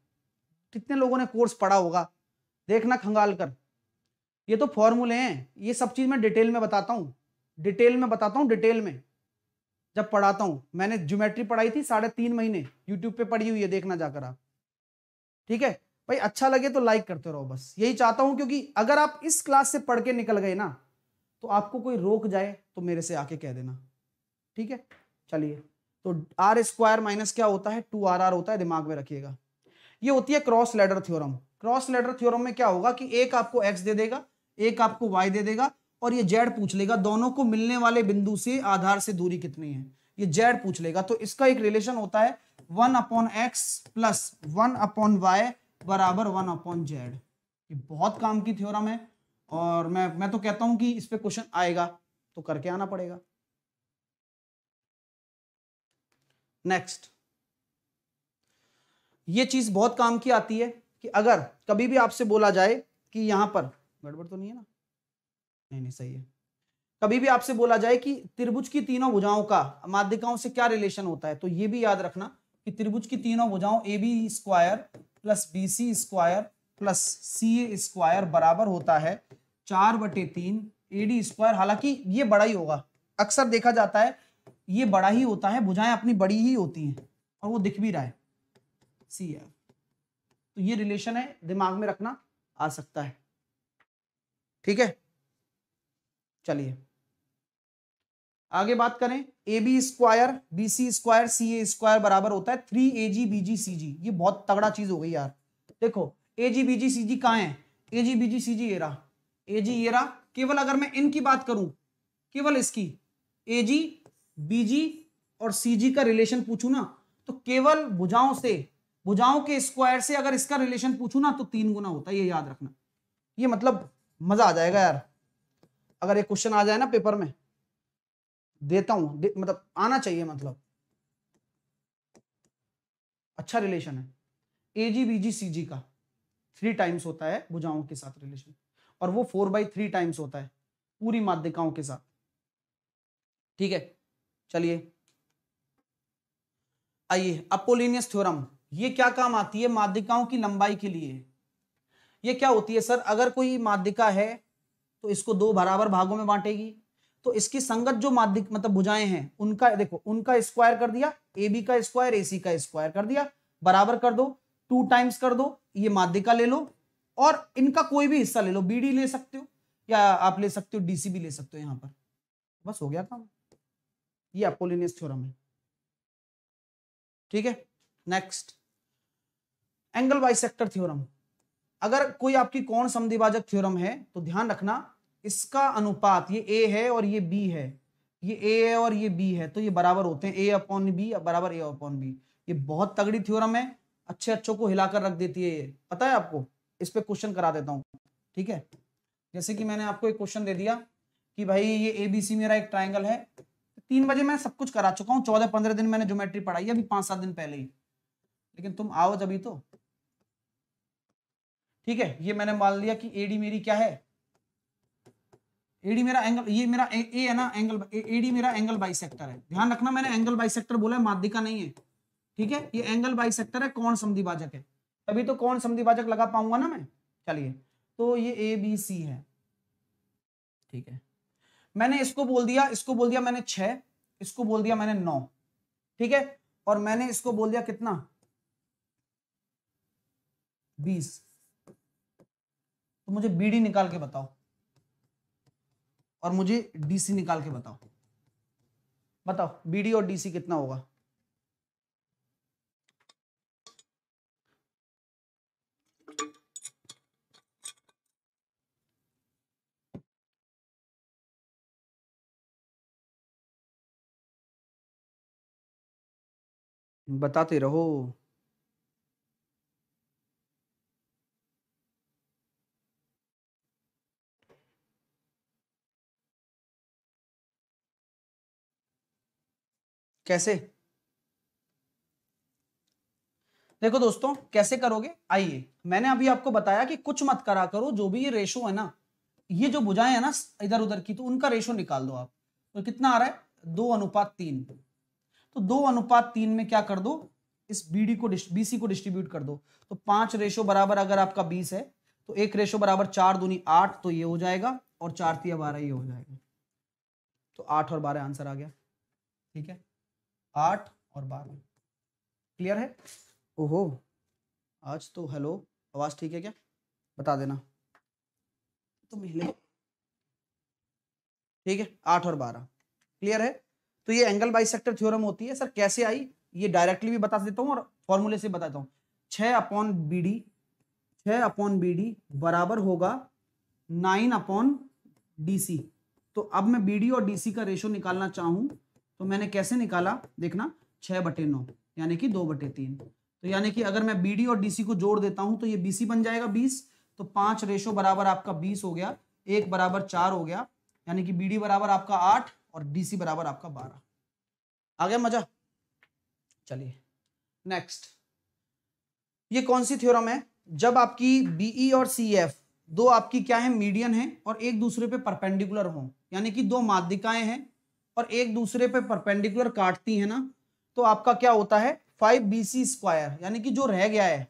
[SPEAKER 1] कितने लोगों ने कोर्स पढ़ा होगा, देखना खंगाल कर। ये तो फॉर्मूले हैं, ये सब चीज मैं डिटेल में बताता हूं, डिटेल में बताता हूं, डिटेल में जब पढ़ाता हूं। मैंने ज्योमेट्री पढ़ाई थी 3.5 महीने, यूट्यूब पे पढ़ी हुई है, देखना जाकर आप। ठीक है भाई, अच्छा लगे तो लाइक करते रहो, बस यही चाहता हूं, क्योंकि अगर आप इस क्लास से पढ़ के निकल गए ना, तो आपको कोई रोक जाए तो मेरे से आके कह देना। ठीक है, चलिए, तो आर स्क्वायर माइनस क्या होता है, 2RR होता है, दिमाग में रखिएगा। ये होती है cross ladder theorem. Cross ladder theorem में क्या होगा कि एक आपको एक्स दे देगा, एक आपको वाई दे देगा, और ये जेड पूछ लेगा, दोनों को मिलने वाले बिंदु से आधार से दूरी कितनी है, ये जेड पूछ लेगा। तो इसका एक रिलेशन होता है 1/x प्लस 1/y बराबर 1/z। ये बहुत काम की थ्योरम है, और मैं तो कहता हूं कि इस पे क्वेश्चन आएगा तो करके आना पड़ेगा। नेक्स्ट, ये चीज बहुत काम की आती है कि अगर कभी भी आपसे बोला जाए कि यहां पर, गड़बड़ तो नहीं है ना, नहीं सही है, कभी भी आपसे बोला जाए कि त्रिभुज की तीनों भुजाओं का माध्यिकाओं से क्या रिलेशन होता है, तो ये भी याद रखना कि त्रिभुज की तीनों भुजाओं AB square plus BC square plus CA square बराबर होता है 4/3 AD स्क्वायर। हालांकि ये बड़ा ही होगा, अक्सर देखा जाता है ये बड़ा ही होता है, भुजाएं अपनी बड़ी ही होती हैं, और वो दिख भी रहा है CF। तो ये रिलेशन है, दिमाग में रखना, आ सकता है। ठीक है, चलिए आगे बात करें। AB square BC square CA square बराबर होता है 3AG BG CG। ये बहुत तगड़ा चीज हो गई यार। देखो AG BG CG कहां है, AG BG CG ये रहा, AG ये रहा। केवल अगर मैं इनकी बात करूं, केवल इसकी AG BG और CG का रिलेशन पूछूं ना, तो केवल भुजाओं से, भुजाओं के स्क्वायर से अगर इसका रिलेशन पूछूं ना, तो 3 गुना होता है, ये याद रखना। ये मतलब मजा आ जाएगा यार, अगर एक क्वेश्चन आ जाए ना पेपर में, देता हूं मतलब आना चाहिए, मतलब अच्छा रिलेशन है। AG BG CG का 3 टाइम्स होता है भुजाओं के साथ रिलेशन, और वो 4/3 टाइम्स होता है पूरी माध्यिकाओं के साथ। ठीक है, चलिए आइए, अपोलिनियस थ्योरम। ये क्या काम आती है, माध्यिकाओं की लंबाई के लिए। ये क्या होती है सर, अगर कोई माध्यिका है तो इसको 2 बराबर भागों में बांटेगी, तो इसकी संगत जो माध्यिक मतलब भुजाएं हैं उनका, देखो उनका स्क्वायर कर दिया, AB का स्क्वायर AC का स्क्वायर कर दिया, बराबर कर दो, 2 टाइम्स कर दो, ये माध्यिका ले लो, और इनका कोई भी हिस्सा ले लो, BD ले सकते हो या आप ले सकते हो DC भी ले सकते हो, यहां पर बस हो गया काम। ये अपोलिनियस थ्योरम है। ठीक है, नेक्स्ट, एंगल बाइसेक्टर थ्योरम। अगर कोई आपकी कोण समद्विभाजक थ्योरम है तो ध्यान रखना, इसका अनुपात, ये A है और ये B है, ये A है और ये B है, तो ये बराबर होते हैं A/B बराबर A/B। ये बहुत तगड़ी थ्योरम है, अच्छे अच्छों को हिलाकर रख देती है ये, पता है आपको। इस पे क्वेश्चन करा देता हूं। ठीक है, जैसे कि मैंने आपको एक क्वेश्चन दे दिया कि भाई ये ABC मेरा एक ट्राइंगल है, 3 बजे मैं सब कुछ करा चुका हूँ, 14-15 दिन मैंने ज्योमेट्री पढ़ाई है, अभी 5-7 दिन पहले ही, लेकिन तुम आओ जब तो। ठीक है, ये मैंने मान लिया कि AD मेरी क्या है, AD मेरा एंगल, ये मेरा A है ना एंगल, AD मेरा एंगल बाइसेक्टर है। ध्यान रखना मैंने एंगल बाइसेक्टर बोला है, माध्यिका नहीं है। ठीक है, ये एंगल बाइसेक्टर है, कोण समद्विभाजक है, तभी तो कोण समद्विभाजक लगा पाऊंगा ना मैं। चलिए, तो ये ABC है। ठीक है, मैंने इसको बोल दिया, इसको बोल दिया मैंने 6, इसको बोल दिया मैंने 9। ठीक है, और मैंने इसको बोल दिया कितना, 20। तो मुझे BD निकाल के बताओ और मुझे DC निकाल के बताओ। बताओ BD और DC कितना होगा। बताते रहो। कैसे? देखो दोस्तों, कैसे करोगे, आइए मैंने अभी आपको बताया कि कुछ मत करा करो, जो भी ये रेशो है ना, ये जो भुजाएं है ना इधर उधर की, तो उनका रेशो निकाल दो आप। तो कितना आ रहा है? 2:3। तो 2:3 में क्या कर दो, इस बीडी को बीसी को डिस्ट्रीब्यूट कर दो। तो 5 रेशो बराबर अगर आपका 20 है, तो 1 रेशो बराबर 4 दूनी 8, तो ये हो जाएगा, और 4 तिया 12 ये हो जाएगा। तो 8 और 12 आंसर आ गया। ठीक है, 8 और 12। क्लियर है? ओहो, आज तो हेलो, आवाज ठीक है क्या? बता देना तो मिले। ठीक है, 8 और 12 क्लियर है। तो ये एंगल बाइसेक्टर थ्योरम होती है। सर कैसे आई, ये डायरेक्टली भी बता देता हूँ और फॉर्मूले से बताता हूँ। 6/BD, 6/BD बराबर होगा 9/DC। तो अब मैं BD और DC का रेशो निकालना चाहूं तो मैंने कैसे निकाला, देखना, 6/9 यानी कि 2/3। तो यानी कि अगर मैं BD और DC को जोड़ देता हूं तो ये BC बन जाएगा 20। तो 5 रेशो बराबर आपका 20 हो गया, 1 बराबर 4 हो गया, यानी कि BD बराबर आपका 8 और DC बराबर आपका 12। आ गया मजा? चलिए नेक्स्ट। ये कौन सी थ्योरम है? जब आपकी बीई और सीएफ दो आपकी क्या है, मीडियन है, और एक दूसरे पे परपेंडिकुलर हो, यानी कि दो माध्यिकाएं हैं और एक दूसरे पे परपेंडिकुलर काटती है ना, तो आपका क्या होता है, 5BC², यानी कि जो रह गया है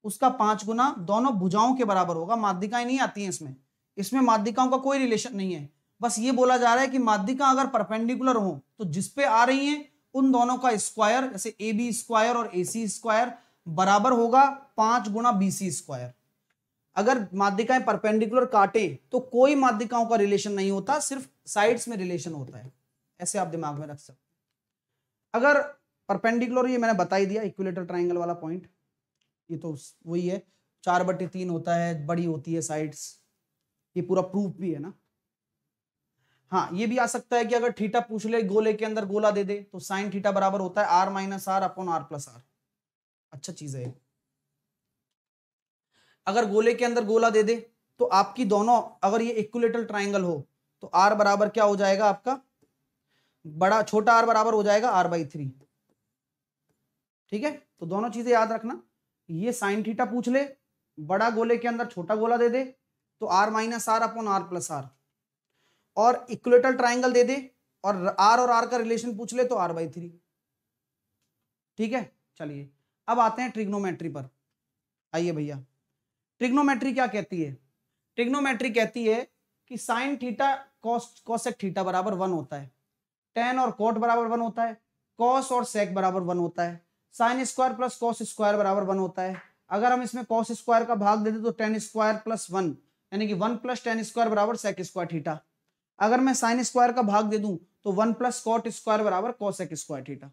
[SPEAKER 1] उसका 5 गुना दोनों भुजाओं के बराबर होगा। माध्यिकाएं नहीं आती हैं इसमें, इसमें माध्यिकाओं का कोई रिलेशन नहीं है। बस ये बोला जा रहा है कि माध्यिका अगर परपेंडिकुलर हो तो जिसपे आ रही हैं उन दोनों का स्क्वायर, जैसे AB² और AC² बराबर होगा 5 गुना BC²। अगर माध्यिकाएं परपेंडिकुलर काटे तो कोई माध्यिकाओं का रिलेशन नहीं होता, सिर्फ साइड्स में रिलेशन होता है। ऐसे आप दिमाग में रख सकते। अगर परपेंडिकुलर, ये मैंने बता ही दिया, इक्विलेटरल ट्राइंगल वाला पॉइंट, ये तो वही है, 4/3 होता है, बड़ी होती है साइड्स, ये पूरा प्रूफ भी है ना। हाँ, ये भी आ सकता है कि अगर थीटा पूछ ले, गोले के अंदर गोला दे दे, तो साइन थीटा बराबर होता है R-R/R+R। अच्छा चीज है। अगर गोले के अंदर गोला दे दे तो आपकी दोनों, अगर ये इक्विलेटरल ट्राइंगल हो तो R बराबर क्या हो जाएगा आपका, बड़ा छोटा r बराबर हो जाएगा R/3। ठीक है, तो दोनों चीजें याद रखना। ये साइन थीटा पूछ ले, बड़ा गोले के अंदर छोटा गोला दे दे, तो R-R/R+R, और इक्विलेटरल ट्राइंगल दे दे और R और R का रिलेशन पूछ ले तो R/3। ठीक है, चलिए अब आते हैं ट्रिग्नोमेट्री पर। आइए भैया, ट्रिग्नोमेट्री क्या कहती है? ट्रिग्नोमेट्री कहती है कि साइन थीटा कोसेक थीटा बराबर 1 होता है, टेन और कोट बराबर 1 होता है, कॉस और सेक बराबर 1 होता है, sine square plus cos square बराबर 1 होता है। अगर हम इसमें कॉस स्क्वायर का भाग दे दे तो टेन स्क्वायर प्लस 1, यानी कि 1 + tan स्क्वायर बराबर सेक स्क्वायर थीटा। अगर मैं साइन स्क्वायर का भाग दे दूं तो 1 + कॉट स्क्वायर बराबर कोसेक स्क्वायर थीटा।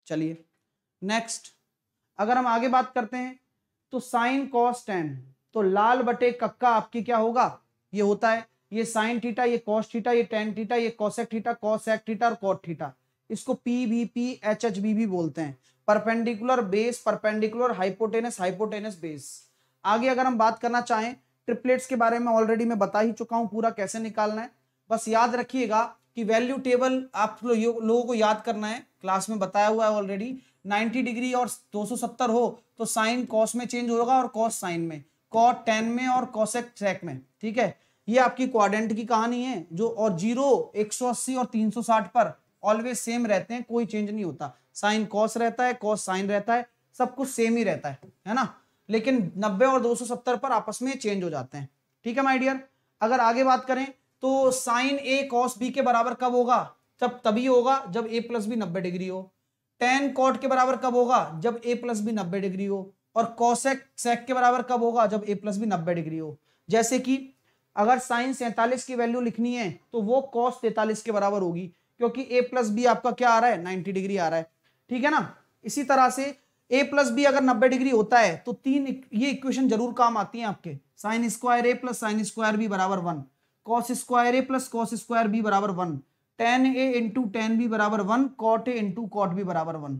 [SPEAKER 1] चलिए नेक्स्ट, अगर हम आगे बात करते हैं तो साइन कॉस टेन, तो लाल बटे कक्का आपकी क्या होगा, ये होता है, ये साइन थीटा, ये कॉस थीटा, ये टेन थीटा, ये कॉसेक थीटा, कॉसेक थीटा और कॉट थीटा। इसको PVP HHB भी बोलते हैं, perpendicular base, perpendicular hypotenuse, hypotenuse base. आगे अगर हम बात करना चाहें, ट्रिपलेट्स के बारे में ऑलरेडी मैं बता ही चुका हूं पूरा कैसे निकालना है। बस याद रखिएगा कि वैल्यू टेबल आप लोगों को याद करना है, क्लास में बताया हुआ है ऑलरेडी। 90 डिग्री और 270 हो तो साइन कॉस में चेंज होगा और कॉस साइन में, कॉट टेन में और कॉसेक सेक में। ठीक है, ये आपकी क्वाड्रेंट की कहानी है जो, और 0, 180 और 360 पर ऑलवेज सेम रहते हैं, कोई चेंज नहीं होता। साइन कॉस रहता है, कॉस साइन रहता है, सब कुछ सेम ही रहता है ना। लेकिन 90 और 270 पर आपस में चेंज हो जाते हैं। ठीक है माय डियर, अगर आगे बात करें तो साइन A कॉस B के बराबर कब होगा, जब तभी होगा जब A + B 90 डिग्री हो। टेन कॉट के बराबर कब होगा, जब A + B 90 डिग्री हो। और कॉसेक सेक के बराबर कब होगा, जब A + B 90 डिग्री हो। जैसे कि अगर साइन 47 की वैल्यू लिखनी है तो वो कॉस 43 के बराबर होगी, क्योंकि A + B आपका क्या आ रहा है, 90 डिग्री आ रहा है। ठीक है ना। इसी तरह से A + B अगर 90 डिग्री होता है तो ये इक्वेशन जरूर काम आती है आपके, sine square A + sine square B बराबर 1, cos square A + cos square B बराबर 1, tan A × tan B बराबर 1, cot A × cot B बराबर 1।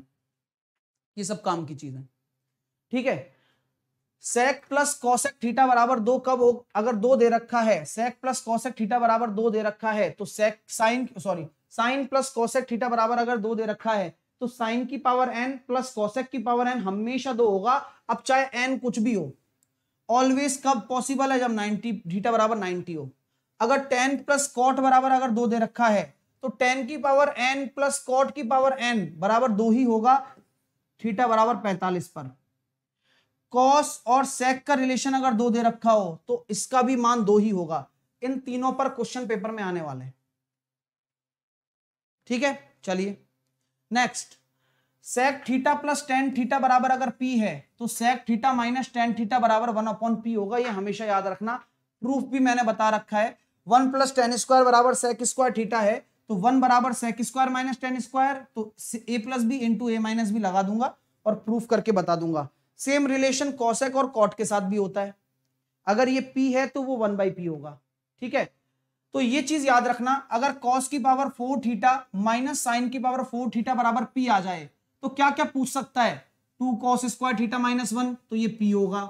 [SPEAKER 1] ये सब काम की चीज है, ठीक है। सेक प्लस कॉसेक थीटा बराबर 2 कब हो, अगर 2 दे रखा है, सेक प्लस कॉसेक थीटा बराबर 2 दे रखा है तो सेक साइन प्लस कॉसेक थीटा बराबर अगर 2 दे रखा है तो साइन की पावर n प्लस कॉसेक की पावर n हमेशा 2 होगा। अब चाहे n कुछ भी हो, ऑलवेज कब पॉसिबल है, जब 90 थीटा बराबर 90 हो। अगर tan प्लस कॉट बराबर अगर 2 दे रखा है तो tan की पावर n प्लस कॉट की पावर n बराबर 2 ही होगा थीटा बराबर 45 पर। कॉस और सेक का रिलेशन अगर 2 दे रखा हो तो इसका भी मान 2 ही होगा। इन तीनों पर क्वेश्चन पेपर में आने वाले हैं, ठीक है। चलिए next, sec theta plus tan theta बराबर अगर p है तो sec theta minus tan theta बराबर 1/p होगा, ये हमेशा याद रखना। प्रूफ भी मैंने बता रखा है, 1 प्लस टेन स्क्वायर बराबर सेक स्क्वायर थीटा है तो 1 बराबर sec square minus tan square, तो a plus B into A minus B लगा दूंगा और प्रूफ करके बता दूंगा। सेम रिलेशन कॉसेक और कॉट के साथ भी होता है, अगर ये p है तो वो 1/p होगा, ठीक है। तो ये चीज याद रखना, अगर कॉस की पावर 4 थीटा माइनस साइन की पावर 4 थीटा बराबर p आ जाए तो क्या क्या पूछ सकता है, 2 कॉस स्क्वायर थीटा माइनस 1 तो ये p होगा,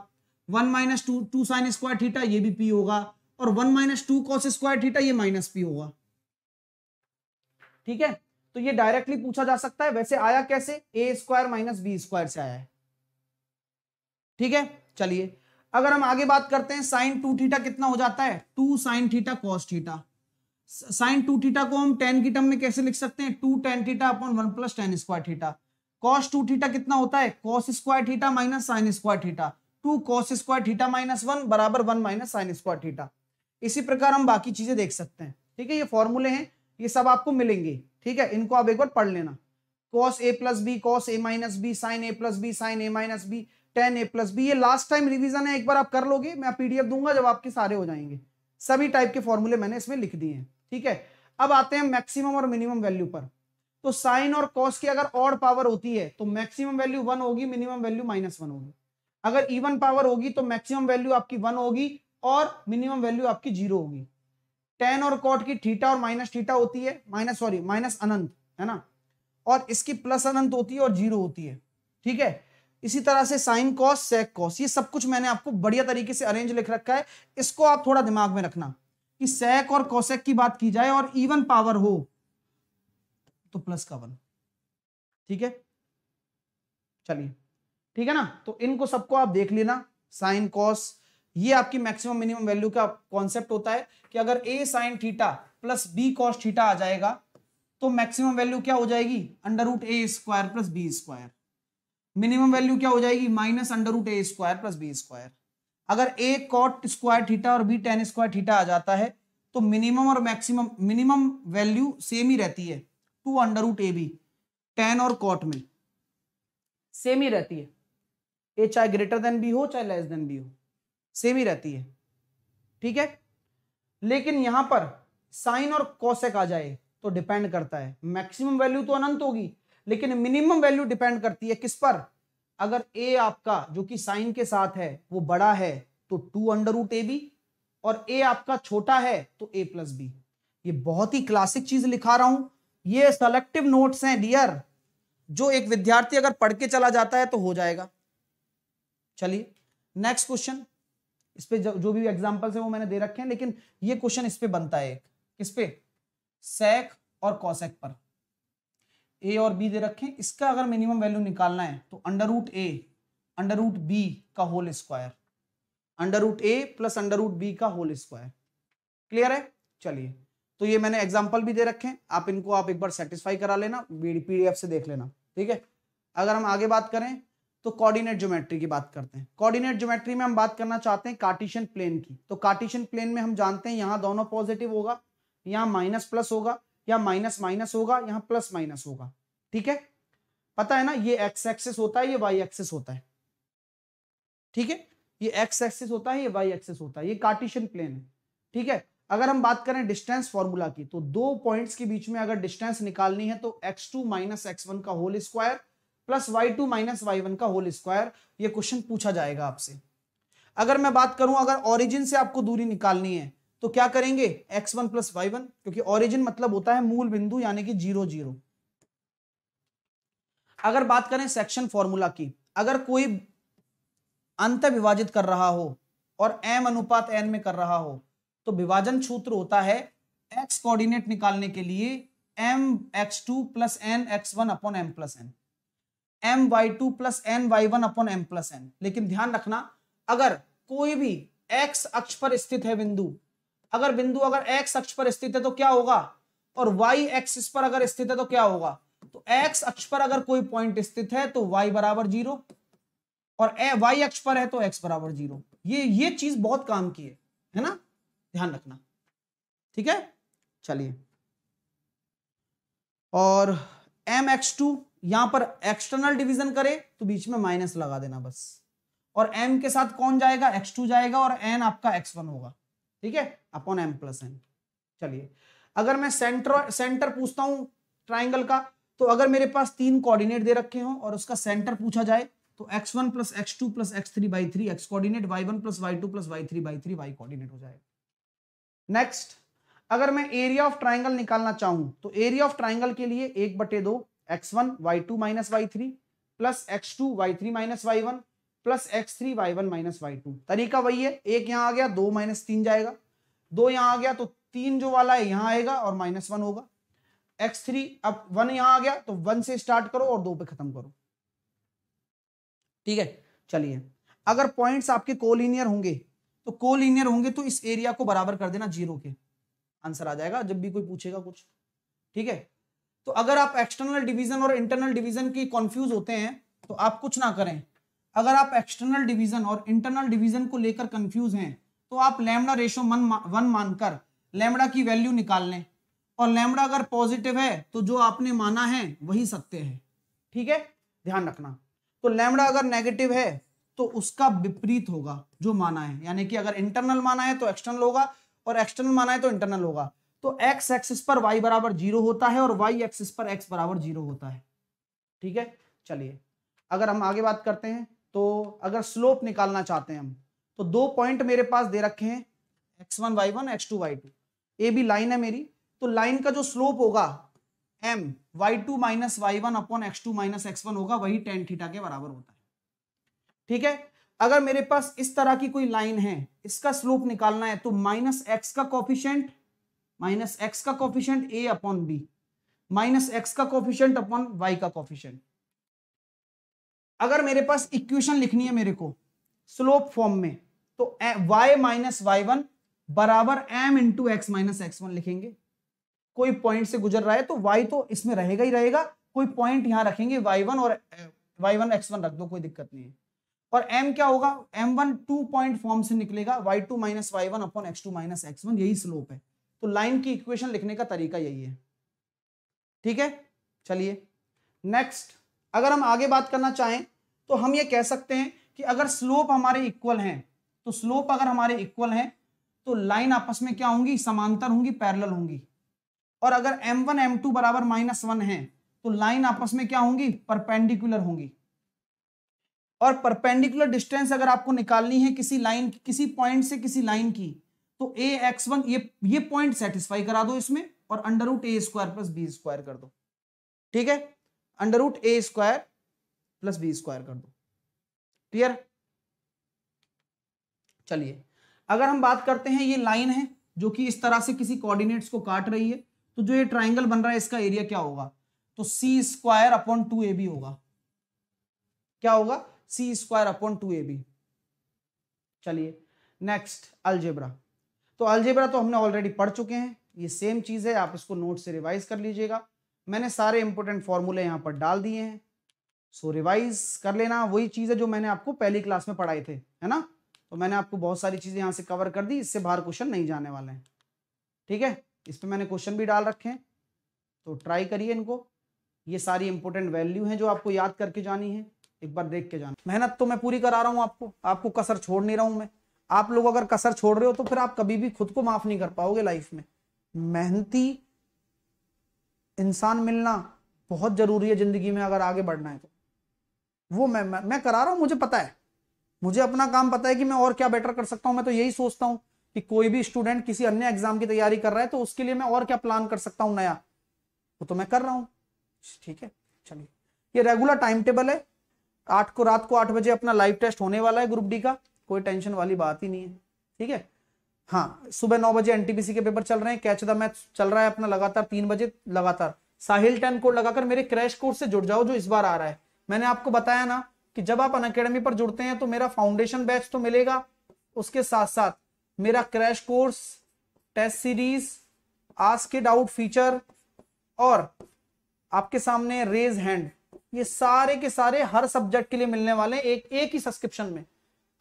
[SPEAKER 1] 1 माइनस 2 साइन स्क्वायर थीटा ये भी p होगा, और 1 माइनस 2 कॉस स्क्वायर थीटा ये माइनस p होगा, ठीक है। तो ये डायरेक्टली पूछा जा सकता है। वैसे आया कैसे, a square minus B square से आया है, ठीक है। चलिए अगर हम आगे बात करते हैं, साइन 2 थीटा कितना हो जाता है, 2 sine theta cos theta. Sine 2 theta को हम टेन की टर्म में कैसे लिख सकते हैं, 2 tan theta upon 1 plus ten square theta. Cos 2 theta कितना होता है, cos square theta minus sine square theta, 2 cos square theta minus 1 बराबर 1 माइनस साइन स्क्वायर थीटा। इसी प्रकार हम बाकी चीजें देख सकते हैं, ठीक है। ये फॉर्मूले हैं, ये सब आपको मिलेंगे, ठीक है। इनको आप एक बार पढ़ लेना, cos A plus B cos A minus B, sign A plus B sign A minus B, ten A plus B. ये लास्ट टाइम रिवीजन है, एक बार आप कर लोगे, मैं पीडीएफ दूंगा जब आपके सारे हो जाएंगे। सभी टाइप के फॉर्मूले मैंने इसमें लिख दिए हैं, ठीक है। अब आते हैं मैक्सिमम और मिनिमम वैल्यू पर। तो साइन और कॉस की अगर ऑड पावर होती है तो मैक्सिमम वैल्यू 1 होगी, मिनिमम वैल्यू -1 होगी। अगर इवन पावर होगी तो मैक्सिमम वैल्यू आपकी 1 होगी और मिनिमम वैल्यू आपकी 0 होगी। टेन और कॉट की थीटा और माइनस थीटा होती है, माइनस अनंत है ना, और इसकी प्लस अनंत होती है और 0 होती है, ठीक है। इसी तरह से साइन कॉस सेक कॉस, ये सब कुछ मैंने आपको बढ़िया तरीके से अरेंज लिख रखा है। इसको आप थोड़ा दिमाग में रखना कि सेक और कॉसेक की बात की जाए और इवन पावर हो तो प्लस का 1, ठीक है। चलिए ठीक है ना, तो इनको सबको आप देख लेना। साइन कॉस, ये आपकी मैक्सिमम मिनिमम वैल्यू का कॉन्सेप्ट होता है कि अगर a sine theta plus b cos theta आ जाएगा तो मैक्सिमम वैल्यू क्या हो जाएगी, √a square plus b square. Minimum value क्या हो जाएगी, -√a square plus b square. अगर a कॉट स्क्वायर थीटा और b टेन स्क्वायर थीटा आ जाता है तो मिनिमम और मैक्सिमम, मिनिमम वैल्यू सेम ही रहती है, 2√ab। टेन और कॉट में सेम ही रहती है, a चाहे ग्रेटर देन b हो चाहे लेस देन b हो, सेम ही रहती है, ठीक है। लेकिन यहां पर साइन और कॉसेक आ जाए तो डिपेंड करता है, मैक्सिमम वैल्यू तो अनंत होगी लेकिन मिनिमम वैल्यू डिपेंड करती है किस पर, अगर a आपका जो कि साइन के साथ है वो बड़ा है तो 2√ab, और a आपका छोटा है तो a प्लस बी। ये बहुत ही क्लासिक चीज लिखा रहा हूं, ये सेलेक्टिव नोट्स हैं डियर, जो एक विद्यार्थी अगर पढ़ के चला जाता है तो हो जाएगा। चलिए नेक्स्ट क्वेश्चन, इस पे जो भी एग्जांपल्स है वो मैंने दे रखे हैं, लेकिन ये क्वेश्चन इस पे बनता है, एक किस पे, सेक और कॉसेक पर। ए और बी दे रखे हैं, इसका अगर मिनिमम वैल्यू निकालना है तो √a √b का होल स्क्वायर, √a प्लस √b का होल स्क्वायर। क्लियर है। चलिए तो ये मैंने एग्जांपल भी दे रखे हैं, आप इनको आप एक बार सेटिस्फाई करा लेना, पीडीएफ से देख लेना, ठीक है। अगर हम आगे बात करें तो कोऑर्डिनेट ज्योमेट्री की बात करते हैं। कोऑर्डिनेट ज्योमेट्री में हम बात करना चाहते हैं कार्टेशियन प्लेन की। तो कार्टेशियन प्लेन में हम जानते हैं यहां दोनों पॉजिटिव होगा, यहां माइनस प्लस होगा, या माइनस माइनस होगा, यहां प्लस माइनस होगा, ठीक है। पता है ना, ये एक्स एक्सिस होता है, ये वाई एक्सिस होता है, ठीक है। ये एक्स एक्सिस होता है, ये वाई एक्सिस होता है, ये कार्टेशियन प्लेन है, ठीक है। अगर हम बात करें डिस्टेंस फॉर्मूला की तो दो पॉइंट्स के बीच में अगर डिस्टेंस निकालनी है तो x2 माइनस x1 का whole square plus y2 minus y1 का होल स्क्वायर, ये क्वेश्चन पूछा जाएगा आपसे। अगर मैं बात करूं, अगर ओरिजिन से आपको दूरी निकालनी है तो क्या करेंगे, x1 प्लस y1, क्योंकि ओरिजिन मतलब होता है मूल बिंदु यानी कि 0 0। अगर बात करें सेक्शन फॉर्मूला की, अगर कोई अंत विभाजित कर रहा हो और m अनुपात n में कर रहा हो तो विभाजन सूत्र होता है x कोऑर्डिनेट निकालने के लिए mx2 plus n x1 upon m plus n, my2 plus n y1 upon m plus n। लेकिन ध्यान रखना, अगर कोई भी x अक्ष पर स्थित है बिंदु, अगर x अक्ष पर स्थित है तो क्या होगा, और y एक्सिस पर अगर स्थित है तो क्या होगा, तो x अक्ष पर अगर कोई पॉइंट स्थित है तो y बराबर 0 और y अक्ष पर है तो x बराबर 0। ये चीज बहुत काम की है ना, ध्यान रखना, ठीक है। चलिए, और mx2 यहां पर एक्सटर्नल डिवीजन करे तो बीच में माइनस लगा देना बस, और m के साथ कौन जाएगा, x2 जाएगा और n आपका x1 होगा, ठीक है, अपॉन m प्लस n। चलिए, अगर मैं सेंटर पूछता हूं ट्राइंगल का, तो अगर मेरे पास 3 कोऑर्डिनेट दे रखे हो और उसका सेंटर पूछा जाए तो x1 plus x2 plus x3 by 3 x coordinate, y1 plus y2 plus y3 by 3 y coordinate हो जाएगा। नेक्स्ट, अगर मैं एरिया ऑफ ट्राइंगल निकालना चाहूं तो एरिया ऑफ ट्राइंगल के लिए 1/2 x1 y2 minus y3 plus x2 y3 minus y1 plus x3 y1 minus y2। तरीका वही है, एक यहां आ गया, 2 माइनस 3 जाएगा, 2 यहां आ गया तो 3 जो वाला है यहां आएगा और माइनस 1 होगा, x3 अब 1 यहां आ गया तो 1 से स्टार्ट करो और 2 पे खत्म करो, ठीक है। चलिए, अगर पॉइंट्स आपके कोलिनियर होंगे तो इस एरिया को बराबर कर देना 0 के, आंसर आ जाएगा जब भी कोई पूछेगा कुछ, ठीक है। तो अगर आप एक्सटर्नल डिवीजन और इंटरनल डिवीजन की कंफ्यूज होते हैं तो आप कुछ ना करें, अगर आप एक्सटर्नल डिवीजन और इंटरनल डिवीजन को लेकर कंफ्यूज हैं तो आप लैम्डा रेशो 1 मानकर लैम्डा की वैल्यू निकाल लें, और लैम्डा अगर पॉजिटिव है तो जो आपने माना है वही सत्य है, ठीक है, ध्यान रखना। तो लैम्डा अगर नेगेटिव है तो उसका विपरीत होगा जो माना है, यानी कि अगर इंटरनल माना है तो एक्सटर्नल होगा और एक्सटर्नल माना है तो इंटरनल होगा। तो x एक्सिस पर y बराबर 0 होता है और y एक्सिस पर x बराबर 0 होता है, ठीक है। चलिए, अगर हम आगे बात करते हैं तो अगर स्लोप निकालना चाहते हैं हम, तो 2 पॉइंट मेरे पास दे रखे हैं x1 y1 x2 y2, A B line है मेरी, तो लाइन का जो स्लोप होगा m y2 minus y1 upon x2 minus x1 होगा, वही tan थीटा के बराबर होता है, ठीक है। अगर मेरे पास इस तरह की कोई लाइन है, इसका स्लोप निकालना है तो माइनस x का coefficient a upon b, minus x का कोफिशिएंट अपॉन y का कोफिशिएंट। अगर मेरे पास इक्वेशन लिखनी है मेरे को स्लोप फॉर्म में, तो y माइनस y1 बराबर m into x minus x1 लिखेंगे। कोई पॉइंट से गुजर रहा है तो y तो इसमें रहेगा ही रहेगा, कोई पॉइंट यहां रखेंगे y1 और y1 x1 रख दो, कोई दिक्कत नहीं है। और m क्या होगा, m1 2 पॉइंट फॉर्म से निकलेगा, y2 minus y1 upon x2 minus x1, यही स्लोप है। तो लाइन की इक्वेशन लिखने का तरीका यही है, ठीक है। चलिए नेक्स्ट, अगर हम आगे बात करना चाहें तो हम ये कह सकते हैं कि अगर स्लोप हमारे इक्वल हैं, तो स्लोप अगर हमारे इक्वल हैं तो लाइन आपस में क्या होंगी, समांतर होंगी, पैरेलल होंगी। और अगर m1 m2 बराबर -1 है तो लाइन आपस में क्या होंगी, परपेंडिकुलर होंगी। और परपेंडिकुलर डिस्टेंस अगर आपको निकालनी है किसी लाइन, किसी पॉइंट से किसी लाइन की, तो ax1 ये पॉइंट सेटिस्फाई करा दो इसमें, और अंडर रूट ए स्क्वायर प्लस बी स्क्वायर कर दो, ठीक है, अंडर रूट ए स्क्वायर प्लस बी स्क्वायर कर दो, क्लियर। चलिए, अगर हम बात करते हैं ये लाइन है जो कि इस तरह से किसी कोऑर्डिनेट्स को काट रही है, तो जो ये ट्राइंगल बन रहा है इसका एरिया क्या होगा, तो सी स्क्वायर अपॉन 2ab होगा। क्या होगा, सी स्क्वायर अपॉन 2ab। चलिए नेक्स्ट, अलजेब्रा। तो अलजेब्रा तो हमने ऑलरेडी पढ़ चुके हैं, ये सेम चीज है, आप इसको नोट से रिवाइज कर लीजिएगा। मैंने सारे इंपोर्टेंट फॉर्मूले यहां पर डाल दिए हैं, सो रिवाइज कर लेना। वही चीज है जो मैंने आपको पहली क्लास में पढ़ाए थे, है ना। तो मैंने आपको बहुत सारी चीजें यहां से कवर कर दी, इससे बाहर क्वेश्चन नहीं जाने वाले हैं, ठीक है। इस पे मैंने क्वेश्चन भी डाल रखे हैं, तो ट्राई करिए इनको। ये सारी इंपोर्टेंट वैल्यू हैं जो आपको याद करके जानी है, एक बार देख के जाना। मेहनत तो मैं पूरी करा रहा हूं आपको कसर छोड़ नहीं रहा हूं मैं। आप लोग अगर कसर छोड़ रहे हो तो फिर आप कभी भी खुद को माफ नहीं कर पाओगे लाइफ में। मेहनती इंसान मिलना बहुत जरूरी है जिंदगी में, अगर आगे बढ़ना है तो। वो मैं करा रहा हूं, मुझे पता है, मुझे अपना काम पता है कि मैं और क्या बेटर कर सकता हूं। मैं तो यही सोचता हूं कि कोई भी स्टूडेंट किसी अन्य एग्जाम की तैयारी कर रहा है तो उसके लिए मैं और क्या प्लान कर सकता हूं नया, वो तो मैं कर रहा हूं, ठीक है। चलिए ये रेगुलर टाइम टेबल है। 8 को रात को 8 बजे अपना लाइव टेस्ट होने वाला है ग्रुप डी का, कोई टेंशन वाली बात ही नहीं है, ठीक है। हाँ, सुबह 9 बजे एनटीपीसी के पेपर चल रहे हैं, कैच द मैच चल रहा है अपना लगातार 3 बजे लगातार। साहिल 10 कोड लगाकर मेरे क्रैश कोर्स से जुड़ जाओ जो इस बार आ रहा है। मैंने आपको बताया ना कि जब आप अनअकैडमी पर जुड़ते हैं तो मेरा फाउंडेशन बैच तो मिलेगा, उसके साथ साथ मेरा crash course, test series, ask it out feature और आपके सामने रेज हैंड, ये सारे के सारे हर सब्जेक्ट के लिए मिलने वाले एक ही सब्सक्रिप्शन में।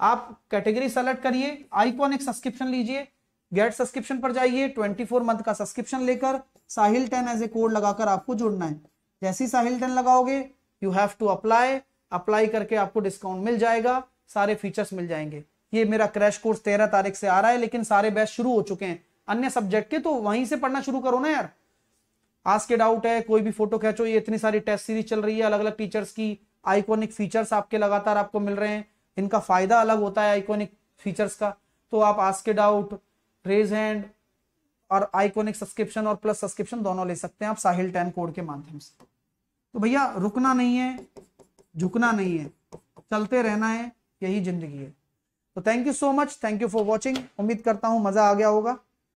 [SPEAKER 1] आप कैटेगरी सेलेक्ट करिए, आइकॉनिक सब्सक्रिप्शन लीजिए, गेट सब्सक्रिप्शन पर जाइए, 24 मंथ का सब्सक्रिप्शन लेकर साहिल 10 एज ए कोड लगाकर आपको जुड़ना है। जैसे ही साहिल 10 लगाओगे यू हैव टू अप्लाई करके आपको डिस्काउंट मिल जाएगा, सारे फीचर्स मिल जाएंगे। ये मेरा क्रैश कोर्स 13 तारीख से आ रहा है, लेकिन सारे बैच शुरू हो चुके हैं अन्य सब्जेक्ट के, तो वहीं से पढ़ना शुरू करो ना यार। आस्क इट आउट है, कोई भी फोटो खींचो, ये इतनी सारी टेस्ट सीरीज चल रही है अलग अलग टीचर्स की, आइकॉनिक फीचर्स आपके लगातार आपको मिल रहे हैं, इनका फायदा अलग होता है आइकॉनिक फीचर्स का। तो आप ask it out, raise hand और आइकॉनिक सब्सक्रिप्शन और प्लस सब्सक्रिप्शन दोनों ले सकते हैं आप साहिल 10 कोड के माध्यम से। तो भैया रुकना नहीं है, झुकना नहीं है, चलते रहना है, यही जिंदगी है। तो thank you so much, thank you for watching. उम्मीद करता हूं मजा आ गया होगा।